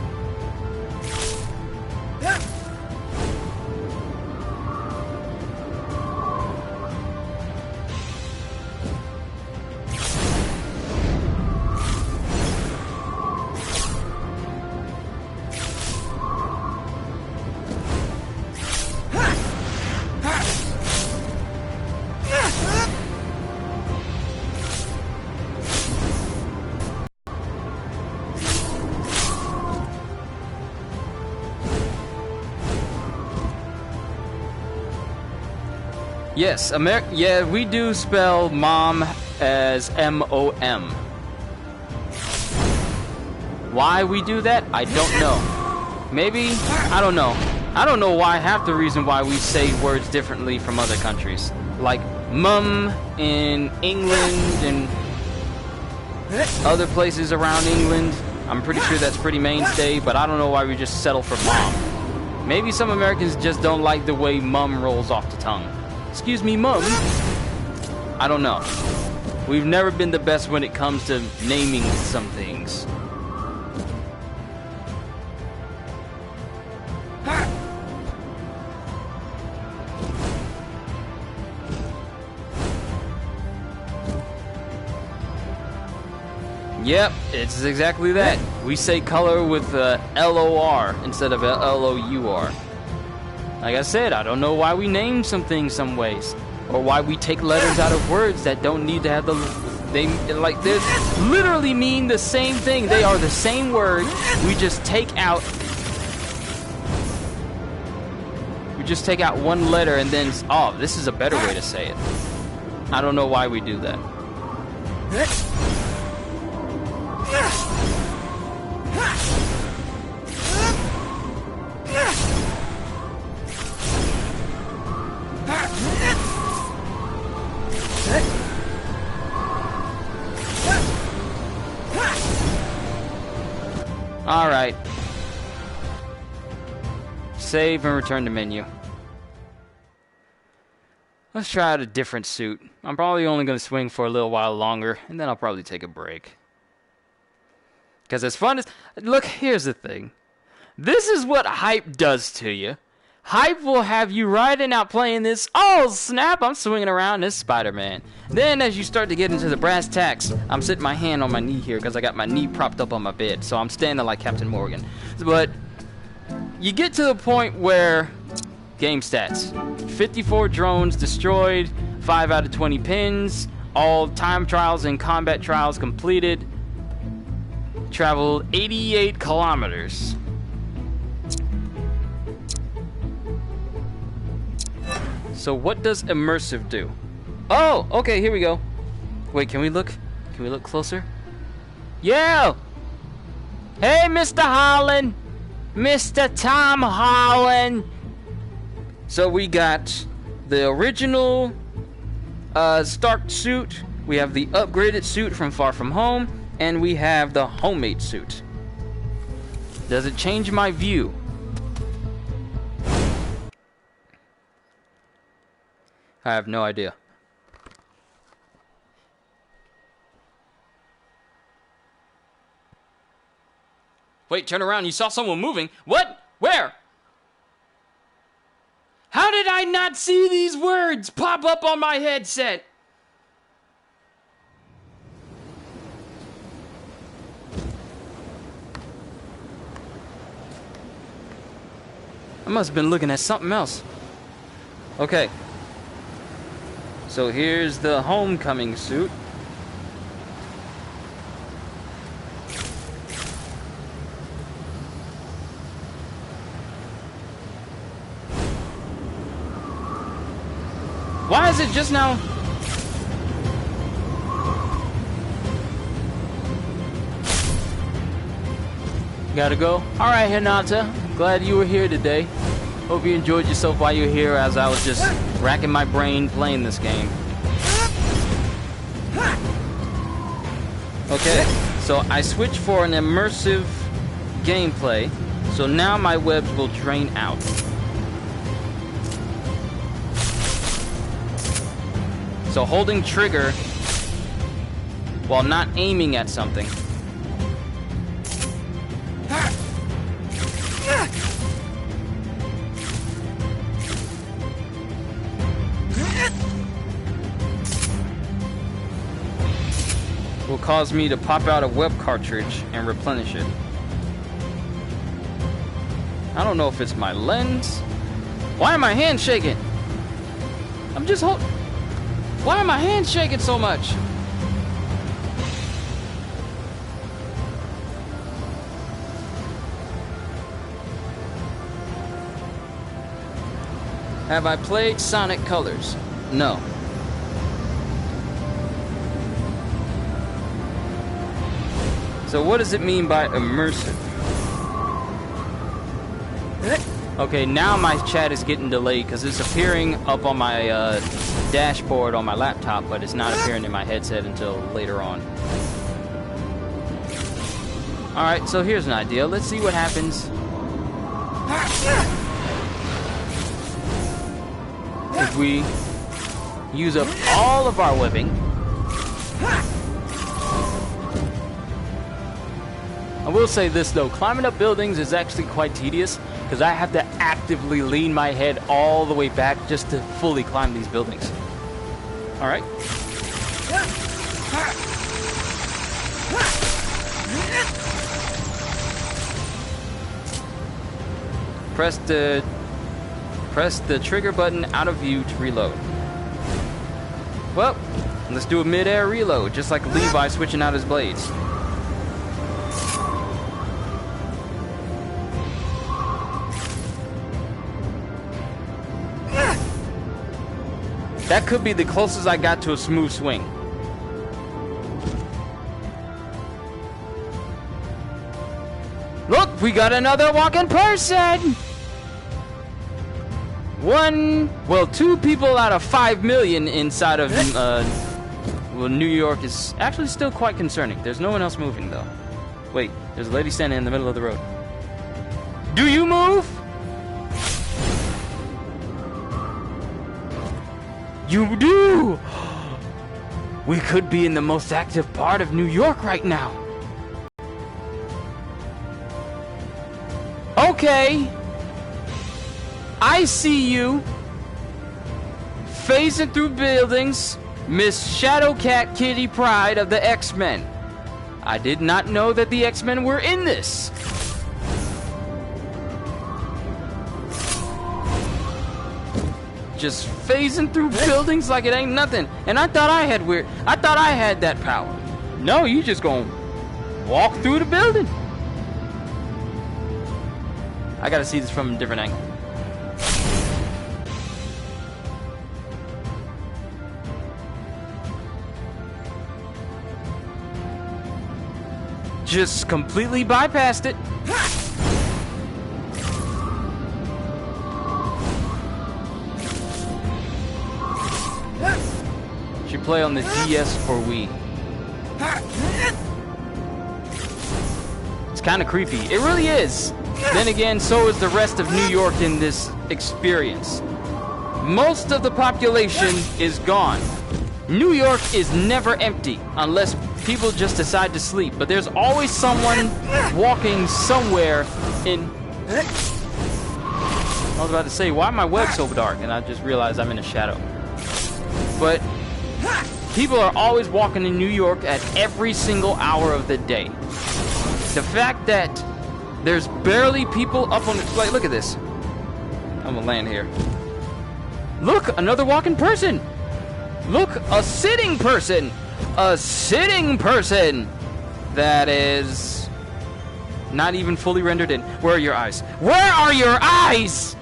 Speaker 1: Yes, yeah, we do spell mom as M-O-M. Why we do that, I don't know. Maybe, I don't know. I don't know why, half the reason why we say words differently from other countries. Like mum in England and other places around England. I'm pretty sure that's pretty mainstay, but I don't know why we just settle for mom. Maybe some Americans just don't like the way mum rolls off the tongue. Excuse me, mum. I don't know. We've never been the best when it comes to naming some things. Yep, it's exactly that. We say color with L-O-R instead of L-O-U-R. Like I said, I don't know why we name some things some ways, or why we take letters out of words that don't need to have the... They literally mean the same thing. They are the same word. We just take out... We just take out one letter and then... Oh, this is a better way to say it. I don't know why we do that. Alright. Save and return to menu. Let's try out a different suit. I'm probably only going to swing for a little while longer, and then I'll probably take a break. Because as fun as... Look, here's the thing. This is what hype does to you. Hype will have you riding out playing this. Oh, snap, I'm swinging around this Spider-Man. Then as you start to get into the brass tacks, I'm sitting my hand on my knee here because I got my knee propped up on my bed. So I'm standing like Captain Morgan. But you get to the point where... Game stats. 54 drones destroyed. 5 out of 20 pins. All time trials and combat trials completed. Traveled 88 kilometers. So what does immersive do? Oh, okay, here we go. Wait, can we look? Can we look closer? Yeah! Hey, Mr. Holland! Mr. Tom Holland! So we got the original Stark suit, we have the upgraded suit from Far From Home, and we have the homemade suit. Does it change my view? I have no idea. Wait, turn around, you saw someone moving. What? Where? How did I not see these words pop up on my headset? I must have been looking at something else. Okay. So here's the homecoming suit. Why is it just now? Gotta go? Alright, Hinata. Glad you were here today. Hope you enjoyed yourself while you were here as I was just racking my brain playing this game. Okay, so I switched for an immersive gameplay. So now my webs will drain out. So holding trigger while not aiming at something. Will cause me to pop out a web cartridge and replenish it. I don't know if it's my lens. Why are my hands shaking? I'm just holding. Why are my hands shaking so much? Have I played Sonic Colors? No. So what does it mean by immersive? Okay, now my chat is getting delayed because it's appearing up on my dashboard on my laptop, but it's not appearing in my headset until later on. Alright, so here's an idea. Let's see what happens if we use up all of our webbing. I will say this though, climbing up buildings is actually quite tedious because I have to actively lean my head all the way back just to fully climb these buildings. Alright. Press the trigger button out of view to reload. Well, let's do a mid-air reload, just like Levi switching out his blades. That could be the closest I got to a smooth swing. Look, we got another walking person! Two people out of 5 million inside of, New York is actually still quite concerning. There's no one else moving, though. Wait, there's a lady standing in the middle of the road. Do you move? You do! We could be in the most active part of New York right now. Okay. I see you. Phasing through buildings, Miss Shadowcat Kitty Pryde of the X-Men. I did not know that the X-Men were in this. just phasing through buildings like it ain't nothing. And I thought I had that power. No, you just gonna walk through the building. I gotta see this from a different angle. Just completely bypassed it. Should play on the DS or Wii. It's kind of creepy. It really is. Then again, so is the rest of New York in this experience. Most of the population is gone. New York is never empty unless people just decide to sleep. But there's always someone walking somewhere in... I was about to say, why am my web so dark? And I just realized I'm in a shadow. But people are always walking in New York at every single hour of the day. The fact that there's barely people up on the... Like, look at this. I'm gonna land here. Look, another walking person. Look, a sitting person. A sitting person. That is not even fully rendered in. Where are your eyes? Where are your eyes?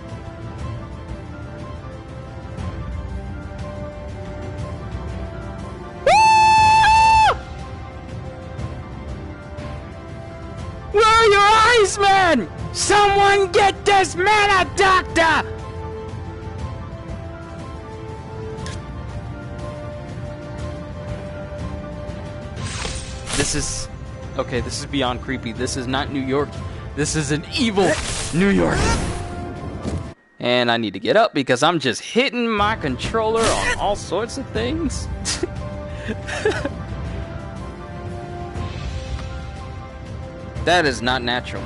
Speaker 1: Where are your eyes, man? Someone get this man a doctor! This is... Okay, this is beyond creepy. This is not New York. This is an evil New York. And I need to get up because I'm just hitting my controller on all sorts of things. That is not natural.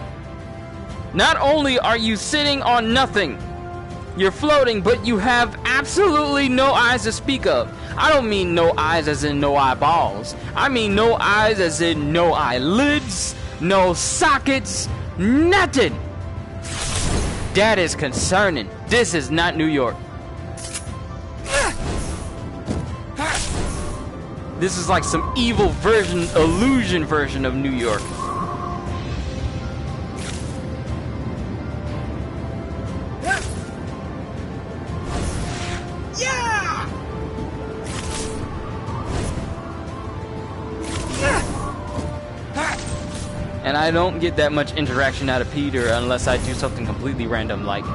Speaker 1: Not only are you sitting on nothing, you're floating, but you have absolutely no eyes to speak of. I don't mean no eyes as in no eyeballs. I mean no eyes as in no eyelids, no sockets, nothing. That is concerning. This is not New York. This is like some evil version, illusion version of New York. And I don't get that much interaction out of Peter unless I do something completely random like...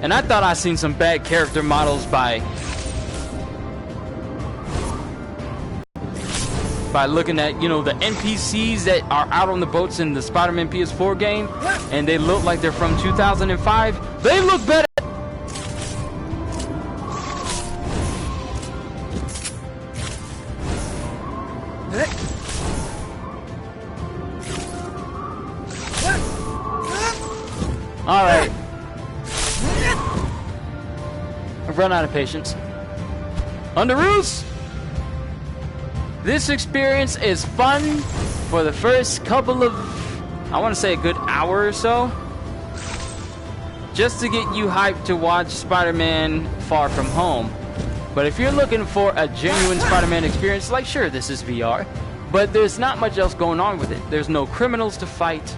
Speaker 1: And I thought I seen some bad character models by looking at, you know, the NPCs that are out on the boats in the Spider-Man PS4 game, and they look like they're from 2005. They look better. Alright. I've run out of patience. Underoos! This experience is fun for the first couple of, I want to say a good hour or so. Just to get you hyped to watch Spider-Man Far From Home. But if you're looking for a genuine Spider-Man experience, like sure, this is VR. But there's not much else going on with it. There's no criminals to fight.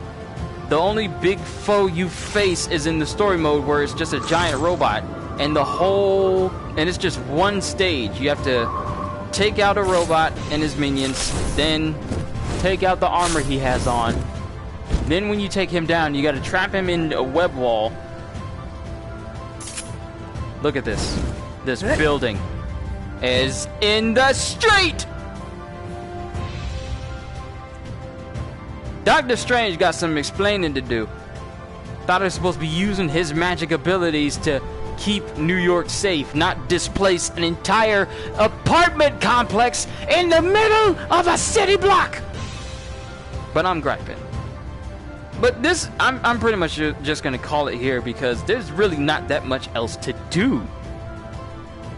Speaker 1: The only big foe you face is in the story mode where it's just a giant robot. And it's just one stage. You have to take out a robot and his minions, then take out the armor he has on. Then when you take him down, you gotta trap him in a web wall. Look at this. This building is in the street! Doctor Strange got some explaining to do. Thought I was supposed to be using his magic abilities to keep New York safe, not displace an entire apartment complex in the middle of a city block. But I'm griping. But this, I'm pretty much just gonna call it here because there's really not that much else to do.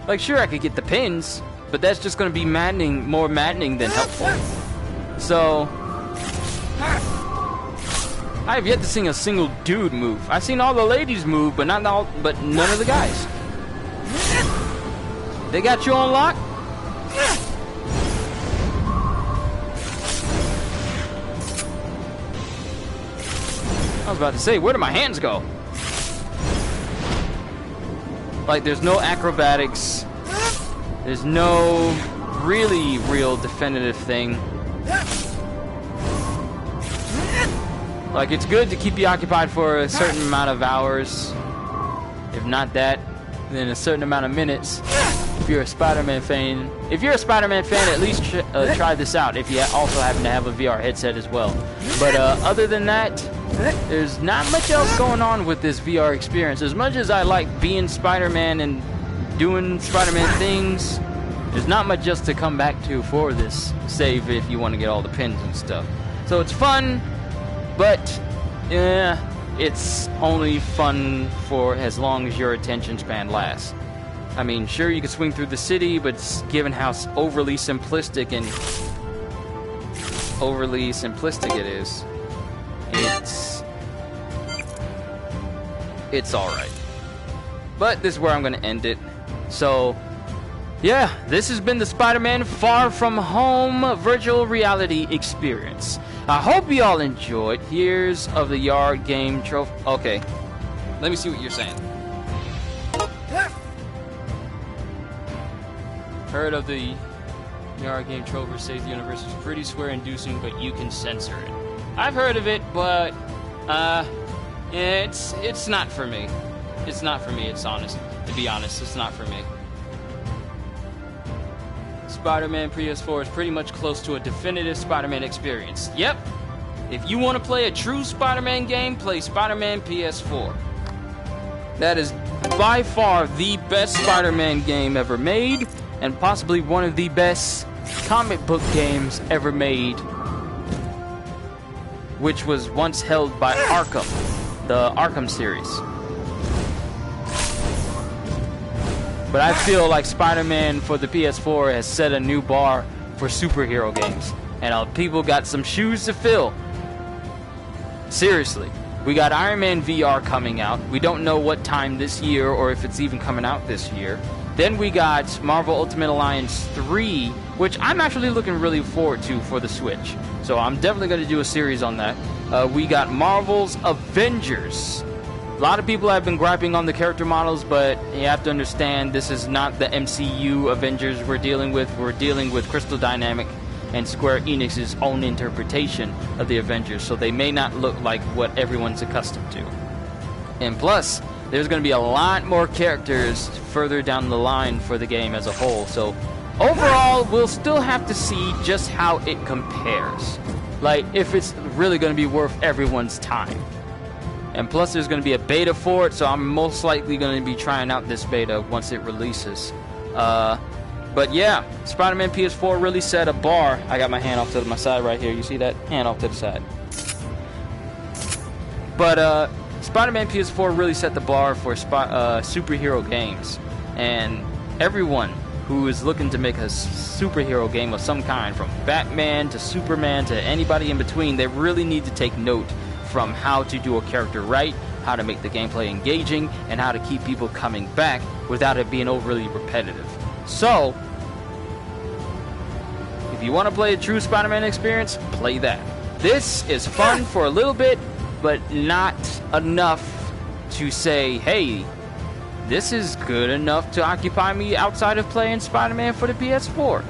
Speaker 1: Like, sure, I could get the pins, but that's just gonna be more maddening than helpful. So I have yet to see a single dude move. I've seen all the ladies move, but none of the guys. They got you on lock? I was about to say, where do my hands go? Like, there's no acrobatics. There's no really real definitive thing. Like, it's good to keep you occupied for a certain amount of hours. If not that, then a certain amount of minutes. If you're a Spider-Man fan, at least try this out. If you also happen to have a VR headset as well. But other than that, there's not much else going on with this VR experience. As much as I like being Spider-Man and doing Spider-Man things, there's not much else to come back to for this, save if you want to get all the pins and stuff. So it's fun, but yeah, it's only fun for as long as your attention span lasts. I mean, sure, you can swing through the city, but given how overly simplistic it is, it's alright. But this is where I'm going to end it. So, yeah, this has been the Spider-Man Far From Home virtual reality experience. I hope you all enjoyed. Here's of the Yard Game Trophy. Okay, let me see what you're saying. Heard of the Yard Game Trover says the universe is pretty swear-inducing, but you can censor it. I've heard of it, but it's not for me. It's not for me. It's honest. To be honest, it's not for me. Spider-Man PS4 is pretty much close to a definitive Spider-Man experience. Yep. If you want to play a true Spider-Man game, play Spider-Man PS4. That is by far the best Spider-Man game ever made, and possibly one of the best comic book games ever made, which was once held by Arkham, the Arkham series. But I feel like Spider-Man for the PS4 has set a new bar for superhero games, and people got some shoes to fill. Seriously. We got Iron Man VR coming out. We don't know what time this year or if it's even coming out this year. Then we got Marvel Ultimate Alliance 3, which I'm actually looking really forward to for the Switch. So I'm definitely going to do a series on that. We got Marvel's Avengers. A lot of people have been griping on the character models, but you have to understand this is not the MCU Avengers we're dealing with. We're dealing with Crystal Dynamics and Square Enix's own interpretation of the Avengers, so they may not look like what everyone's accustomed to. And plus, there's going to be a lot more characters further down the line for the game as a whole, so overall, we'll still have to see just how it compares. Like, if it's really going to be worth everyone's time. And plus, there's going to be a beta for it, so I'm most likely going to be trying out this beta once it releases. But yeah, Spider-Man PS4 really set a bar. I got my hand off to my side right here. You see that? Hand off to the side. But Spider-Man PS4 really set the bar for superhero games. And everyone who is looking to make a superhero game of some kind, from Batman to Superman to anybody in between, they really need to take note from how to do a character right, how to make the gameplay engaging, and how to keep people coming back without it being overly repetitive. So, if you want to play a true Spider-Man experience, play that. This is fun for a little bit, but not enough to say, hey, this is good enough to occupy me outside of playing Spider-Man for the PS4.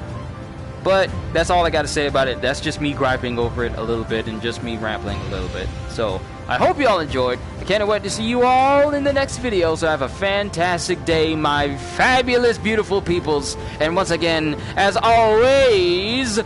Speaker 1: But that's all I got to say about it. That's just me griping over it a little bit and just me rambling a little bit. So, I hope you all enjoyed. I can't wait to see you all in the next video. So have a fantastic day, my fabulous, beautiful peoples. And once again, as always,